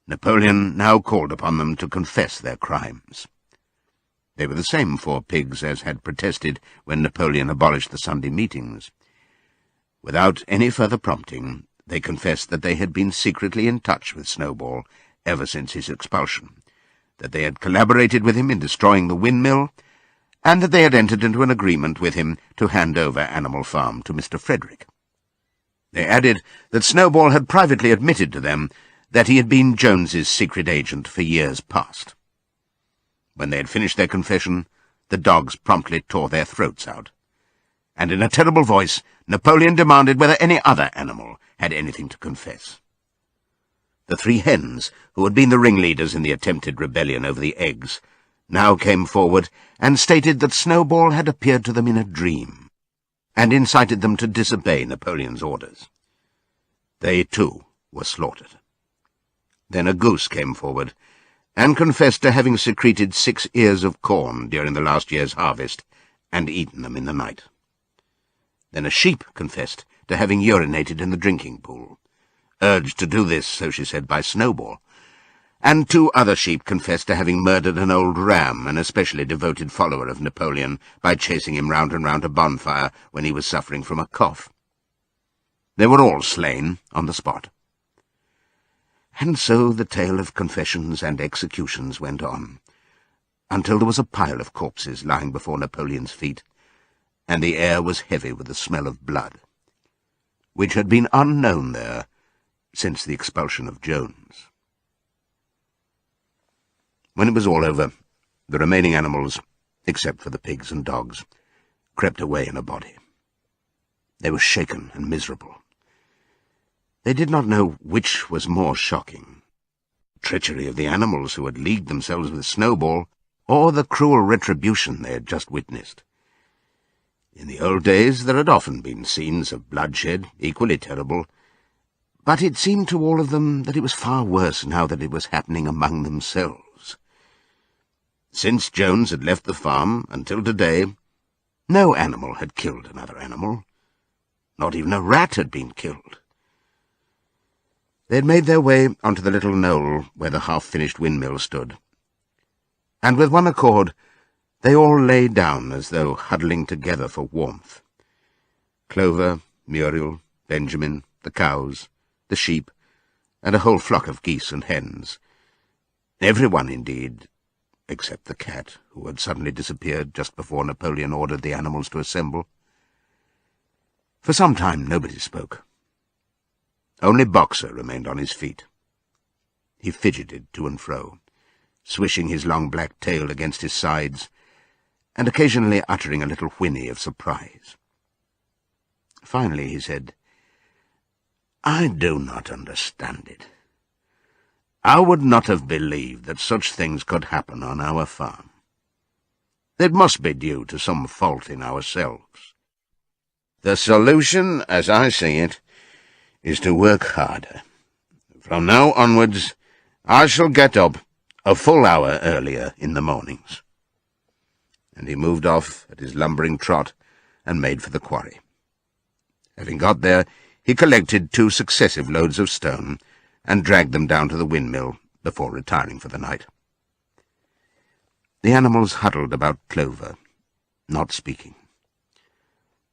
Napoleon now called upon them to confess their crimes. They were the same 4 pigs as had protested when Napoleon abolished the Sunday meetings. Without any further prompting, they confessed that they had been secretly in touch with Snowball ever since his expulsion, that they had collaborated with him in destroying the windmill, and that they had entered into an agreement with him to hand over Animal Farm to Mr. Frederick. They added that Snowball had privately admitted to them that he had been Jones's secret agent for years past. When they had finished their confession, the dogs promptly tore their throats out, and in a terrible voice Napoleon demanded whether any other animal had anything to confess. The 3 hens, who had been the ringleaders in the attempted rebellion over the eggs, now came forward and stated that Snowball had appeared to them in a dream, and incited them to disobey Napoleon's orders. They, too, were slaughtered. Then a goose came forward, and confessed to having secreted 6 ears of corn during the last year's harvest, and eaten them in the night. Then a sheep confessed to having urinated in the drinking pool, urged to do this, so she said, by Snowball, and 2 other sheep confessed to having murdered an old ram, an especially devoted follower of Napoleon, by chasing him round and round a bonfire when he was suffering from a cough. They were all slain on the spot. And so the tale of confessions and executions went on, until there was a pile of corpses lying before Napoleon's feet, and the air was heavy with the smell of blood, which had been unknown there since the expulsion of Jones. When it was all over, the remaining animals, except for the pigs and dogs, crept away in a body. They were shaken and miserable. They did not know which was more shocking, treachery of the animals who had leagued themselves with Snowball, or the cruel retribution they had just witnessed. In the old days there had often been scenes of bloodshed, equally terrible, but it seemed to all of them that it was far worse now that it was happening among themselves. Since Jones had left the farm until today, no animal had killed another animal. Not even a rat had been killed. They had made their way onto the little knoll where the half-finished windmill stood, and with one accord they all lay down as though huddling together for warmth. Clover, Muriel, Benjamin, the cows, the sheep, and a whole flock of geese and hens. Everyone, indeed, except the cat, who had suddenly disappeared just before Napoleon ordered the animals to assemble. For some time nobody spoke. Only Boxer remained on his feet. He fidgeted to and fro, swishing his long black tail against his sides, and occasionally uttering a little whinny of surprise. Finally he said, "I do not understand it. I would not have believed that such things could happen on our farm. It must be due to some fault in ourselves. The solution, as I see it, is to work harder. From now onwards, I shall get up a full hour earlier in the mornings." And he moved off at his lumbering trot and made for the quarry. Having got there, he collected 2 successive loads of stone and dragged them down to the windmill before retiring for the night. The animals huddled about Clover, not speaking.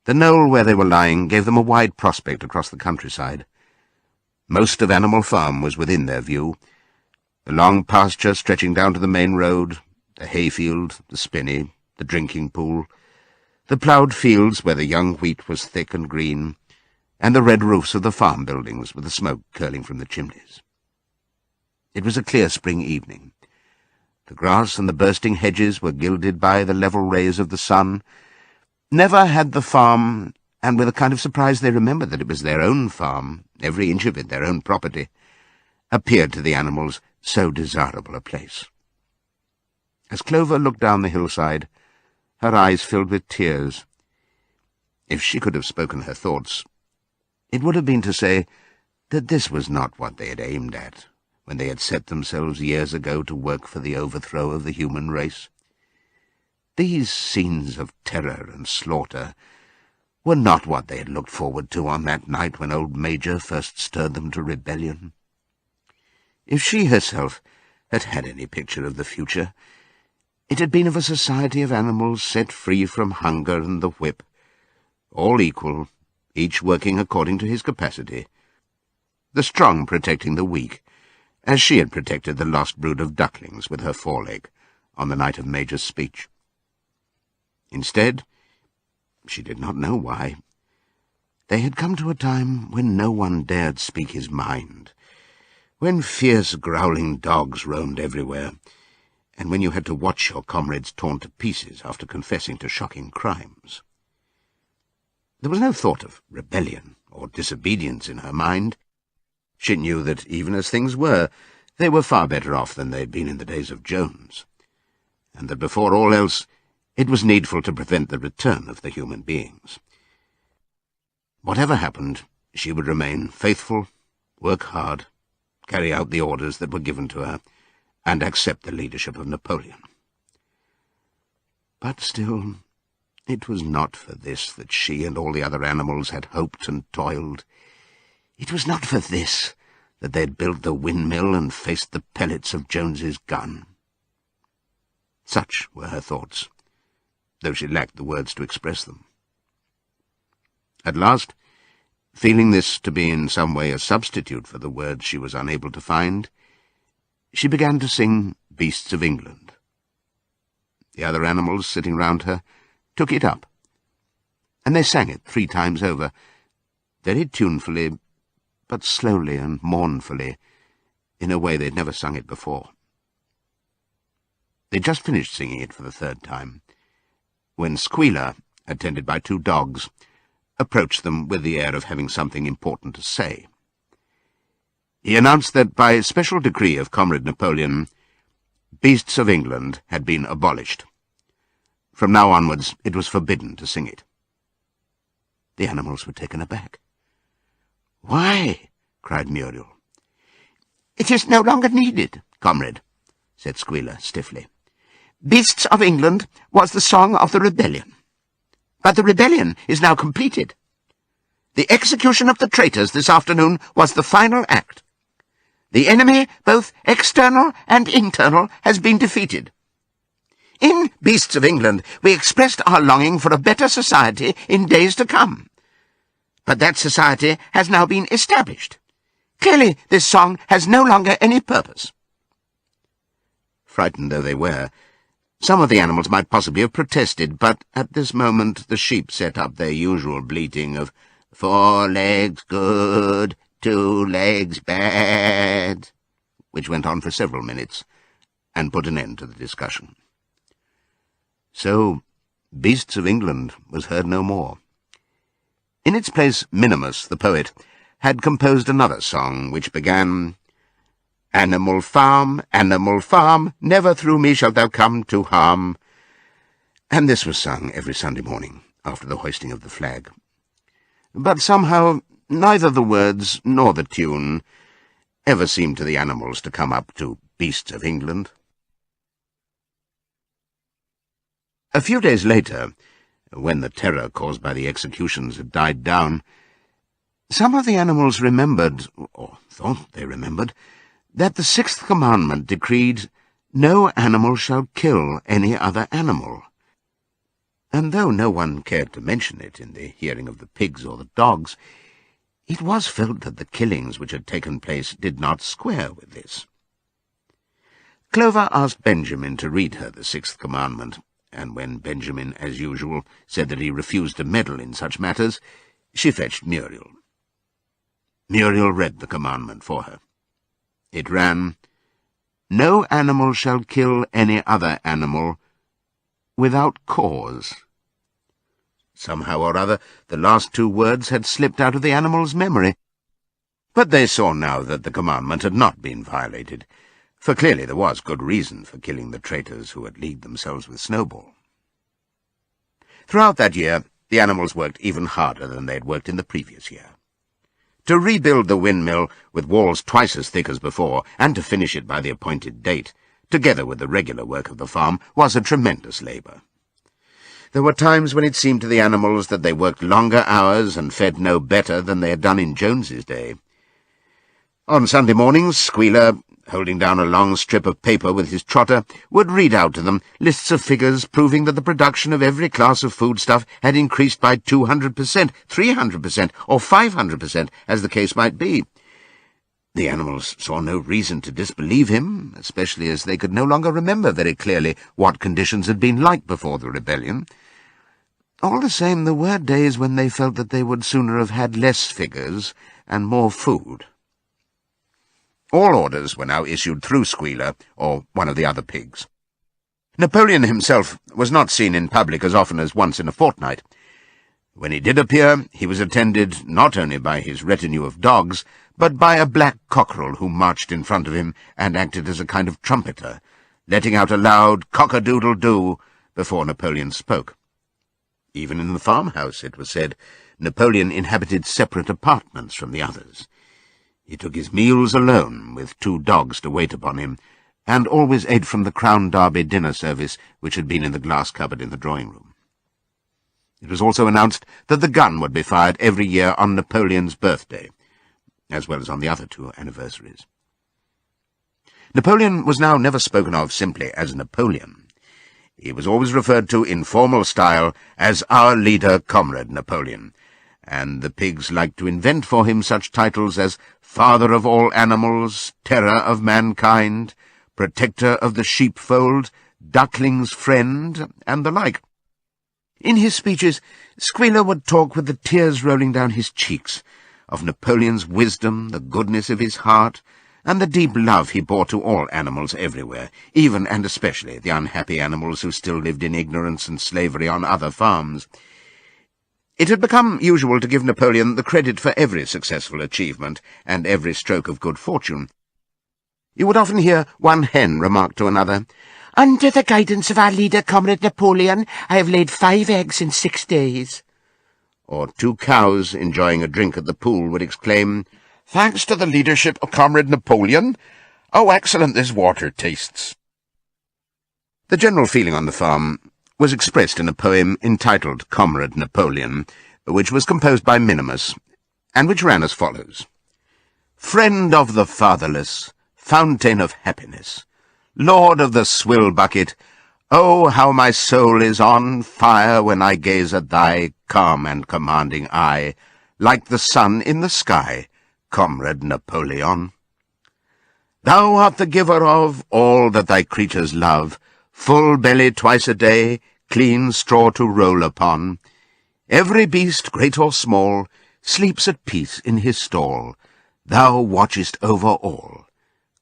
The knoll where they were lying gave them a wide prospect across the countryside, Most of Animal Farm was within their view. The long pasture stretching down to the main road, the hayfield, the spinney, the drinking pool, the ploughed fields where the young wheat was thick and green, and the red roofs of the farm buildings with the smoke curling from the chimneys. It was a clear spring evening. The grass and the bursting hedges were gilded by the level rays of the sun. Never had the farm, and with a kind of surprise they remembered that it was their own farm, every inch of it their own property, appeared to the animals so desirable a place. As Clover looked down the hillside, her eyes filled with tears. If she could have spoken her thoughts, it would have been to say that this was not what they had aimed at when they had set themselves years ago to work for the overthrow of the human race. These scenes of terror and slaughter were not what they had looked forward to on that night when old Major first stirred them to rebellion. If she herself had had any picture of the future, it had been of a society of animals set free from hunger and the whip, all equal, each working according to his capacity, the strong protecting the weak, as she had protected the lost brood of ducklings with her foreleg on the night of Major's speech. Instead, she did not know why, they had come to a time when no one dared speak his mind, when fierce growling dogs roamed everywhere, and when you had to watch your comrades torn to pieces after confessing to shocking crimes. There was no thought of rebellion or disobedience in her mind. She knew that, even as things were, they were far better off than they had been in the days of Jones, and that before all else it was needful to prevent the return of the human beings. Whatever happened, she would remain faithful, work hard, carry out the orders that were given to her, and accept the leadership of Napoleon. But still, it was not for this that she and all the other animals had hoped and toiled. It was not for this that they had built the windmill and faced the pellets of Jones's gun. Such were her thoughts, though she lacked the words to express them. At last, feeling this to be in some way a substitute for the words she was unable to find, she began to sing Beasts of England. The other animals sitting round her took it up, and they sang it 3 times over, very tunefully, but slowly and mournfully, in a way they'd never sung it before. They'd just finished singing it for the 3rd time, when Squealer, attended by 2 dogs, approached them with the air of having something important to say. He announced that, by special decree of Comrade Napoleon, Beasts of England had been abolished. From now onwards it was forbidden to sing it. The animals were taken aback. "Why?" cried Muriel. "It is no longer needed, comrade," said Squealer stiffly. "Beasts of England was the song of the rebellion. But the rebellion is now completed. The execution of the traitors this afternoon was the final act. The enemy, both external and internal, has been defeated. In Beasts of England we expressed our longing for a better society in days to come. But that society has now been established. Clearly this song has no longer any purpose." Frightened though they were, some of the animals might possibly have protested, but at this moment the sheep set up their usual bleating of 4 legs good, 2 legs bad, which went on for several minutes, and put an end to the discussion. So Beasts of England was heard no more. In its place, Minimus, the poet, had composed another song, which began, Animal farm, never through me shalt thou come to harm, and this was sung every Sunday morning after the hoisting of the flag. But somehow neither the words nor the tune ever seemed to the animals to come up to Beasts of England. A few days later, when the terror caused by the executions had died down, some of the animals remembered, or thought they remembered, that the 6th commandment decreed, "No animal shall kill any other animal." And though no one cared to mention it in the hearing of the pigs or the dogs, It was felt that the killings which had taken place did not square with this. Clover asked Benjamin to read her the sixth commandment, and when Benjamin, as usual, said that he refused to meddle in such matters, she fetched Muriel. Muriel read the commandment for her. It ran, "No animal shall kill any other animal without cause." Somehow or other, the last two words had slipped out of the animal's memory. But they saw now that the commandment had not been violated, for clearly there was good reason for killing the traitors who had leagued themselves with Snowball. Throughout that year, the animals worked even harder than they had worked in the previous year. To rebuild the windmill with walls twice as thick as before, and to finish it by the appointed date, together with the regular work of the farm, was a tremendous labour. There were times when it seemed to the animals that they worked longer hours and fed no better than they had done in Jones's day. On Sunday mornings, Squealer, holding down a long strip of paper with his trotter, would read out to them lists of figures proving that the production of every class of foodstuff had increased by 200%, 300%, or 500%, as the case might be. The animals saw no reason to disbelieve him, especially as they could no longer remember very clearly what conditions had been like before the rebellion. All the same, there were days when they felt that they would sooner have had less figures and more food. All orders were now issued through Squealer, or one of the other pigs. Napoleon himself was not seen in public as often as once in a fortnight. When he did appear, he was attended not only by his retinue of dogs, but by a black cockerel who marched in front of him and acted as a kind of trumpeter, letting out a loud cock-a-doodle-doo before Napoleon spoke. Even in the farmhouse, it was said, Napoleon inhabited separate apartments from the others. He took his meals alone, with 2 dogs to wait upon him, and always ate from the Crown Derby dinner service which had been in the glass cupboard in the drawing-room. It was also announced that the gun would be fired every year on Napoleon's birthday, as well as on the other 2 anniversaries. Napoleon was now never spoken of simply as Napoleon. He was always referred to in formal style as our leader, Comrade Napoleon, and the pigs liked to invent for him such titles as Father of all animals, Terror of mankind, Protector of the sheepfold, Duckling's friend, and the like. In his speeches, Squealer would talk with the tears rolling down his cheeks, of Napoleon's wisdom, the goodness of his heart, and the deep love he bore to all animals everywhere, even and especially the unhappy animals who still lived in ignorance and slavery on other farms. It had become usual to give Napoleon the credit for every successful achievement and every stroke of good fortune. You would often hear one hen remark to another, "Under the guidance of our leader, Comrade Napoleon, I have laid 5 eggs in 6 days." Or 2 cows, enjoying a drink at the pool, would exclaim, "Thanks to the leadership of Comrade Napoleon, how excellent this water tastes." The general feeling on the farm was expressed in a poem entitled Comrade Napoleon, which was composed by Minimus, and which ran as follows. Friend of the fatherless, fountain of happiness, Lord of the swill bucket, oh, how my soul is on fire when I gaze at thy calm and commanding eye, like the sun in the sky, Comrade Napoleon. Thou art the giver of all that thy creatures love, full belly twice a day, clean straw to roll upon. Every beast, great or small, sleeps at peace in his stall. Thou watchest over all,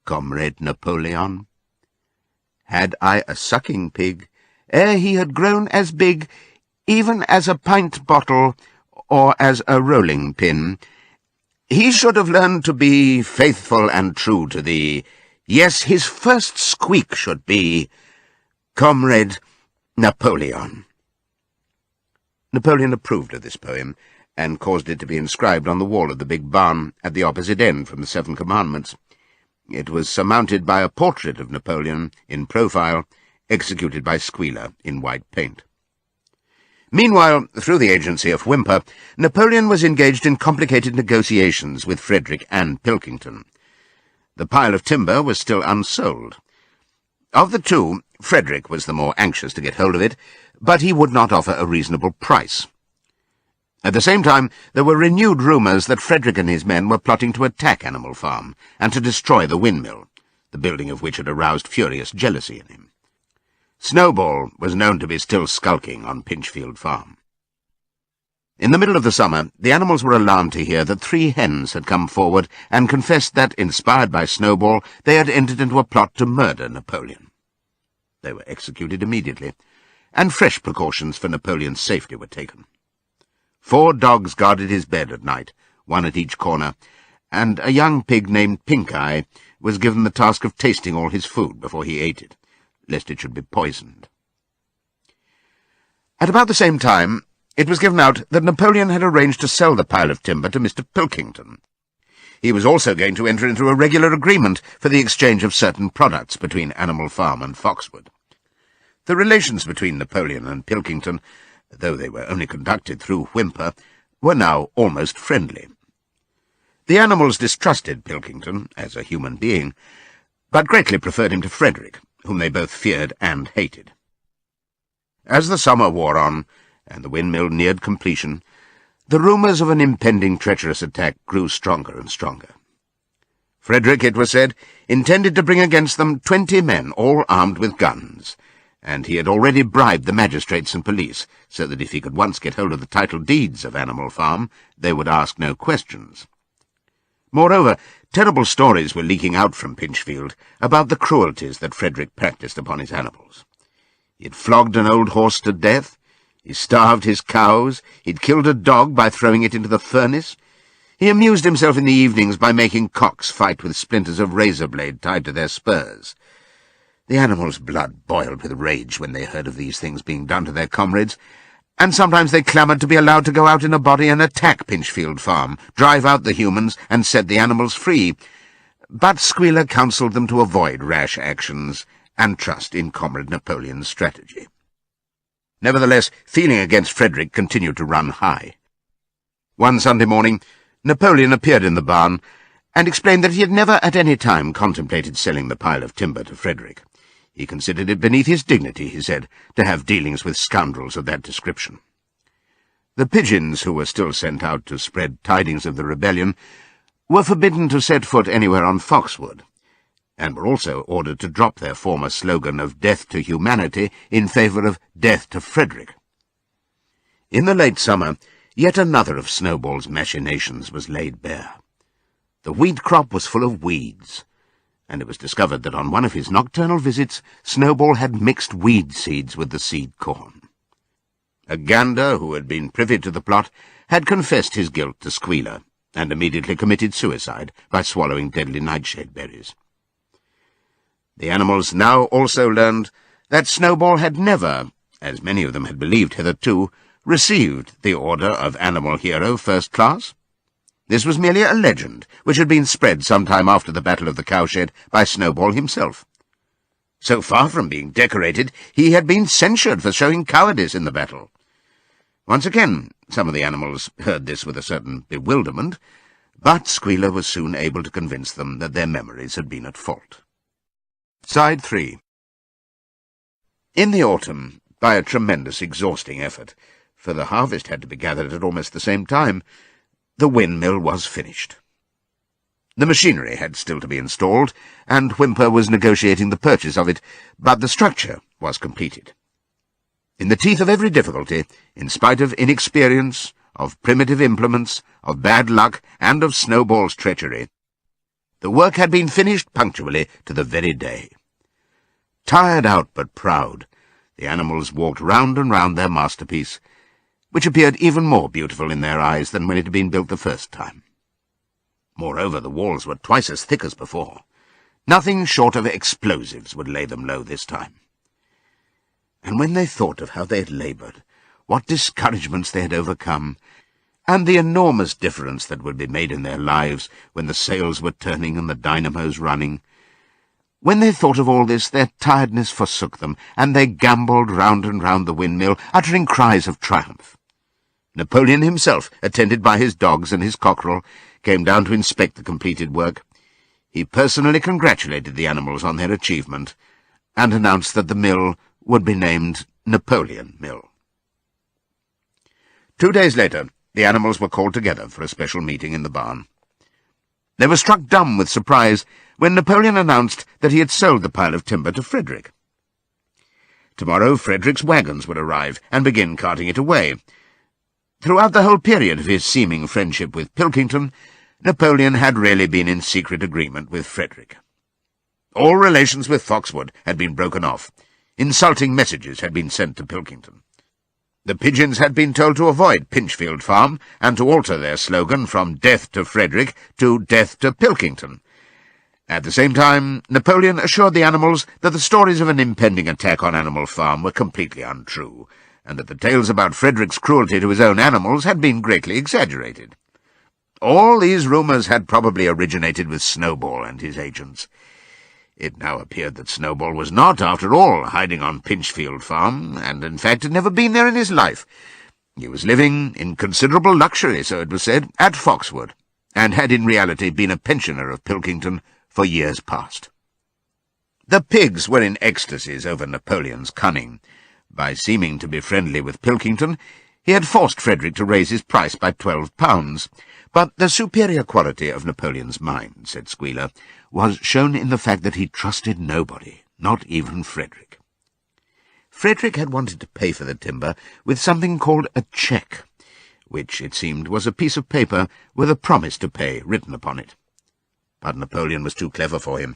Comrade Napoleon. Had I a sucking pig, ere he had grown as big, even as a pint bottle or as a rolling pin, he should have learned to be faithful and true to thee. Yes, his first squeak should be, Comrade Napoleon. Napoleon approved of this poem, and caused it to be inscribed on the wall of the big barn at the opposite end from the 7 Commandments. It was surmounted by a portrait of Napoleon in profile, executed by Squealer in white paint. Meanwhile, through the agency of Whymper, Napoleon was engaged in complicated negotiations with Frederick and Pilkington. The pile of timber was still unsold. Of the 2, Frederick was the more anxious to get hold of it, but he would not offer a reasonable price. At the same time, there were renewed rumours that Frederick and his men were plotting to attack Animal Farm and to destroy the windmill, the building of which had aroused furious jealousy in him. Snowball was known to be still skulking on Pinchfield Farm. In the middle of the summer, the animals were alarmed to hear that 3 hens had come forward and confessed that, inspired by Snowball, they had entered into a plot to murder Napoleon. They were executed immediately, and fresh precautions for Napoleon's safety were taken. 4 dogs guarded his bed at night, 1 at each corner, and a young pig named Pink-Eye was given the task of tasting all his food before he ate it, lest it should be poisoned. At about the same time, it was given out that Napoleon had arranged to sell the pile of timber to Mr. Pilkington. He was also going to enter into a regular agreement for the exchange of certain products between Animal Farm and Foxwood. The relations between Napoleon and Pilkington, though they were only conducted through Whymper, were now almost friendly. The animals distrusted Pilkington as a human being, but greatly preferred him to Frederick, whom they both feared and hated. As the summer wore on, and the windmill neared completion, the rumours of an impending treacherous attack grew stronger and stronger. Frederick, it was said, intended to bring against them 20 men, all armed with guns, and he had already bribed the magistrates and police, so that if he could once get hold of the title deeds of Animal Farm, they would ask no questions. Moreover, terrible stories were leaking out from Pinchfield about the cruelties that Frederick practised upon his animals. He had flogged an old horse to death, he starved his cows, he'd killed a dog by throwing it into the furnace, he amused himself in the evenings by making cocks fight with splinters of razor blade tied to their spurs. The animals' blood boiled with rage when they heard of these things being done to their comrades, and sometimes they clamoured to be allowed to go out in a body and attack Pinchfield Farm, drive out the humans, and set the animals free. But Squealer counselled them to avoid rash actions and trust in Comrade Napoleon's strategy. Nevertheless, feeling against Frederick continued to run high. One Sunday morning, Napoleon appeared in the barn and explained that he had never at any time contemplated selling the pile of timber to Frederick. He considered it beneath his dignity, he said, to have dealings with scoundrels of that description. The pigeons, who were still sent out to spread tidings of the rebellion, were forbidden to set foot anywhere on Foxwood, and were also ordered to drop their former slogan of death to humanity in favour of death to Frederick. In the late summer, yet another of Snowball's machinations was laid bare. The wheat crop was full of weeds, and it was discovered that on one of his nocturnal visits Snowball had mixed weed seeds with the seed corn. A gander, who had been privy to the plot, had confessed his guilt to Squealer, and immediately committed suicide by swallowing deadly nightshade berries. The animals now also learned that Snowball had never, as many of them had believed hitherto, received the Order of Animal Hero First Class. This was merely a legend, which had been spread some time after the Battle of the Cowshed by Snowball himself. So far from being decorated, he had been censured for showing cowardice in the battle. Once again, some of the animals heard this with a certain bewilderment, but Squealer was soon able to convince them that their memories had been at fault. Side 3. In the autumn, by a tremendous exhausting effort, for the harvest had to be gathered at almost the same time, the windmill was finished. The machinery had still to be installed, and Whymper was negotiating the purchase of it, but the structure was completed. In the teeth of every difficulty, in spite of inexperience, of primitive implements, of bad luck, and of Snowball's treachery, the work had been finished punctually to the very day. Tired out but proud, the animals walked round and round their masterpiece, which appeared even more beautiful in their eyes than when it had been built the first time. Moreover, the walls were twice as thick as before. Nothing short of explosives would lay them low this time. And when they thought of how they had laboured, what discouragements they had overcome, and the enormous difference that would be made in their lives when the sails were turning and the dynamos running, when they thought of all this, their tiredness forsook them, and they gambolled round and round the windmill, uttering cries of triumph. Napoleon himself, attended by his dogs and his cockerel, came down to inspect the completed work. He personally congratulated the animals on their achievement, and announced that the mill would be named Napoleon Mill. 2 days later, the animals were called together for a special meeting in the barn. They were struck dumb with surprise when Napoleon announced that he had sold the pile of timber to Frederick. Tomorrow Frederick's wagons would arrive and begin carting it away. Throughout the whole period of his seeming friendship with Pilkington, Napoleon had really been in secret agreement with Frederick. All relations with Foxwood had been broken off. Insulting messages had been sent to Pilkington. The pigeons had been told to avoid Pinchfield Farm and to alter their slogan from "Death to Frederick" to "Death to Pilkington." At the same time, Napoleon assured the animals that the stories of an impending attack on Animal Farm were completely untrue, and that the tales about Frederick's cruelty to his own animals had been greatly exaggerated. All these rumours had probably originated with Snowball and his agents. It now appeared that Snowball was not, after all, hiding on Pinchfield Farm, and in fact had never been there in his life. He was living in considerable luxury, so it was said, at Foxwood, and had in reality been a pensioner of Pilkington for years past. The pigs were in ecstasies over Napoleon's cunning. By seeming to be friendly with Pilkington, he had forced Frederick to raise his price by £12. But the superior quality of Napoleon's mind, said Squealer, was shown in the fact that he trusted nobody, not even Frederick. Frederick had wanted to pay for the timber with something called a cheque, which, it seemed, was a piece of paper with a promise to pay written upon it. But Napoleon was too clever for him.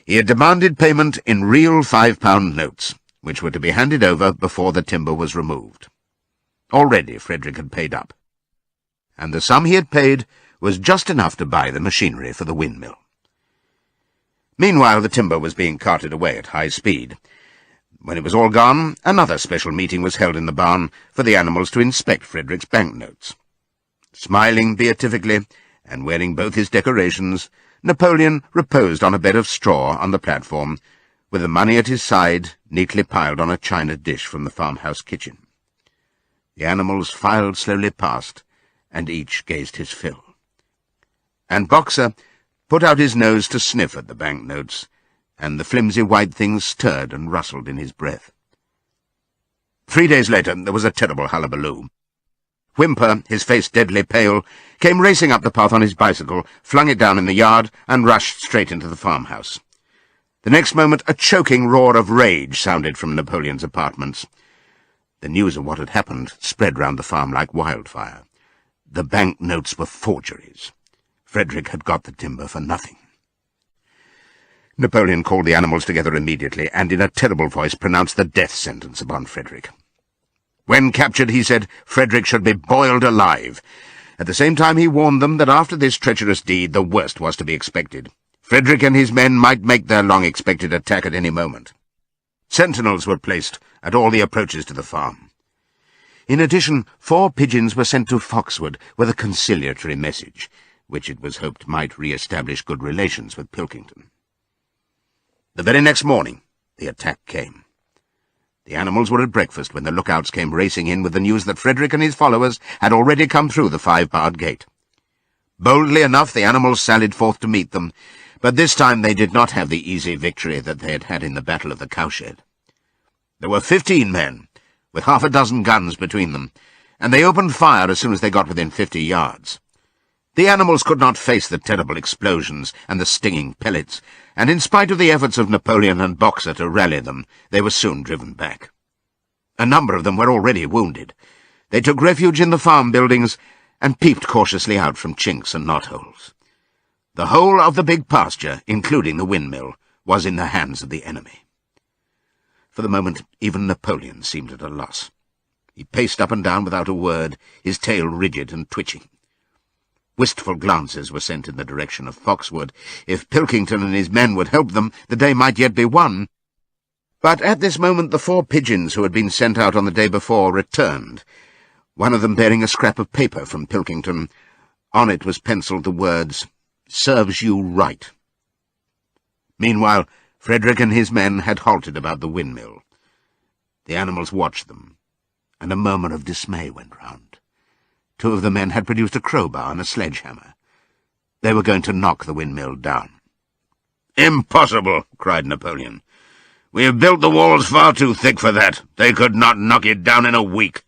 He had demanded payment in real £5 notes, which were to be handed over before the timber was removed. Already Frederick had paid up, and the sum he had paid was just enough to buy the machinery for the windmill. Meanwhile, the timber was being carted away at high speed. When it was all gone, another special meeting was held in the barn for the animals to inspect Frederick's banknotes. Smiling beatifically, and wearing both his decorations, Napoleon reposed on a bed of straw on the platform, with the money at his side, neatly piled on a china dish from the farmhouse kitchen. The animals filed slowly past, and each gazed his fill. And Boxer put out his nose to sniff at the banknotes, and the flimsy white things stirred and rustled in his breath. 3 days later there was a terrible hullabaloo. Whymper, his face deadly pale, came racing up the path on his bicycle, flung it down in the yard, and rushed straight into the farmhouse. The next moment a choking roar of rage sounded from Napoleon's apartments. The news of what had happened spread round the farm like wildfire. The banknotes were forgeries. Frederick had got the timber for nothing. Napoleon called the animals together immediately, and in a terrible voice pronounced the death sentence upon Frederick. When captured, he said, Frederick should be boiled alive. At the same time he warned them that after this treacherous deed the worst was to be expected. Frederick and his men might make their long-expected attack at any moment. Sentinels were placed at all the approaches to the farm. In addition, 4 pigeons were sent to Foxwood with a conciliatory message, which it was hoped might re-establish good relations with Pilkington. The very next morning, the attack came. The animals were at breakfast when the lookouts came racing in with the news that Frederick and his followers had already come through the 5-barred gate. Boldly enough, the animals sallied forth to meet them, but this time they did not have the easy victory that they had had in the Battle of the Cowshed. There were 15 men, with half a dozen guns between them, and they opened fire as soon as they got within 50 yards. The animals could not face the terrible explosions and the stinging pellets, and in spite of the efforts of Napoleon and Boxer to rally them, they were soon driven back. A number of them were already wounded. They took refuge in the farm buildings and peeped cautiously out from chinks and knotholes. The whole of the big pasture, including the windmill, was in the hands of the enemy. For the moment, even Napoleon seemed at a loss. He paced up and down without a word, his tail rigid and twitching. Wistful glances were sent in the direction of Foxwood. If Pilkington and his men would help them, the day might yet be won. But at this moment the 4 pigeons who had been sent out on the day before returned, one of them bearing a scrap of paper from Pilkington. On it was penciled the words, "Serves you right." Meanwhile, Frederick and his men had halted about the windmill. The animals watched them, and a murmur of dismay went round. 2 of the men had produced a crowbar and a sledgehammer. They were going to knock the windmill down. "Impossible!" cried Napoleon. "We have built the walls far too thick for that. They could not knock it down in a week.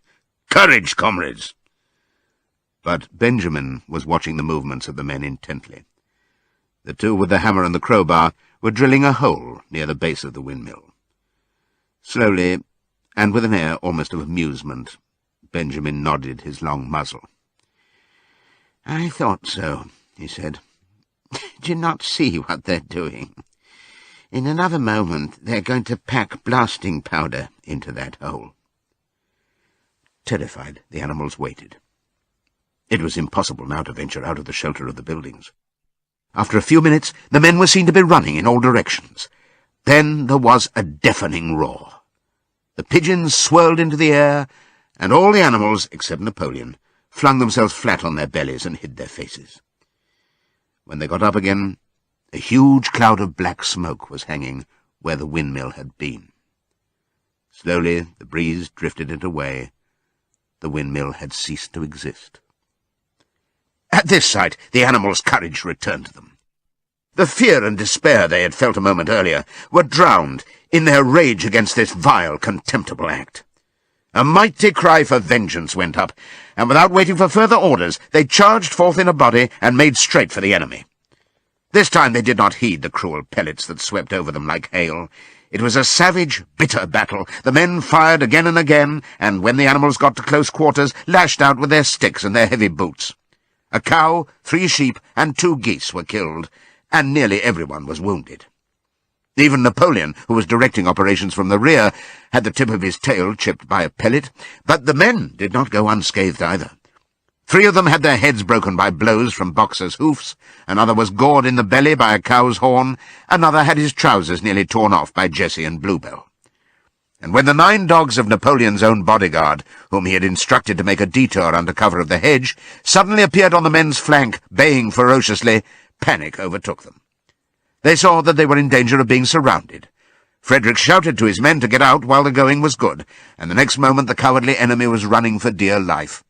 Courage, comrades!" But Benjamin was watching the movements of the men intently. The two with the hammer and the crowbar were drilling a hole near the base of the windmill. Slowly, and with an air almost of amusement, Benjamin nodded his long muzzle. "I thought so," he said. "Do you not see what they're doing? In another moment they're going to pack blasting powder into that hole." Terrified, the animals waited. It was impossible now to venture out of the shelter of the buildings. After a few minutes, the men were seen to be running in all directions. Then there was a deafening roar. The pigeons swirled into the air, and all the animals, except Napoleon, flung themselves flat on their bellies and hid their faces. When they got up again, a huge cloud of black smoke was hanging where the windmill had been. Slowly the breeze drifted it away. The windmill had ceased to exist. At this sight, the animals' courage returned to them. The fear and despair they had felt a moment earlier were drowned in their rage against this vile, contemptible act. A mighty cry for vengeance went up, and without waiting for further orders, they charged forth in a body and made straight for the enemy. This time they did not heed the cruel pellets that swept over them like hail. It was a savage, bitter battle. The men fired again and again, and when the animals got to close quarters, lashed out with their sticks and their heavy boots. A cow, 3 sheep, and 2 geese were killed, and nearly everyone was wounded. Even Napoleon, who was directing operations from the rear, had the tip of his tail chipped by a pellet, but the men did not go unscathed either. 3 of them had their heads broken by blows from Boxer's hoofs, another was gored in the belly by a cow's horn, another had his trousers nearly torn off by Jessie and Bluebell. And when the 9 dogs of Napoleon's own bodyguard, whom he had instructed to make a detour under cover of the hedge, suddenly appeared on the men's flank, baying ferociously, panic overtook them. They saw that they were in danger of being surrounded. Frederick shouted to his men to get out while the going was good, and the next moment the cowardly enemy was running for dear life.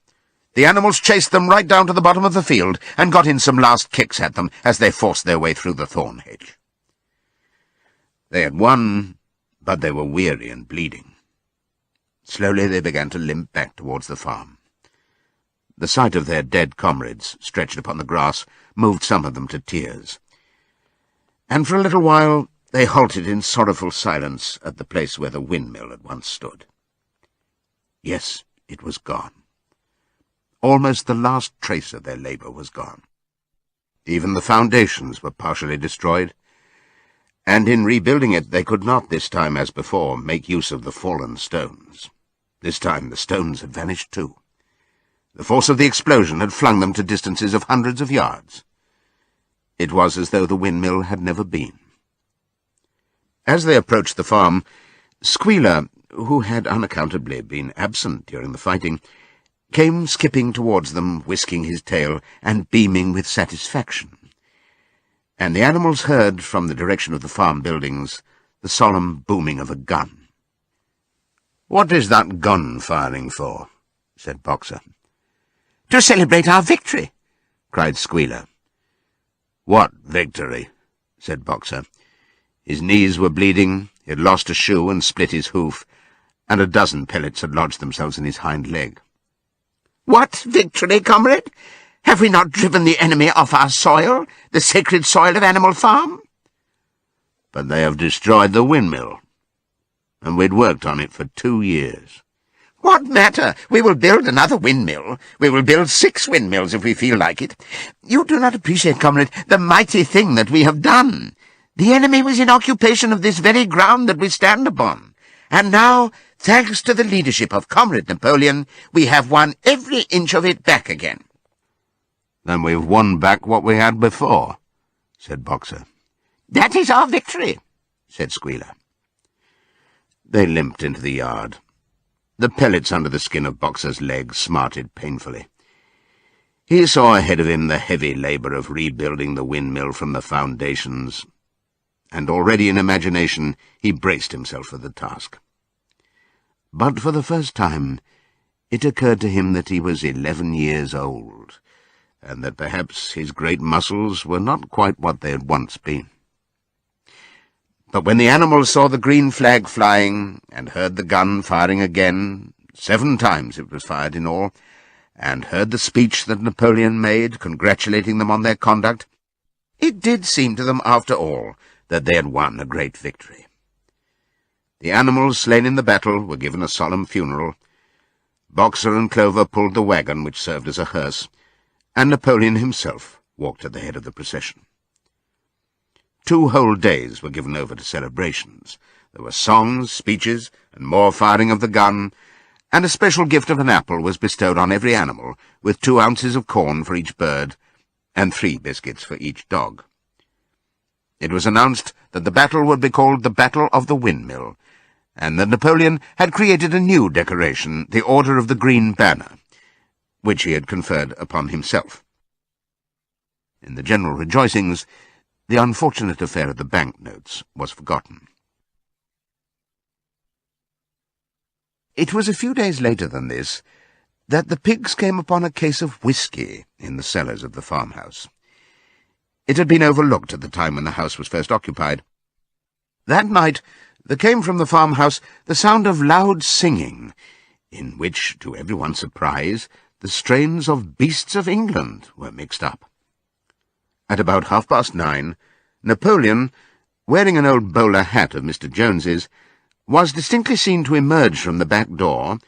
The animals chased them right down to the bottom of the field and got in some last kicks at them as they forced their way through the thorn hedge. They had won, but they were weary and bleeding. Slowly they began to limp back towards the farm. The sight of their dead comrades stretched upon the grass moved some of them to tears. And for a little while they halted in sorrowful silence at the place where the windmill had once stood. Yes, it was gone. Almost the last trace of their labour was gone. Even the foundations were partially destroyed, and in rebuilding it they could not this time, as before, make use of the fallen stones. This time the stones had vanished too. The force of the explosion had flung them to distances of hundreds of yards. It was as though the windmill had never been. As they approached the farm, Squealer, who had unaccountably been absent during the fighting, came skipping towards them, whisking his tail and beaming with satisfaction. And the animals heard, from the direction of the farm buildings, the solemn booming of a gun. "What is that gun firing for?" said Boxer. "To celebrate our victory," cried Squealer. "What victory?" said Boxer. His knees were bleeding, he had lost a shoe and split his hoof, and a dozen pellets had lodged themselves in his hind leg. "What victory, comrade? Have we not driven the enemy off our soil, the sacred soil of Animal Farm?" "But they have destroyed the windmill, and we'd worked on it for 2 years. "What matter? We will build another windmill. We will build 6 windmills if we feel like it. You do not appreciate, comrade, the mighty thing that we have done. The enemy was in occupation of this very ground that we stand upon, and now, thanks to the leadership of Comrade Napoleon, we have won every inch of it back again." "Then we've won back what we had before," said Boxer. "That is our victory," said Squealer. They limped into the yard. The pellets under the skin of Boxer's leg smarted painfully. He saw ahead of him the heavy labour of rebuilding the windmill from the foundations, and already in imagination he braced himself for the task. But for the first time it occurred to him that he was 11 years old, and that perhaps his great muscles were not quite what they had once been. But when the animals saw the green flag flying, and heard the gun firing again, 7 times it was fired in all, and heard the speech that Napoleon made, congratulating them on their conduct, it did seem to them, after all, that they had won a great victory. The animals slain in the battle were given a solemn funeral. Boxer and Clover pulled the wagon which served as a hearse, and Napoleon himself walked at the head of the procession. 2 whole days were given over to celebrations. There were songs, speeches, and more firing of the gun, and a special gift of an apple was bestowed on every animal, with 2 ounces of corn for each bird, and 3 biscuits for each dog. It was announced that the battle would be called the Battle of the Windmill, and that Napoleon had created a new decoration, the Order of the Green Banner, which he had conferred upon himself. In the general rejoicings, the unfortunate affair of the banknotes was forgotten. It was a few days later than this that the pigs came upon a case of whisky in the cellars of the farmhouse. It had been overlooked at the time when the house was first occupied. That night there came from the farmhouse the sound of loud singing, in which, to everyone's surprise, the strains of Beasts of England were mixed up. At about 9:30, Napoleon, wearing an old bowler hat of Mr. Jones's, was distinctly seen to emerge from the back door,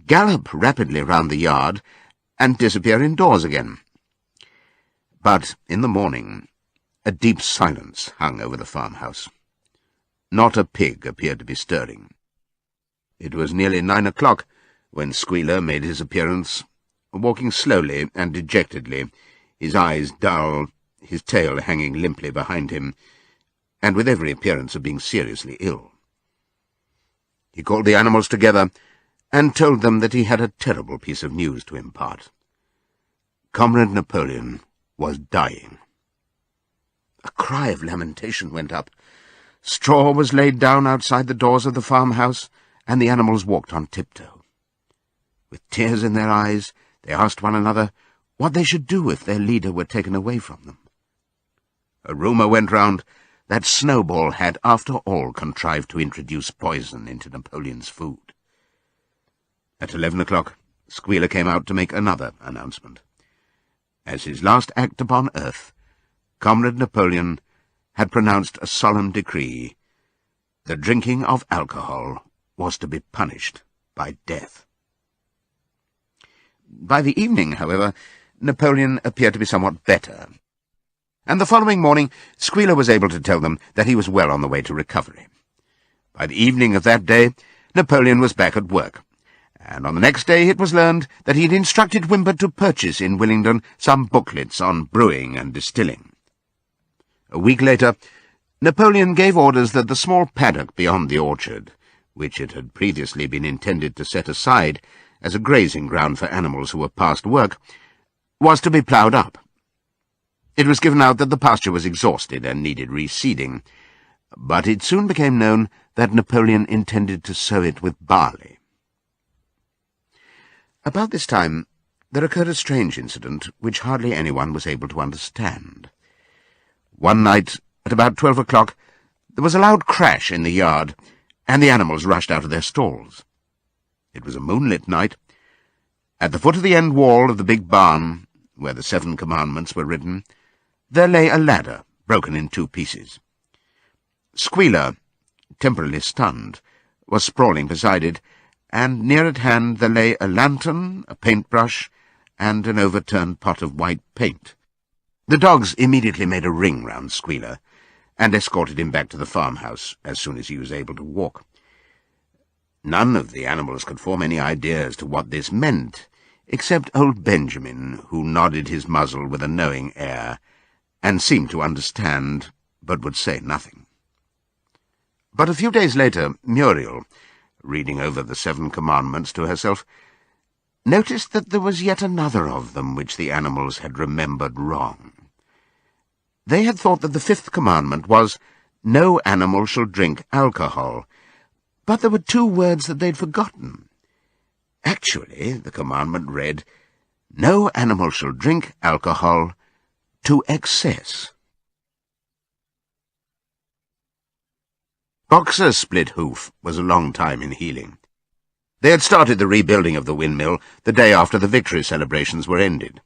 gallop rapidly round the yard, and disappear indoors again. But in the morning a deep silence hung over the farmhouse. Not a pig appeared to be stirring. It was nearly 9 o'clock when Squealer made his appearance, walking slowly and dejectedly, his eyes dull, his tail hanging limply behind him, and with every appearance of being seriously ill. He called the animals together and told them that he had a terrible piece of news to impart. Comrade Napoleon was dying. A cry of lamentation went up. Straw was laid down outside the doors of the farmhouse, and the animals walked on tiptoe. With tears in their eyes, they asked one another what they should do if their leader were taken away from them. A rumour went round that Snowball had, after all, contrived to introduce poison into Napoleon's food. At 11 o'clock, Squealer came out to make another announcement. As his last act upon earth, Comrade Napoleon had pronounced a solemn decree. The drinking of alcohol was to be punished by death. By the evening, however, Napoleon appeared to be somewhat better, and the following morning Squealer was able to tell them that he was well on the way to recovery. By the evening of that day, Napoleon was back at work, and on the next day it was learned that he had instructed Wimber to purchase in Willingdon some booklets on brewing and distilling. A week later, Napoleon gave orders that the small paddock beyond the orchard, which it had previously been intended to set aside as a grazing ground for animals who were past work, was to be ploughed up. It was given out that the pasture was exhausted and needed reseeding, but it soon became known that Napoleon intended to sow it with barley. About this time there occurred a strange incident which hardly anyone was able to understand. One night, at about 12 o'clock, there was a loud crash in the yard, and the animals rushed out of their stalls. It was a moonlit night. At the foot of the end wall of the big barn, where the 7 commandments were written, there lay a ladder, broken in 2 pieces. Squealer, temporarily stunned, was sprawling beside it, and near at hand there lay a lantern, a paintbrush, and an overturned pot of white paint. The dogs immediately made a ring round Squealer, and escorted him back to the farmhouse as soon as he was able to walk. None of the animals could form any idea as to what this meant, except old Benjamin, who nodded his muzzle with a knowing air, and seemed to understand, but would say nothing. But a few days later, Muriel, reading over the 7 commandments to herself, noticed that there was yet another of them which the animals had remembered wrong. They had thought that the 5th commandment was, "No animal shall drink alcohol," but there were 2 words that they'd forgotten. Actually, the commandment read, "No animal shall drink alcohol to excess." Boxer's split hoof was a long time in healing. They had started the rebuilding of the windmill the day after the victory celebrations were ended.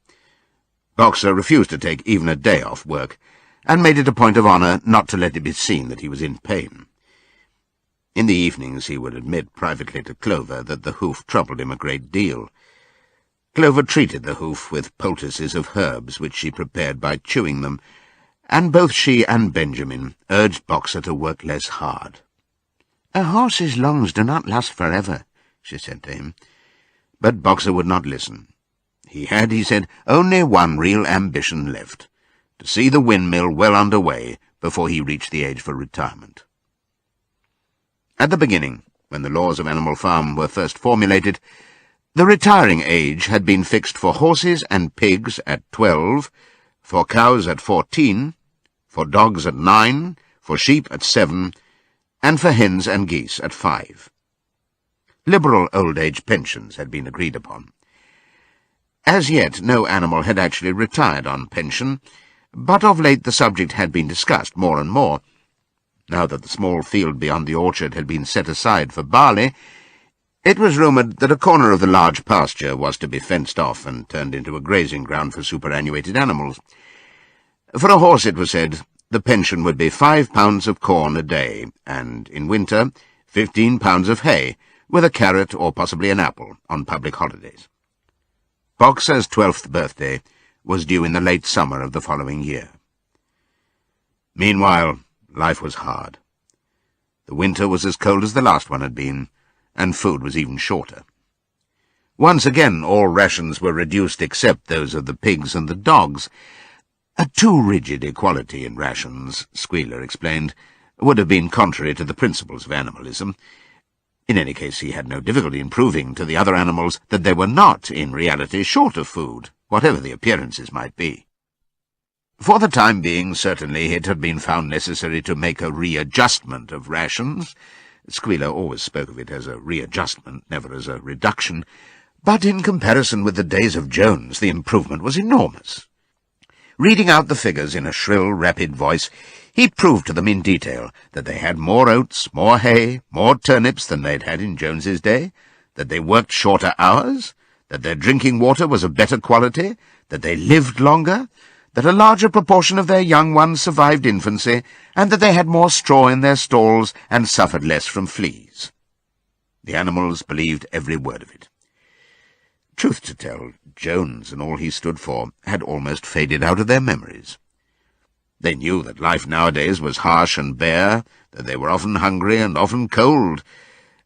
Boxer refused to take even a day off work, and made it a point of honour not to let it be seen that he was in pain. In the evenings he would admit privately to Clover that the hoof troubled him a great deal. Clover treated the hoof with poultices of herbs which she prepared by chewing them, and both she and Benjamin urged Boxer to work less hard. "A horse's lungs do not last forever," she said to him. But Boxer would not listen. He had, he said, only one real ambition left, to see the windmill well under way before he reached the age for retirement. At the beginning, when the laws of Animal Farm were first formulated, the retiring age had been fixed for horses and pigs at 12, for cows at 14, for dogs at 9, for sheep at 7, and for hens and geese at 5. Liberal old-age pensions had been agreed upon. As yet, no animal had actually retired on pension, but of late the subject had been discussed more and more. Now that the small field beyond the orchard had been set aside for barley, it was rumoured that a corner of the large pasture was to be fenced off and turned into a grazing ground for superannuated animals. For a horse, it was said, the pension would be 5 pounds of corn a day, and, in winter, 15 pounds of hay, with a carrot or possibly an apple on public holidays. Boxer's 12th birthday was due in the late summer of the following year. Meanwhile, life was hard. The winter was as cold as the last one had been, and food was even shorter. Once again all rations were reduced except those of the pigs and the dogs. A too rigid equality in rations, Squealer explained, would have been contrary to the principles of animalism. In any case, he had no difficulty in proving to the other animals that they were not, in reality, short of food, whatever the appearances might be. For the time being, certainly, it had been found necessary to make a readjustment of rations. Squealer always spoke of it as a readjustment, never as a reduction, but in comparison with the days of Jones, the improvement was enormous. Reading out the figures in a shrill, rapid voice, he proved to them in detail that they had more oats, more hay, more turnips than they'd had in Jones's day, that they worked shorter hours, that their drinking water was of better quality, that they lived longer, that a larger proportion of their young ones survived infancy, and that they had more straw in their stalls and suffered less from fleas. The animals believed every word of it. Truth to tell, Jones and all he stood for had almost faded out of their memories. They knew that life nowadays was harsh and bare, that they were often hungry and often cold,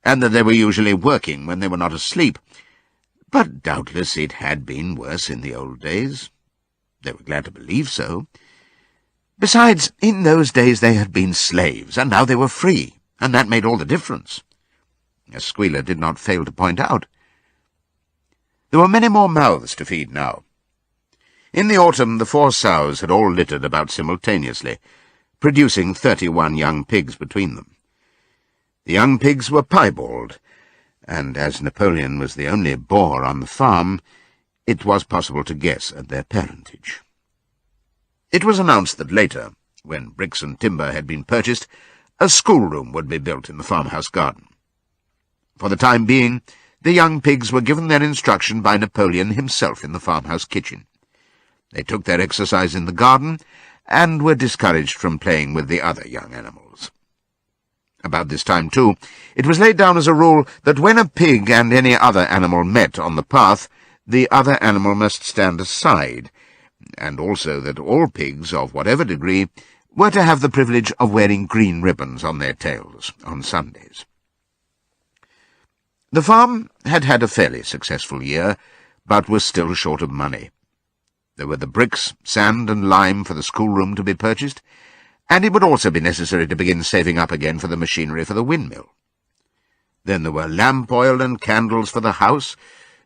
and that they were usually working when they were not asleep. But doubtless it had been worse in the old days. They were glad to believe so. Besides, in those days they had been slaves, and now they were free, and that made all the difference, as Squealer did not fail to point out. There were many more mouths to feed now. In the autumn the 4 sows had all littered about simultaneously, producing 31 young pigs between them. The young pigs were piebald, and as Napoleon was the only boar on the farm, it was possible to guess at their parentage. It was announced that later, when bricks and timber had been purchased, a schoolroom would be built in the farmhouse garden. For the time being, the young pigs were given their instruction by Napoleon himself in the farmhouse kitchen. They took their exercise in the garden, and were discouraged from playing with the other young animals. About this time, too, it was laid down as a rule that when a pig and any other animal met on the path, the other animal must stand aside, and also that all pigs, of whatever degree, were to have the privilege of wearing green ribbons on their tails on Sundays. The farm had had a fairly successful year, but was still short of money. There were the bricks, sand and lime for the schoolroom to be purchased, and it would also be necessary to begin saving up again for the machinery for the windmill. Then there were lamp oil and candles for the house,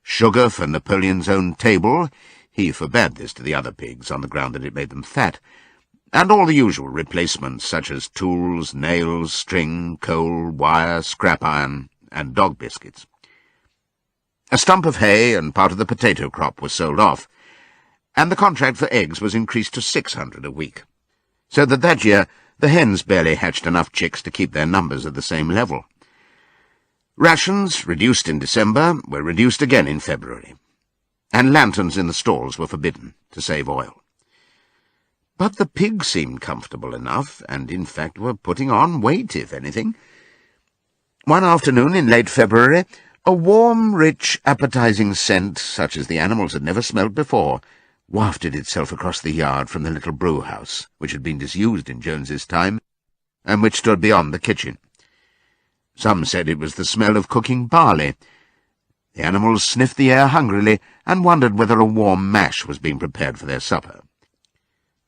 sugar for Napoleon's own table — he forbade this to the other pigs on the ground that it made them fat — and all the usual replacements such as tools, nails, string, coal, wire, scrap iron, and dog biscuits. A stump of hay and part of the potato crop was sold off, and the contract for eggs was increased to 600 a week, so that year the hens barely hatched enough chicks to keep their numbers at the same level. Rations, reduced in December, were reduced again in February, and lanterns in the stalls were forbidden to save oil. But the pigs seemed comfortable enough, and in fact were putting on weight, if anything. One afternoon in late February, a warm, rich, appetizing scent, such as the animals had never smelt before, wafted itself across the yard from the little brew-house, which had been disused in Jones's time, and which stood beyond the kitchen. Some said it was the smell of cooking barley. The animals sniffed the air hungrily and wondered whether a warm mash was being prepared for their supper.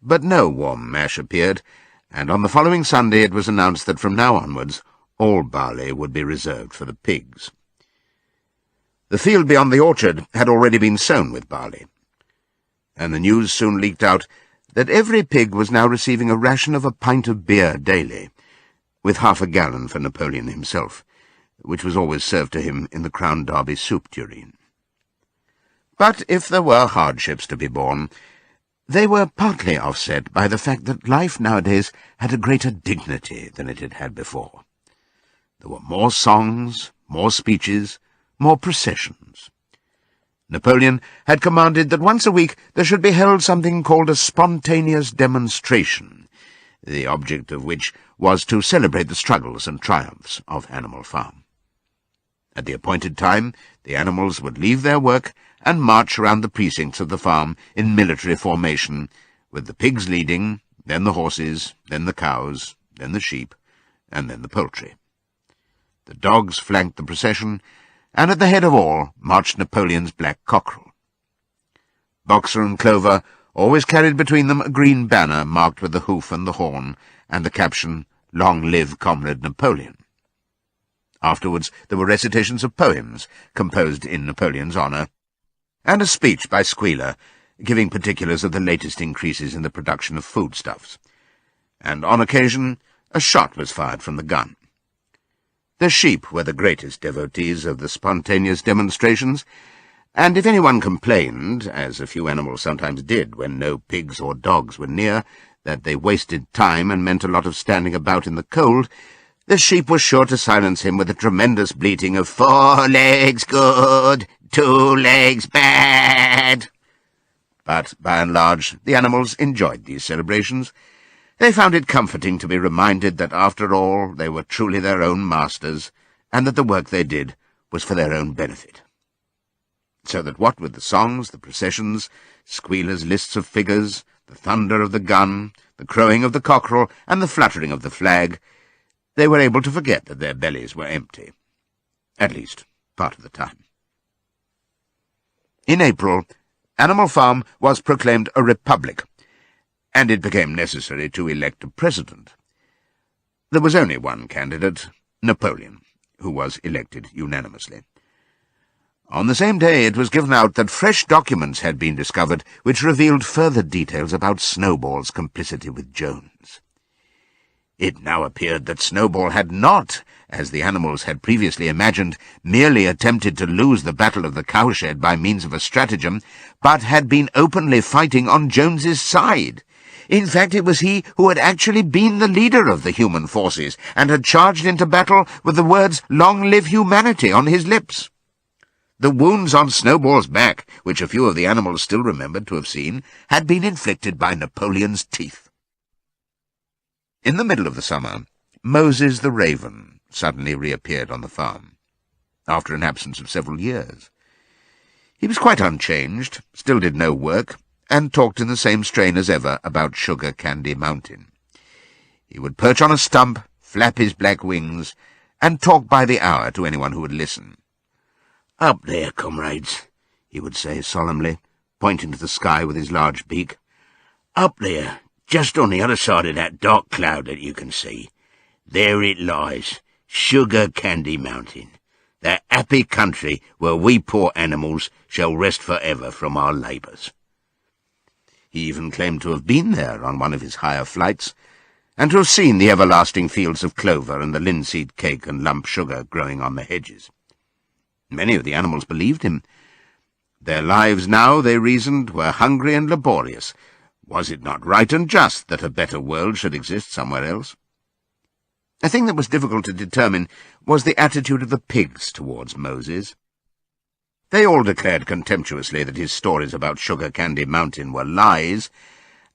But no warm mash appeared, and on the following Sunday it was announced that from now onwards all barley would be reserved for the pigs. The field beyond the orchard had already been sown with barley, and the news soon leaked out that every pig was now receiving a ration of a pint of beer daily, with half a gallon for Napoleon himself, which was always served to him in the Crown Derby soup tureen. But if there were hardships to be borne, they were partly offset by the fact that life nowadays had a greater dignity than it had had before. There were more songs, more speeches, more processions. Napoleon had commanded that once a week there should be held something called a spontaneous demonstration, the object of which was to celebrate the struggles and triumphs of Animal Farm. At the appointed time, the animals would leave their work and march around the precincts of the farm in military formation, with the pigs leading, then the horses, then the cows, then the sheep, and then the poultry. The dogs flanked the procession, and at the head of all marched Napoleon's black cockerel. Boxer and Clover always carried between them a green banner marked with the hoof and the horn, and the caption, "Long live Comrade Napoleon." Afterwards there were recitations of poems composed in Napoleon's honour, and a speech by Squealer, giving particulars of the latest increases in the production of foodstuffs. And on occasion a shot was fired from the gun. The sheep were the greatest devotees of the spontaneous demonstrations, and if anyone complained, as a few animals sometimes did when no pigs or dogs were near, that they wasted time and meant a lot of standing about in the cold, the sheep was sure to silence him with a tremendous bleating of 4 legs good, 2 legs bad. But, by and large, the animals enjoyed these celebrations. They found it comforting to be reminded that, after all, they were truly their own masters, and that the work they did was for their own benefit. So that what with the songs, the processions, Squealer's lists of figures, the thunder of the gun, the crowing of the cockerel, and the fluttering of the flag, they were able to forget that their bellies were empty, at least part of the time. In April, Animal Farm was proclaimed a republic, and it became necessary to elect a president. There was only one candidate, Napoleon, who was elected unanimously. On the same day it was given out that fresh documents had been discovered which revealed further details about Snowball's complicity with Jones. It now appeared that Snowball had not, as the animals had previously imagined, merely attempted to lose the battle of the cowshed by means of a stratagem, but had been openly fighting on Jones's side. In fact, it was he who had actually been the leader of the human forces, and had charged into battle with the words, "Long live humanity," on his lips. The wounds on Snowball's back, which a few of the animals still remembered to have seen, had been inflicted by Napoleon's teeth. In the middle of the summer, Moses the raven suddenly reappeared on the farm, after an absence of several years. He was quite unchanged, still did no work, and talked in the same strain as ever about Sugar Candy Mountain. He would perch on a stump, flap his black wings, and talk by the hour to anyone who would listen. "Up there, comrades," he would say solemnly, pointing to the sky with his large beak. "Up there, just on the other side of that dark cloud that you can see. There it lies, Sugar Candy Mountain, that happy country where we poor animals shall rest forever from our labours." He even claimed to have been there on one of his higher flights, and to have seen the everlasting fields of clover and the linseed cake and lump sugar growing on the hedges. Many of the animals believed him. Their lives now, they reasoned, were hungry and laborious. Was it not right and just that a better world should exist somewhere else? A thing that was difficult to determine was the attitude of the pigs towards Moses. They all declared contemptuously that his stories about Sugar Candy Mountain were lies,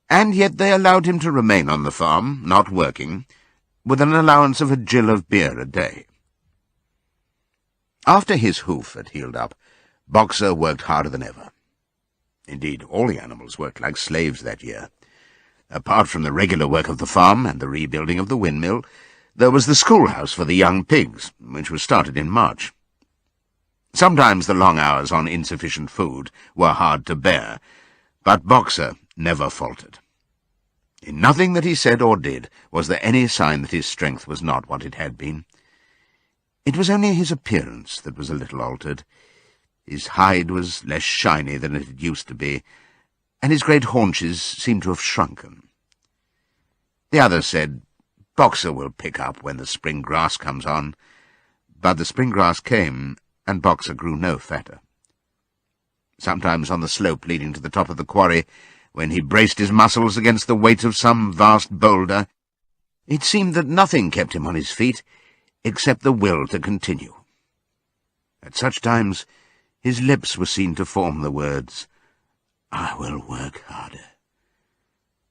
and yet they allowed him to remain on the farm, not working, with an allowance of a gill of beer a day. After his hoof had healed up, Boxer worked harder than ever. Indeed, all the animals worked like slaves that year. Apart from the regular work of the farm and the rebuilding of the windmill, there was the schoolhouse for the young pigs, which was started in March. Sometimes the long hours on insufficient food were hard to bear, but Boxer never faltered. In nothing that he said or did was there any sign that his strength was not what it had been. It was only his appearance that was a little altered. His hide was less shiny than it had used to be, and his great haunches seemed to have shrunken. The others said, "Boxer will pick up when the spring grass comes on," but the spring grass came, and Boxer grew no fatter. Sometimes on the slope leading to the top of the quarry, when he braced his muscles against the weight of some vast boulder, it seemed that nothing kept him on his feet except the will to continue. At such times his lips were seen to form the words, "I will work harder."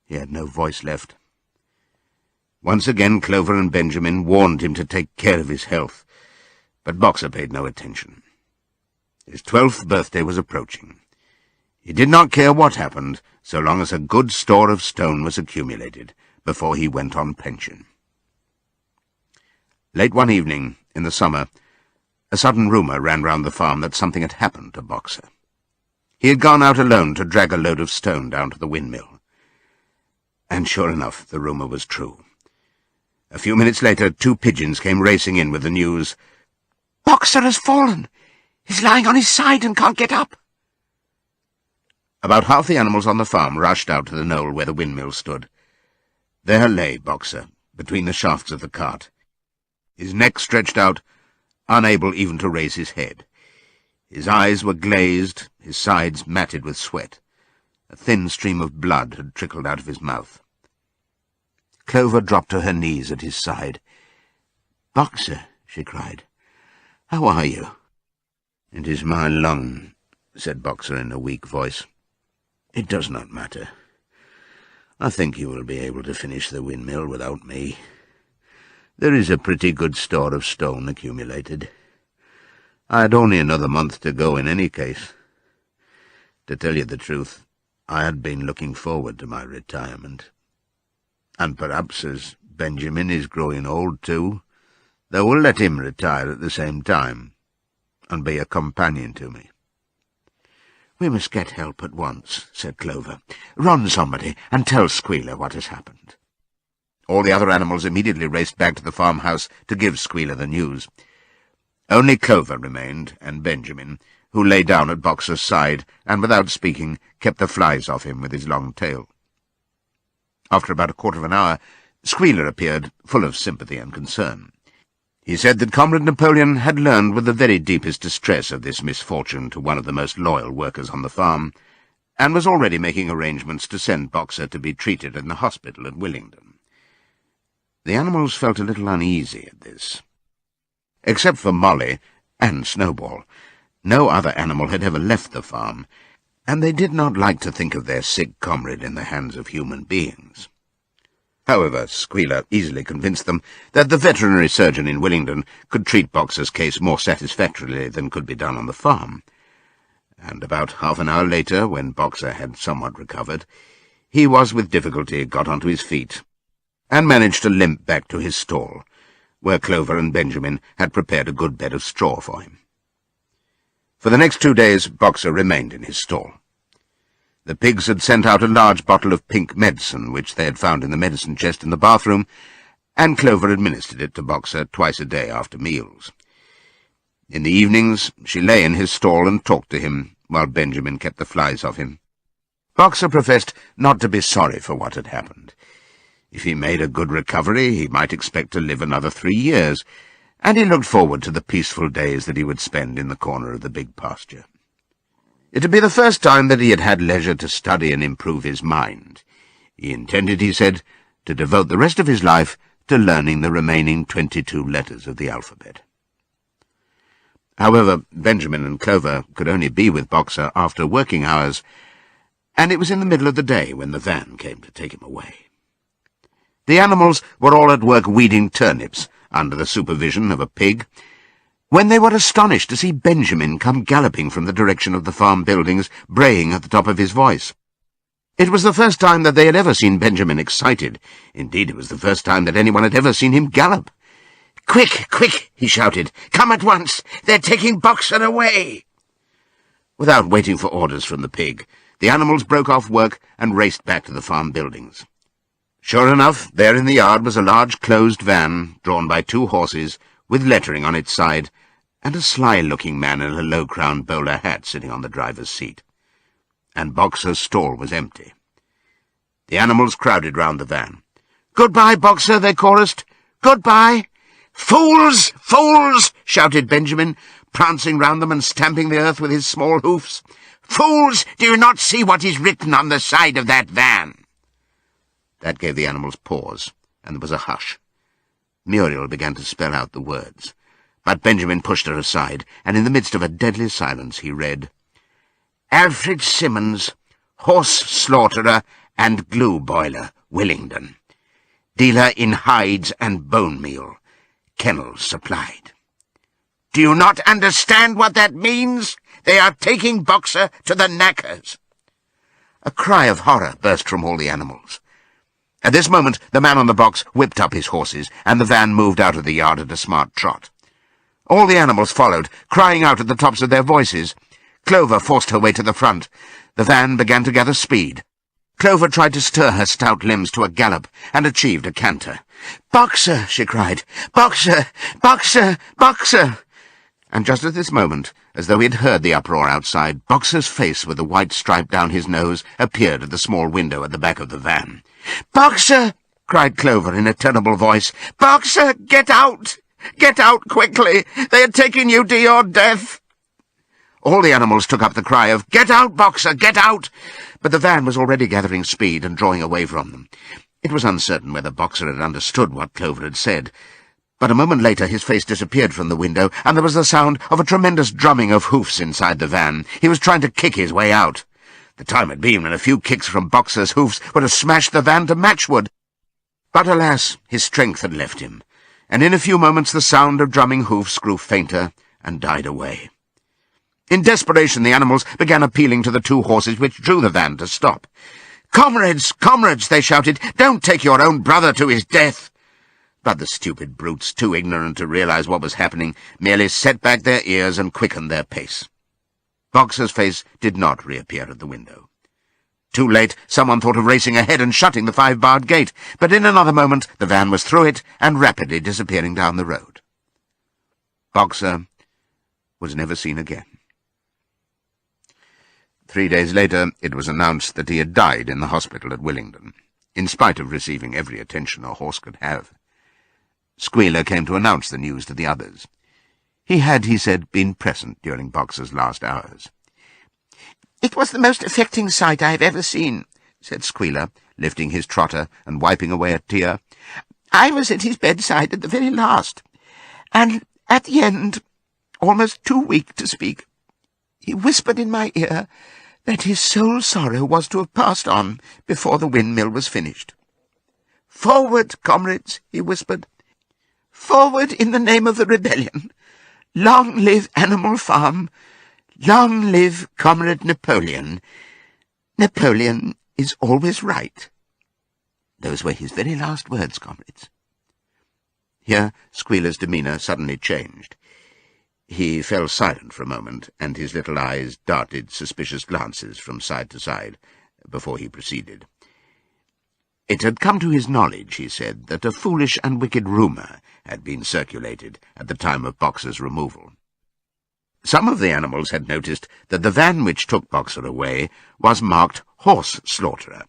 He had no voice left. Once again Clover and Benjamin warned him to take care of his health, but Boxer paid no attention. His 12th birthday was approaching. He did not care what happened, so long as a good store of stone was accumulated before he went on pension. Late one evening, in the summer, a sudden rumour ran round the farm that something had happened to Boxer. He had gone out alone to drag a load of stone down to the windmill. And sure enough, the rumour was true. A few minutes later, 2 pigeons came racing in with the news, "Boxer has fallen! He's lying on his side and can't get up!" About half the animals on the farm rushed out to the knoll where the windmill stood. There lay Boxer, between the shafts of the cart, his neck stretched out, unable even to raise his head. His eyes were glazed, his sides matted with sweat. A thin stream of blood had trickled out of his mouth. Clover dropped to her knees at his side. "Boxer," she cried, "how are you?" "It is my lung," said Boxer in a weak voice. "It does not matter. I think you will be able to finish the windmill without me. There is a pretty good store of stone accumulated. I had only another month to go in any case. To tell you the truth, I had been looking forward to my retirement. And perhaps, as Benjamin is growing old too, they will let him retire at the same time, and be a companion to me." "We must get help at once," said Clover. "Run, somebody, and tell Squealer what has happened." All the other animals immediately raced back to the farmhouse to give Squealer the news. Only Clover remained, and Benjamin, who lay down at Boxer's side, and without speaking kept the flies off him with his long tail. After about a quarter of an hour, Squealer appeared, full of sympathy and concern. He said that Comrade Napoleon had learned with the very deepest distress of this misfortune to one of the most loyal workers on the farm, and was already making arrangements to send Boxer to be treated in the hospital at Willingdon. The animals felt a little uneasy at this. Except for Molly and Snowball, no other animal had ever left the farm, and they did not like to think of their sick comrade in the hands of human beings. However, Squealer easily convinced them that the veterinary surgeon in Willingdon could treat Boxer's case more satisfactorily than could be done on the farm. And about half an hour later, when Boxer had somewhat recovered, he was with difficulty got onto his feet, and managed to limp back to his stall, where Clover and Benjamin had prepared a good bed of straw for him. For the next 2 days, Boxer remained in his stall. The pigs had sent out a large bottle of pink medicine, which they had found in the medicine chest in the bathroom, and Clover administered it to Boxer twice a day after meals. In the evenings, she lay in his stall and talked to him, while Benjamin kept the flies off him. Boxer professed not to be sorry for what had happened. If he made a good recovery, he might expect to live another 3 years, and he looked forward to the peaceful days that he would spend in the corner of the big pasture. It would be the first time that he had had leisure to study and improve his mind. He intended, he said, to devote the rest of his life to learning the remaining 22 letters of the alphabet. However, Benjamin and Clover could only be with Boxer after working hours, and it was in the middle of the day when the van came to take him away. The animals were all at work weeding turnips under the supervision of a pig, when they were astonished to see Benjamin come galloping from the direction of the farm buildings, braying at the top of his voice. It was the first time that they had ever seen Benjamin excited. Indeed, it was the first time that anyone had ever seen him gallop. "Quick, quick!" he shouted. "Come at once! They're taking Boxer away!" Without waiting for orders from the pig, the animals broke off work and raced back to the farm buildings. Sure enough, there in the yard was a large closed van, drawn by 2 horses, with lettering on its side, and a sly-looking man in a low-crowned bowler hat sitting on the driver's seat. And Boxer's stall was empty. The animals crowded round the van. "Goodbye, Boxer," they chorused. "Goodbye!" "Fools! Fools!" shouted Benjamin, prancing round them and stamping the earth with his small hoofs. "Fools! Do you not see what is written on the side of that van?" That gave the animals pause, and there was a hush. Muriel began to spell out the words, but Benjamin pushed her aside, and in the midst of a deadly silence he read, "Alfred Simmons, horse slaughterer and glue boiler, Willingdon. Dealer in hides and bone meal. Kennels supplied." "Do you not understand what that means? They are taking Boxer to the knackers." A cry of horror burst from all the animals. At this moment the man on the box whipped up his horses, and the van moved out of the yard at a smart trot. All the animals followed, crying out at the tops of their voices. Clover forced her way to the front. The van began to gather speed. Clover tried to stir her stout limbs to a gallop, and achieved a canter. "Boxer!" she cried. "Boxer! Boxer! Boxer!" And just at this moment, as though he had heard the uproar outside, Boxer's face with a white stripe down his nose appeared at the small window at the back of the van. "Boxer!" cried Clover in a terrible voice. "Boxer, get out! Get out quickly! They are taking you to your death!" All the animals took up the cry of, "Get out, Boxer, get out!" But the van was already gathering speed and drawing away from them. It was uncertain whether Boxer had understood what Clover had said, but a moment later his face disappeared from the window, and there was the sound of a tremendous drumming of hoofs inside the van. He was trying to kick his way out. The time had been when a few kicks from Boxer's hoofs would have smashed the van to matchwood. But alas, his strength had left him, and in a few moments the sound of drumming hoofs grew fainter and died away. In desperation the animals began appealing to the 2 horses which drew the van to stop. "Comrades, comrades," they shouted, "don't take your own brother to his death." But the stupid brutes, too ignorant to realize what was happening, merely set back their ears and quickened their pace. Boxer's face did not reappear at the window. Too late, someone thought of racing ahead and shutting the 5-barred gate, but in another moment the van was through it and rapidly disappearing down the road. Boxer was never seen again. 3 days later it was announced that he had died in the hospital at Willingdon, in spite of receiving every attention a horse could have. Squealer came to announce the news to the others. He had, he said, been present during Boxer's last hours. "It was the most affecting sight I have ever seen," said Squealer, lifting his trotter and wiping away a tear. "I was at his bedside at the very last, and at the end, almost too weak to speak, he whispered in my ear that his sole sorrow was to have passed on before the windmill was finished. 'Forward, comrades,' he whispered. 'Forward in the name of the rebellion. Long live Animal Farm. Long live Comrade Napoleon. Napoleon is always right.' Those were his very last words, comrades." Here Squealer's demeanour suddenly changed. He fell silent for a moment, and his little eyes darted suspicious glances from side to side before he proceeded. It had come to his knowledge, he said, that a foolish and wicked rumour had been circulated at the time of Boxer's removal. Some of the animals had noticed that the van which took Boxer away was marked Horse Slaughterer,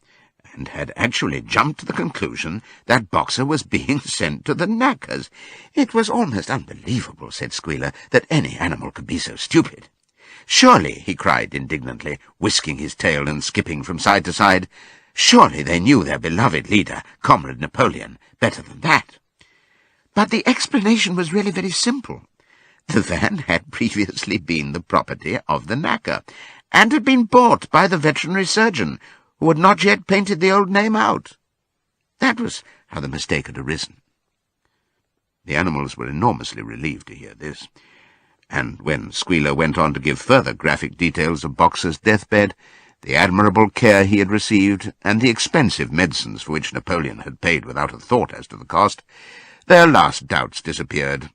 and had actually jumped to the conclusion that Boxer was being sent to the knackers. It was almost unbelievable, said Squealer, that any animal could be so stupid. "Surely," he cried indignantly, whisking his tail and skipping from side to side, "surely they knew their beloved leader, Comrade Napoleon, better than that." But the explanation was really very simple. The van had previously been the property of the knacker, and had been bought by the veterinary surgeon, who had not yet painted the old name out. That was how the mistake had arisen. The animals were enormously relieved to hear this, and when Squealer went on to give further graphic details of Boxer's deathbed, the admirable care he had received, and the expensive medicines for which Napoleon had paid without a thought as to the cost, their last doubts disappeared,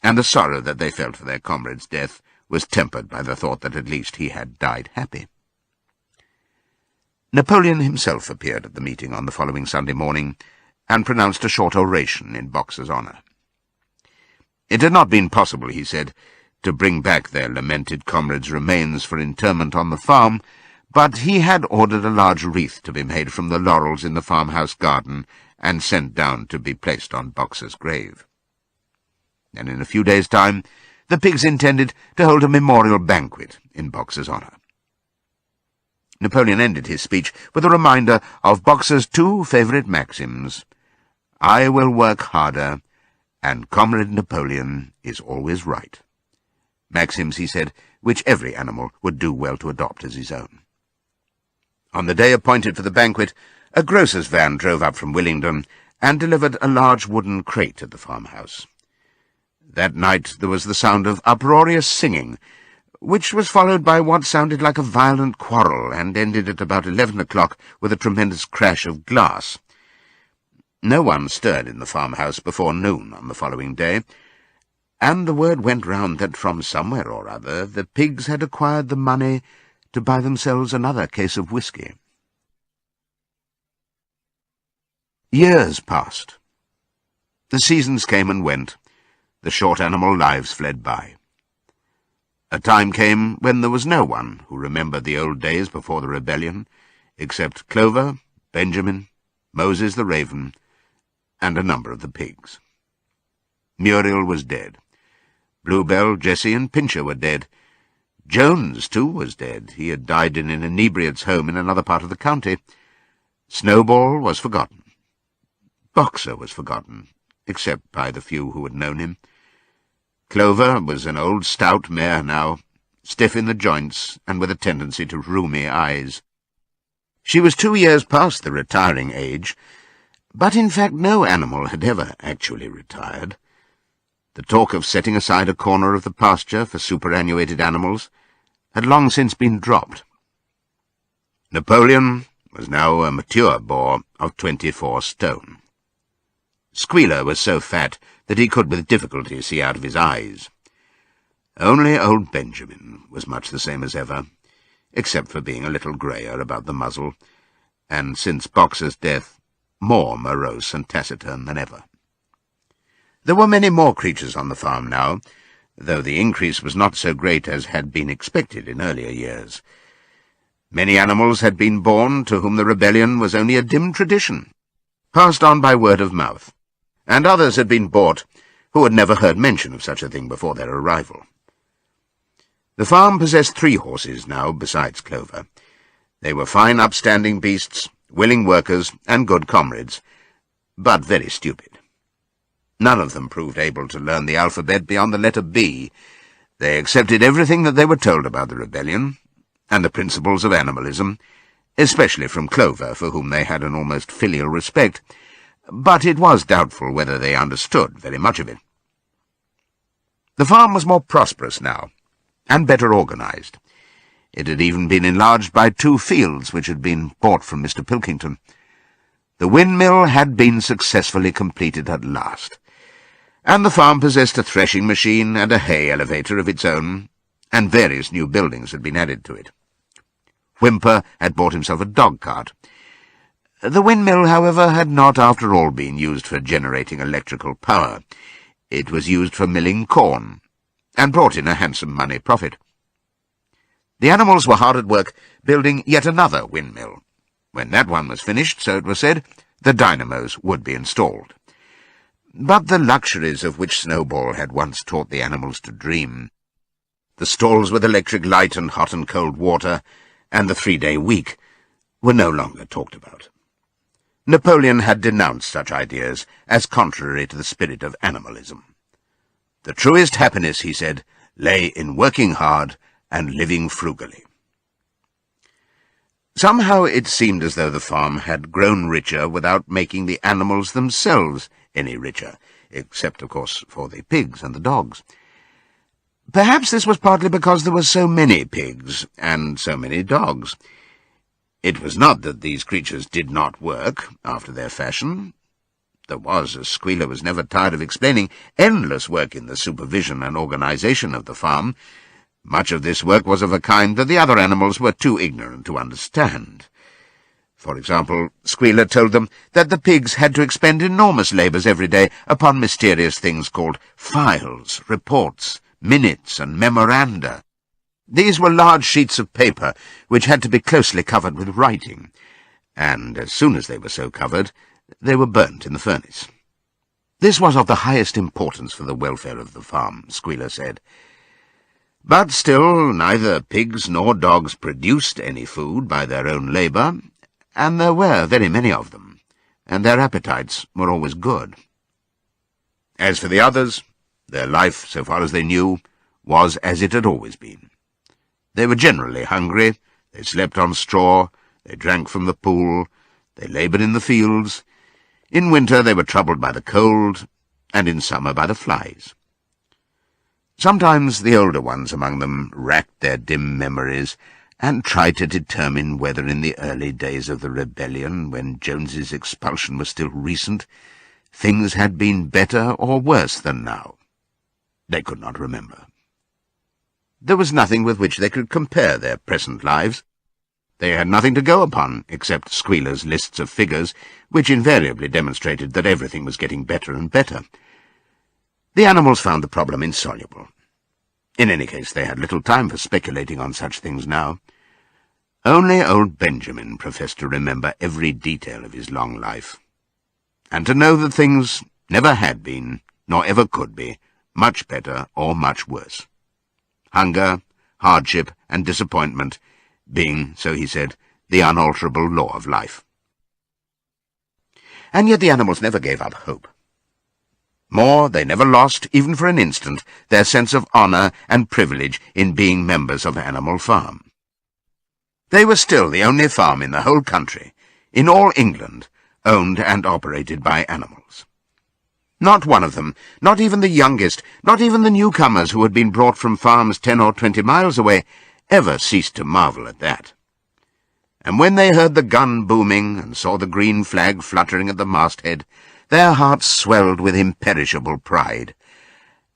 and the sorrow that they felt for their comrade's death was tempered by the thought that at least he had died happy. Napoleon himself appeared at the meeting on the following Sunday morning, and pronounced a short oration in Boxer's honour. It had not been possible, he said, to bring back their lamented comrade's remains for interment on the farm, but he had ordered a large wreath to be made from the laurels in the farmhouse garden and sent down to be placed on Boxer's grave. And in a few days' time the pigs intended to hold a memorial banquet in Boxer's honour. Napoleon ended his speech with a reminder of Boxer's two favourite maxims: "I will work harder," and "Comrade Napoleon is always right." Maxims, he said, which every animal would do well to adopt as his own. On the day appointed for the banquet, a grocer's van drove up from Willingdon and delivered a large wooden crate at the farmhouse. That night there was the sound of uproarious singing, which was followed by what sounded like a violent quarrel, and ended at about 11 o'clock with a tremendous crash of glass. No one stirred in the farmhouse before noon on the following day, and the word went round that from somewhere or other the pigs had acquired the money to buy themselves another case of whisky. Years passed. The seasons came and went. The short animal lives fled by. A time came when there was no one who remembered the old days before the rebellion, except Clover, Benjamin, Moses the raven, and a number of the pigs. Muriel was dead. Bluebell, Jessie, and Pincher were dead. Jones, too, was dead. He had died in an inebriate's home in another part of the county. Snowball was forgotten. Boxer was forgotten, except by the few who had known him. Clover was an old stout mare now, stiff in the joints and with a tendency to rheumy eyes. She was 2 years past the retiring age, but in fact no animal had ever actually retired. The talk of setting aside a corner of the pasture for superannuated animals had long since been dropped. Napoleon was now a mature boar of 24 stone. Squealer was so fat that he could with difficulty see out of his eyes. Only old Benjamin was much the same as ever, except for being a little greyer about the muzzle, and since Boxer's death, more morose and taciturn than ever. There were many more creatures on the farm now, though the increase was not so great as had been expected in earlier years. Many animals had been born to whom the rebellion was only a dim tradition, passed on by word of mouth, and others had been bought who had never heard mention of such a thing before their arrival. The farm possessed 3 horses now, besides Clover. They were fine upstanding beasts, willing workers, and good comrades, but very stupid. None of them proved able to learn the alphabet beyond the letter B. They accepted everything that they were told about the rebellion, and the principles of animalism, especially from Clover, for whom they had an almost filial respect, but it was doubtful whether they understood very much of it. The farm was more prosperous now, and better organized. It had even been enlarged by 2 fields which had been bought from Mr. Pilkington. The windmill had been successfully completed at last, and the farm possessed a threshing machine and a hay elevator of its own, and various new buildings had been added to it. Whymper had bought himself a dog-cart. The windmill, however, had not after all been used for generating electrical power. It was used for milling corn, and brought in a handsome money profit. The animals were hard at work building yet another windmill. When that one was finished, so it was said, the dynamos would be installed. But the luxuries of which Snowball had once taught the animals to dream, the stalls with electric light and hot and cold water, and the 3-day week, were no longer talked about. Napoleon had denounced such ideas as contrary to the spirit of animalism. The truest happiness, he said, lay in working hard and living frugally. Somehow it seemed as though the farm had grown richer without making the animals themselves any richer, except, of course, for the pigs and the dogs. Perhaps this was partly because there were so many pigs and so many dogs. It was not that these creatures did not work after their fashion. There was, as Squealer was never tired of explaining, endless work in the supervision and organization of the farm. Much of this work was of a kind that the other animals were too ignorant to understand. For example, Squealer told them that the pigs had to expend enormous labours every day upon mysterious things called files, reports, minutes, and memoranda. These were large sheets of paper which had to be closely covered with writing, and as soon as they were so covered, they were burnt in the furnace. This was of the highest importance for the welfare of the farm, Squealer said. But still, neither pigs nor dogs produced any food by their own labour, and there were very many of them, and their appetites were always good. As for the others, their life, so far as they knew, was as it had always been. They were generally hungry, they slept on straw, they drank from the pool, they laboured in the fields. In winter they were troubled by the cold, and in summer by the flies. Sometimes the older ones among them racked their dim memories and tried to determine whether in the early days of the rebellion, when Jones's expulsion was still recent, things had been better or worse than now. They could not remember. There was nothing with which they could compare their present lives. They had nothing to go upon except Squealer's lists of figures, which invariably demonstrated that everything was getting better and better. The animals found the problem insoluble. In any case, they had little time for speculating on such things now. Only old Benjamin professed to remember every detail of his long life, and to know that things never had been, nor ever could be, much better or much worse. Hunger, hardship, and disappointment being, so he said, the unalterable law of life. And yet the animals never gave up hope. More, they never lost, even for an instant, their sense of honour and privilege in being members of Animal Farm. They were still the only farm in the whole country, in all England, owned and operated by animals. Not one of them, not even the youngest, not even the newcomers who had been brought from farms 10 or 20 miles away, ever ceased to marvel at that. And when they heard the gun booming and saw the green flag fluttering at the masthead, their hearts swelled with imperishable pride,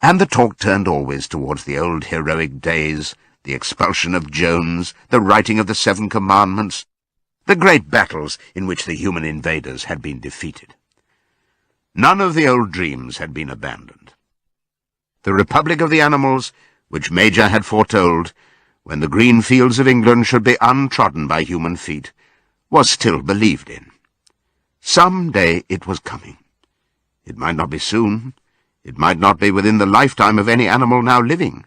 and the talk turned always towards the old heroic days, the expulsion of Jones, the writing of the 7 Commandments, the great battles in which the human invaders had been defeated. None of the old dreams had been abandoned. The Republic of the Animals, which Major had foretold, when the green fields of England should be untrodden by human feet, was still believed in. Some day it was coming. It might not be soon, it might not be within the lifetime of any animal now living,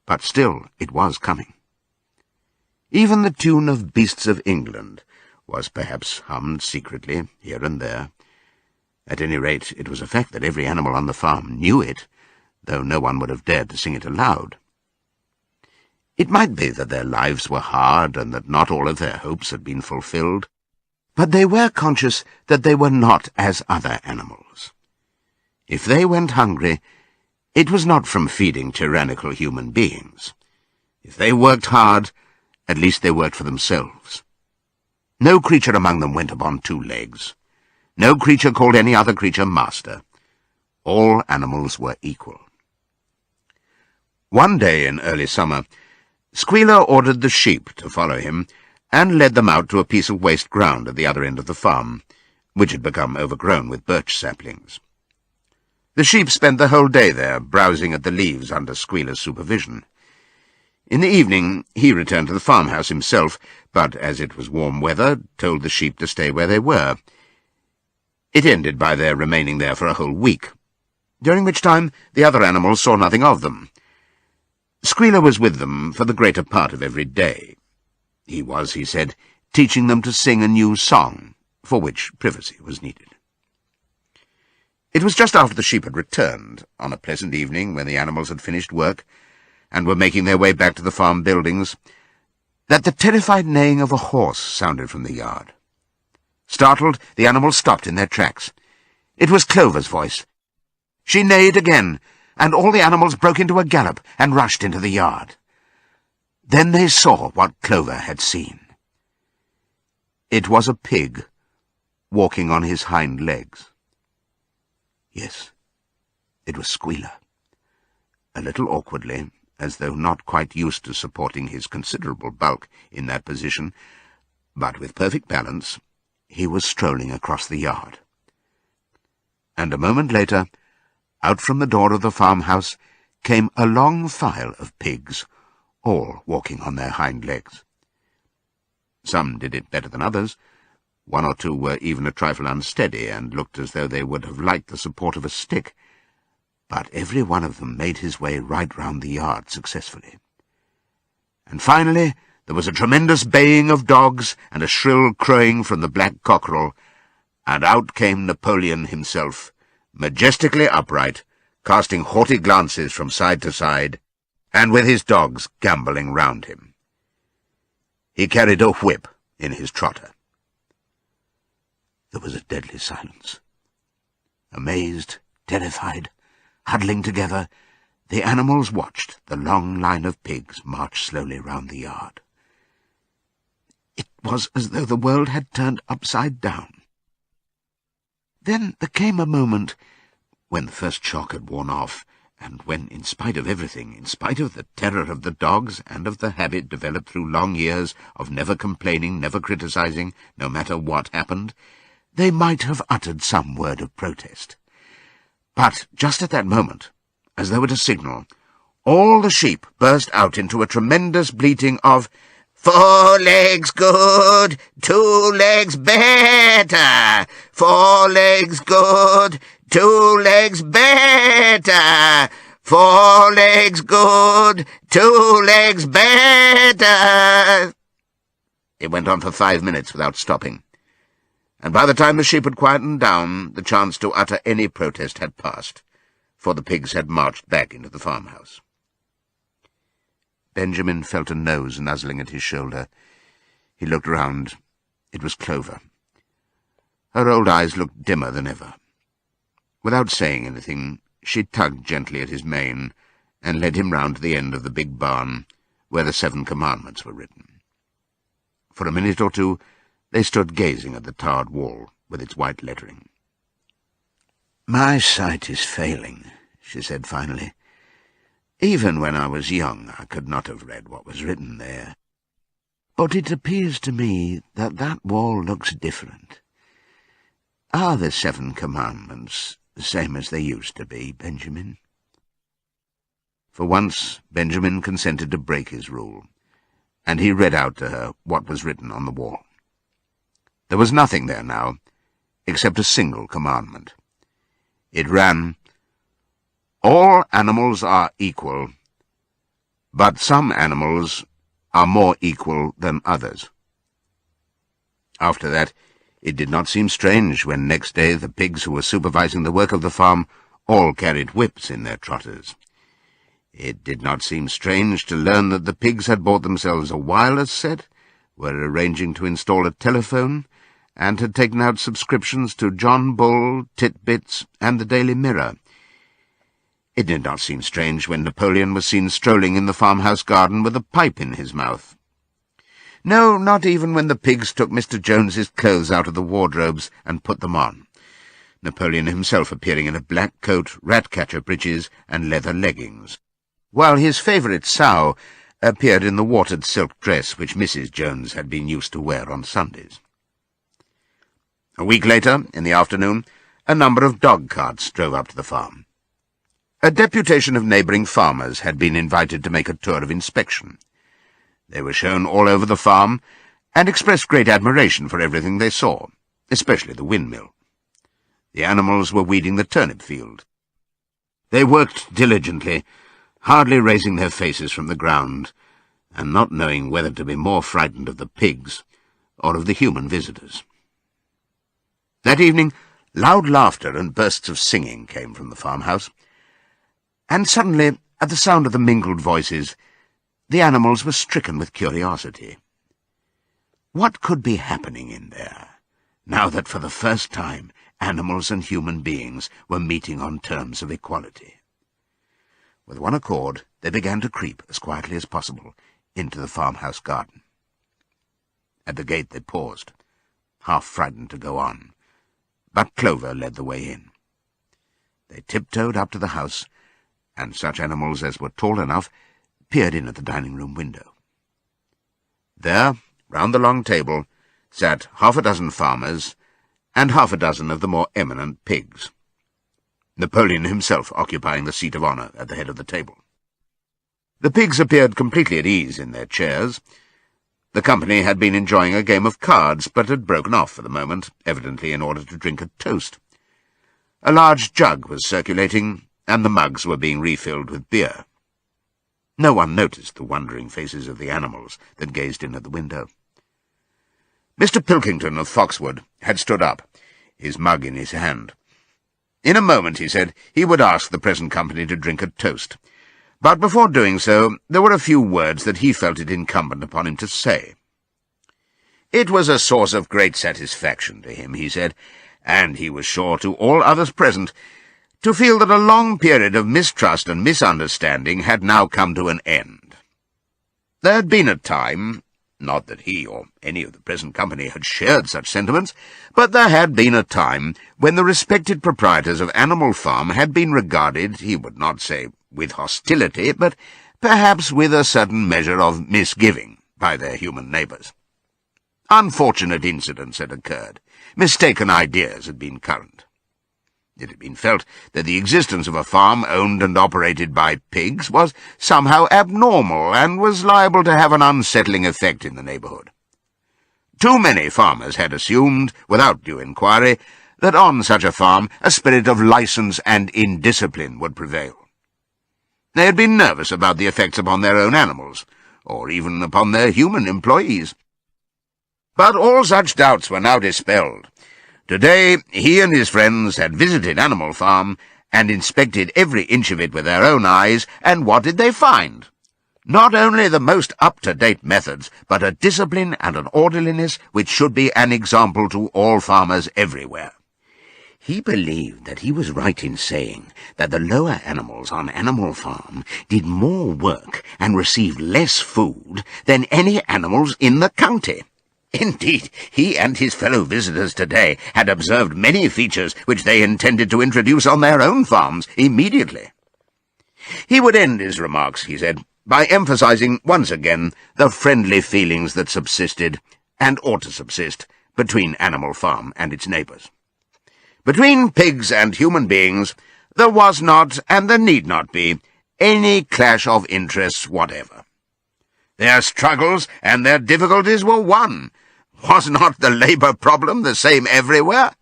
but still it was coming. Even the tune of Beasts of England was perhaps hummed secretly here and there. At any rate, it was a fact that every animal on the farm knew it, though no one would have dared to sing it aloud. It might be that their lives were hard and that not all of their hopes had been fulfilled, but they were conscious that they were not as other animals. If they went hungry, it was not from feeding tyrannical human beings. If they worked hard, at least they worked for themselves. No creature among them went upon 2 legs. No creature called any other creature master. All animals were equal. One day in early summer, Squealer ordered the sheep to follow him, and led them out to a piece of waste ground at the other end of the farm, which had become overgrown with birch saplings. The sheep spent the whole day there, browsing at the leaves under Squealer's supervision. In the evening he returned to the farmhouse himself, but as it was warm weather, told the sheep to stay where they were. It ended by their remaining there for a whole week, during which time the other animals saw nothing of them. Squealer was with them for the greater part of every day. He was, he said, teaching them to sing a new song, for which privacy was needed. It was just after the sheep had returned, on a pleasant evening when the animals had finished work and were making their way back to the farm buildings, that the terrified neighing of a horse sounded from the yard. Startled, the animals stopped in their tracks. It was Clover's voice. She neighed again, and all the animals broke into a gallop and rushed into the yard. Then they saw what Clover had seen. It was a pig walking on his hind legs. Yes, it was Squealer. A little awkwardly, as though not quite used to supporting his considerable bulk in that position, but with perfect balance, he was strolling across the yard. And a moment later, out from the door of the farmhouse came a long file of pigs, all walking on their hind legs. Some did it better than others. One or two were even a trifle unsteady and looked as though they would have liked the support of a stick, but every one of them made his way right round the yard successfully. And finally there was a tremendous baying of dogs and a shrill crowing from the black cockerel, and out came Napoleon himself, majestically upright, casting haughty glances from side to side, and with his dogs gambolling round him. He carried a whip in his trotter. There was a deadly silence. Amazed, terrified, huddling together, the animals watched the long line of pigs march slowly round the yard. It was as though the world had turned upside down. Then there came a moment when the first shock had worn off, and when, in spite of everything, in spite of the terror of the dogs and of the habit developed through long years of never complaining, never criticizing, no matter what happened, they might have uttered some word of protest. But just at that moment, as though at a signal, all the sheep burst out into a tremendous bleating of, "4 legs good, 2 legs better, 4 legs good, 2 legs better, 4 legs good, 2 legs better." It went on for 5 minutes without stopping, and by the time the sheep had quietened down, the chance to utter any protest had passed, for the pigs had marched back into the farmhouse. Benjamin felt a nose nuzzling at his shoulder. He looked round. It was Clover. Her old eyes looked dimmer than ever. Without saying anything, she tugged gently at his mane and led him round to the end of the big barn, where the 7 commandments were written. For a minute or two they stood gazing at the tarred wall with its white lettering. "My sight is failing," she said finally. "Even when I was young I could not have read what was written there. But it appears to me that that wall looks different. Are the 7 commandments the same as they used to be, Benjamin?" For once Benjamin consented to break his rule, and he read out to her what was written on the wall. There was nothing there now, except a single commandment. It ran, "All animals are equal, but some animals are more equal than others." After that, it did not seem strange when next day the pigs who were supervising the work of the farm all carried whips in their trotters. It did not seem strange to learn that the pigs had bought themselves a wireless set, were arranging to install a telephone, and had taken out subscriptions to John Bull, Titbits, and the Daily Mirror. It did not seem strange when Napoleon was seen strolling in the farmhouse garden with a pipe in his mouth. No, not even when the pigs took Mr. Jones's clothes out of the wardrobes and put them on, Napoleon himself appearing in a black coat, rat-catcher breeches, and leather leggings, while his favourite sow appeared in the watered silk dress which Mrs. Jones had been used to wear on Sundays. A week later, in the afternoon, a number of dog-carts drove up to the farm. A deputation of neighbouring farmers had been invited to make a tour of inspection. They were shown all over the farm, and expressed great admiration for everything they saw, especially the windmill. The animals were weeding the turnip field. They worked diligently, hardly raising their faces from the ground, and not knowing whether to be more frightened of the pigs or of the human visitors. That evening, loud laughter and bursts of singing came from the farmhouse, and suddenly, at the sound of the mingled voices, the animals were stricken with curiosity. What could be happening in there, now that for the first time animals and human beings were meeting on terms of equality? With one accord, they began to creep, as quietly as possible, into the farmhouse garden. At the gate they paused, half frightened to go on, but Clover led the way in. They tiptoed up to the house, and such animals as were tall enough peered in at the dining-room window. There, round the long table, sat half a dozen farmers and half a dozen of the more eminent pigs, Napoleon himself occupying the seat of honour at the head of the table. The pigs appeared completely at ease in their chairs. The company had been enjoying a game of cards, but had broken off for the moment, evidently in order to drink a toast. A large jug was circulating, and the mugs were being refilled with beer. No one noticed the wondering faces of the animals that gazed in at the window. Mr. Pilkington of Foxwood had stood up, his mug in his hand. In a moment, he said, he would ask the present company to drink a toast. But before doing so, there were a few words that he felt it incumbent upon him to say. It was a source of great satisfaction to him, he said, and he was sure to all others present, to feel that a long period of mistrust and misunderstanding had now come to an end. There had been a time, not that he or any of the present company had shared such sentiments, but there had been a time when the respected proprietors of Animal Farm had been regarded, he would not say with hostility, but perhaps with a certain measure of misgiving by their human neighbours. Unfortunate incidents had occurred. Mistaken ideas had been current. It had been felt that the existence of a farm owned and operated by pigs was somehow abnormal and was liable to have an unsettling effect in the neighbourhood. Too many farmers had assumed, without due inquiry, that on such a farm a spirit of licence and indiscipline would prevail. They had been nervous about the effects upon their own animals, or even upon their human employees. But all such doubts were now dispelled. Today he and his friends had visited Animal Farm and inspected every inch of it with their own eyes, and what did they find? Not only the most up-to-date methods, but a discipline and an orderliness which should be an example to all farmers everywhere. He believed that he was right in saying that the lower animals on Animal Farm did more work and received less food than any animals in the county. Indeed, he and his fellow visitors today had observed many features which they intended to introduce on their own farms immediately. He would end his remarks, he said, by emphasizing once again the friendly feelings that subsisted, and ought to subsist, between Animal Farm and its neighbours. Between pigs and human beings there was not, and there need not be, any clash of interests whatever. Their struggles and their difficulties were one. Was not the labour problem the same everywhere?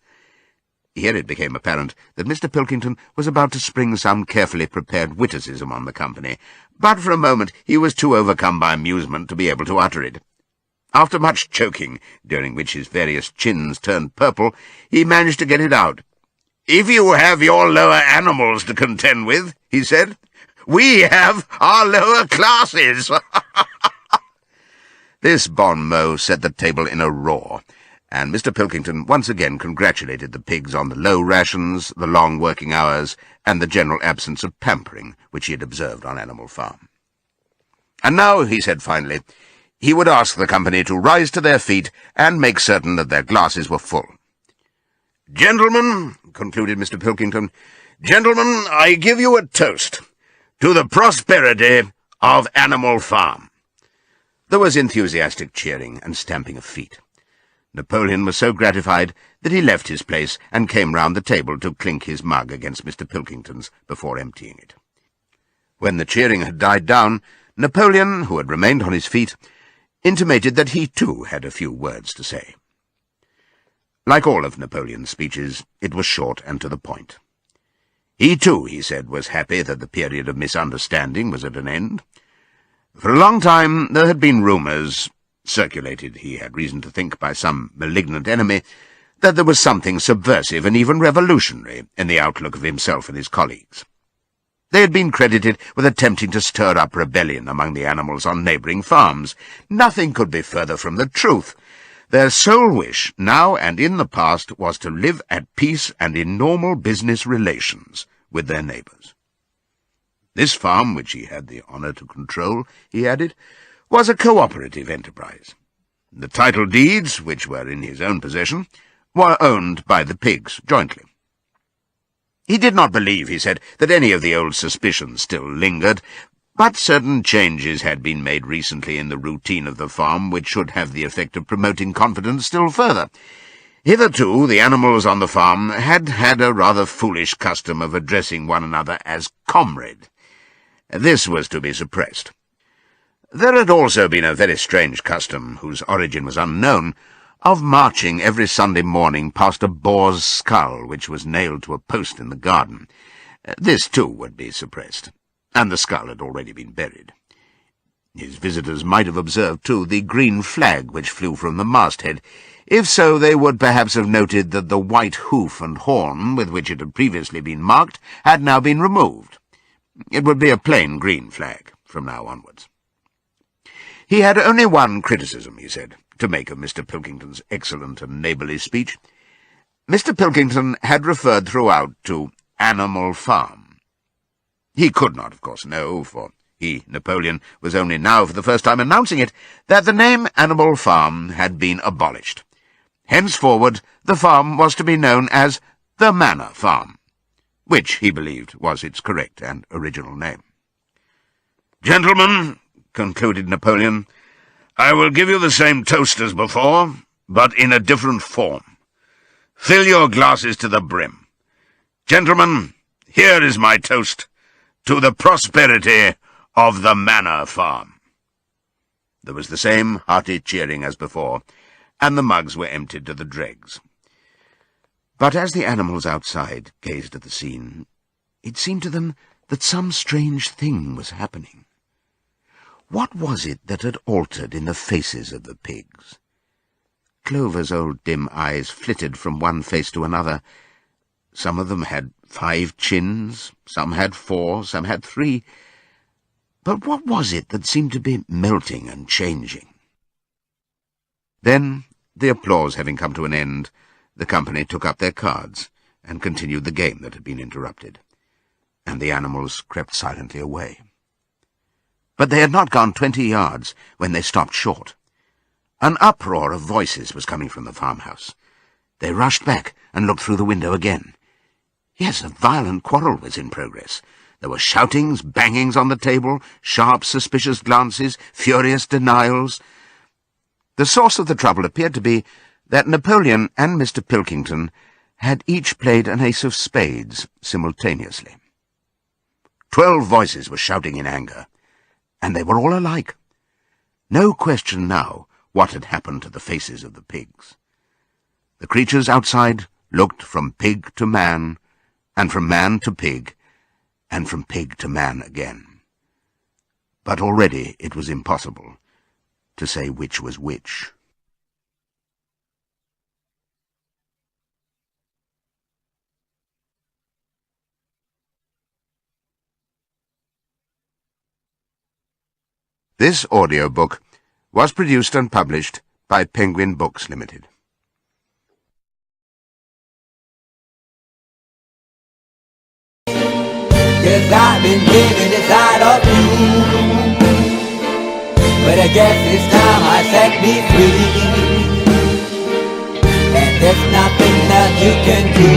Here it became apparent that Mr. Pilkington was about to spring some carefully prepared witticism on the company, but for a moment he was too overcome by amusement to be able to utter it. After much choking, during which his various chins turned purple, he managed to get it out. "If you have your lower animals to contend with," he said, "we have our lower classes." This bon mot set the table in a roar, and Mr. Pilkington once again congratulated the pigs on the low rations, the long working hours, and the general absence of pampering which he had observed on Animal Farm. And now, he said finally, he would ask the company to rise to their feet and make certain that their glasses were full. "Gentlemen," concluded Mr. Pilkington, "gentlemen, I give you a toast to the prosperity of Animal Farm." There was enthusiastic cheering and stamping of feet. Napoleon was so gratified that he left his place and came round the table to clink his mug against Mr. Pilkington's before emptying it. When the cheering had died down, Napoleon, who had remained on his feet, intimated that he too had a few words to say. Like all of Napoleon's speeches, it was short and to the point. He too, he said, was happy that the period of misunderstanding was at an end. For a long time there had been rumours, circulated, he had reason to think, by some malignant enemy, that there was something subversive and even revolutionary in the outlook of himself and his colleagues. They had been credited with attempting to stir up rebellion among the animals on neighbouring farms. Nothing could be further from the truth. Their sole wish, now and in the past, was to live at peace and in normal business relations with their neighbours. This farm, which he had the honour to control, he added, was a cooperative enterprise. The title deeds, which were in his own possession, were owned by the pigs jointly. He did not believe, he said, that any of the old suspicions still lingered, but certain changes had been made recently in the routine of the farm which should have the effect of promoting confidence still further. Hitherto, the animals on the farm had had a rather foolish custom of addressing one another as comrade. This was to be suppressed. There had also been a very strange custom, whose origin was unknown, of marching every Sunday morning past a boar's skull which was nailed to a post in the garden. This, too, would be suppressed, and the skull had already been buried. His visitors might have observed, too, the green flag which flew from the masthead. If so, they would perhaps have noted that the white hoof and horn with which it had previously been marked had now been removed. It would be a plain green flag from now onwards. He had only one criticism, he said, to make of Mr. Pilkington's excellent and neighbourly speech. Mr. Pilkington had referred throughout to Animal Farm. He could not, of course, know, for he, Napoleon, was only now for the first time announcing it, that the name Animal Farm had been abolished. Henceforward, the farm was to be known as the Manor Farm, which, he believed, was its correct and original name. "Gentlemen," concluded Napoleon, "I will give you the same toast as before, but in a different form. Fill your glasses to the brim. Gentlemen, here is my toast to the prosperity of the Manor Farm." There was the same hearty cheering as before, and the mugs were emptied to the dregs. But as the animals outside gazed at the scene, it seemed to them that some strange thing was happening. What was it that had altered in the faces of the pigs? Clover's old dim eyes flitted from one face to another. Some of them had 5 chins, some had 4, some had 3. But what was it that seemed to be melting and changing? Then, the applause having come to an end, the company took up their cards and continued the game that had been interrupted, and the animals crept silently away. But they had not gone 20 yards when they stopped short. An uproar of voices was coming from the farmhouse. They rushed back and looked through the window again. Yes, a violent quarrel was in progress. There were shoutings, bangings on the table, sharp, suspicious glances, furious denials. The source of the trouble appeared to be that Napoleon and Mr. Pilkington had each played an ace of spades simultaneously. 12 voices were shouting in anger, and they were all alike. No question now what had happened to the faces of the pigs. The creatures outside looked from pig to man, and from man to pig, and from pig to man again. But already it was impossible to say which was which. This audiobook was produced and published by Penguin Books Limited. Yes, I've been living inside of you, but I guess it's time I set me free, and there's nothing that you can do.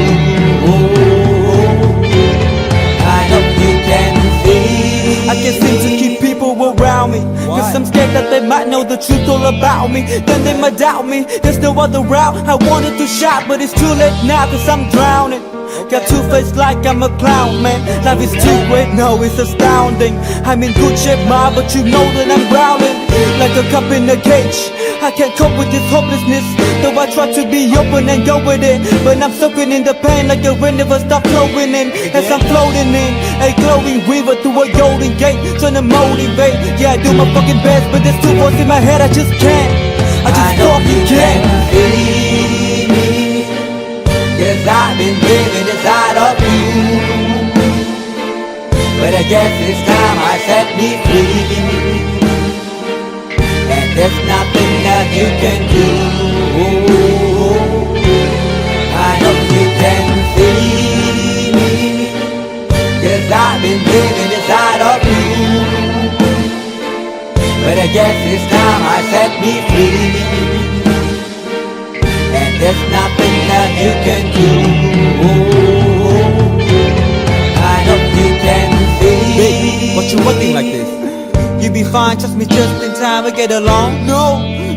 I know you can see. I can't seem to keep people around me, cause I'm scared that they might know the truth all about me. Then they might doubt me, there's no other route. I wanted to shout, but it's too late now, cause I'm drowning. Got two-faced like I'm a clown, man. Life is too great, no, it's astounding. I'm in good shape, ma, but you know that I'm drowning like a cup in a cage. I can't cope with this hopelessness, though I try to be open and go with it, but I'm soaking in the pain like a rain never stop flowing in. As I'm floating in a glowing river through a golden gate, trying to motivate. Yeah, I do my fucking best, but there's 2 voices in my head, I just can't. I just fucking can't. 'cause I've been living inside of you. But I guess it's time I set me free, and there's nothing that you can do. I hope you can see me, 'cause I've been living inside of you. But I guess it's time I set me free, and there's nothing that you can do. I hope you can see. Baby, what you wanting like this? You be fine, trust me, just in time we get along. No,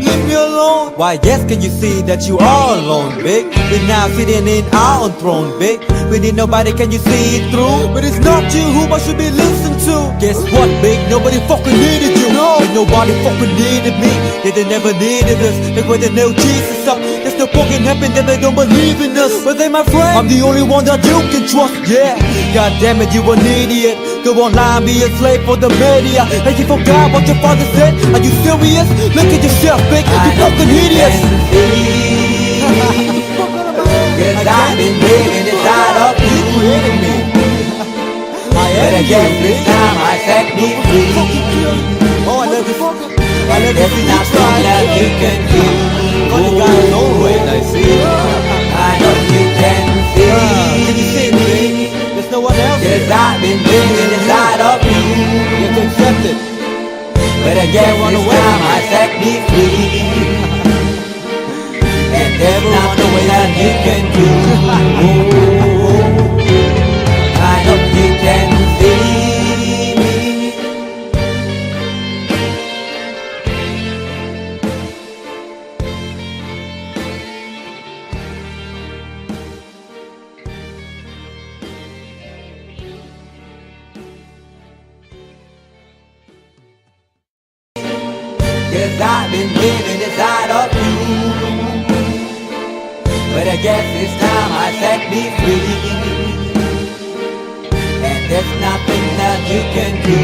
leave me alone. Why, yes, can you see that you are alone, big? We're now sitting in our own throne, big. We need nobody, can you see it through? But it's not you who I should be listening to. Guess what, big? Nobody fucking needed you. No, and nobody fucking needed me. Yeah, they never needed us. They were the nail Jesus up. There's no fucking happen that they don't believe in us. But they my friend, I'm the only one that you can trust. Yeah, god damn it, you an idiot. Go online, be a slave for the media. And you forgot what your father said. Are you serious? Look at yourself, big. You fucking idiots. Cause I've been living inside of you. But I guess this time I set me free. Oh, I love you. I love There's you. nothing that you can do. Oh, you got no way, I see. I know you can Can you see. see it, baby? There's no one else. Cause I've been living inside of you. You have to accept it. But I guess this time I set me free, and there's nothing that you can do. I hope you can see me. Cause I've been living inside of you. But I guess this time I set me free, and there's nothing that you can do.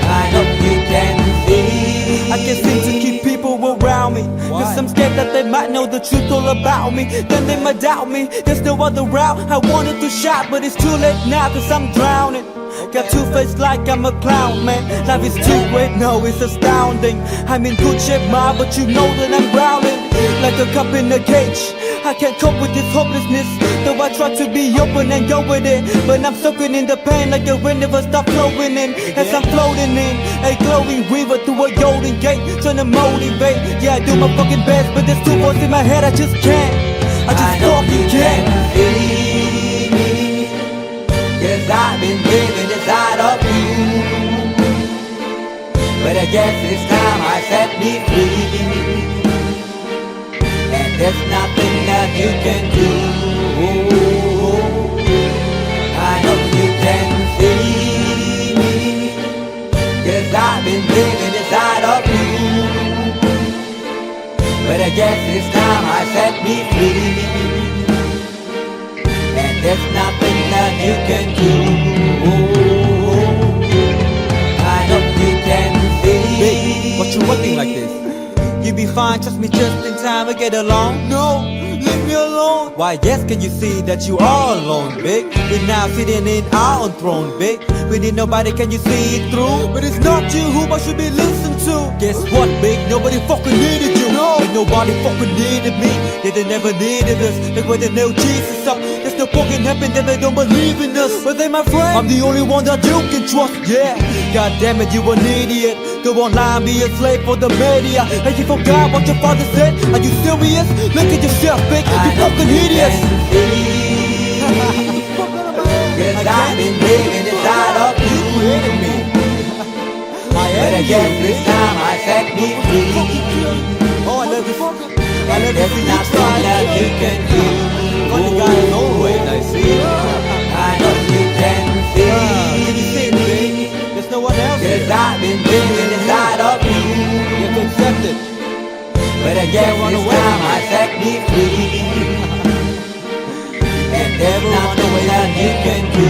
I hope you can see. I can't seem to keep people around me. Cause I'm scared that they might know the truth all about me. Then they might doubt me. There's no other route. I wanted to shout, but it's too late now cause I'm drowning. Got two-faced like I'm a clown, man. Life is too great, no, it's astounding. I'm in good shape, ma, but you know that I'm drowning like a cup in a cage. I can't cope with this hopelessness, though I try to be open and go with it. But I'm soaking in the pain like the wind never stop flowing in. As I'm floating in a glowing river through a golden gate, trying to motivate. Yeah, I do my fucking best, but there's two voices in my head, I just can't. I just fucking can't. Cause I've been living inside of you. But I guess this time I set me free, and there's nothing that you can do. I hope you can see me, cause I've been living inside of you. But I guess this time I set me free, and there's nothing that you can do. I hope you can see. Baby, what you wanting like this? You be fine, trust me, just in time we get along. No, leave me alone. Why, yes, can you see that you are alone, big? We're now sitting in our own throne, big. We need nobody, can you see it through? But it's not you who I should be listening to. Guess what, big? Nobody fucking needed you. No, and nobody fucking needed me. Yeah, they never needed us. They were the nail Jesus up. There's no fucking happen that they don't believe in us. But they my friend, I'm the only one that you can trust. Yeah, god damn it, you an idiot. Go online, be a slave for the media. And you forgot what your father said. Are you serious? Look at yourself, big. You fucking idiots. Cause I've been living inside of you. But I guess this time I set me free. Oh, I love you. I love There's you. nothing that you can do. Funny guy, no way, I see. I know you can Can you see. see it, baby? There's no one else. Cause I've been living inside of you. You have to accept it. But I guess this time I set me free, and there's nothing that you can do.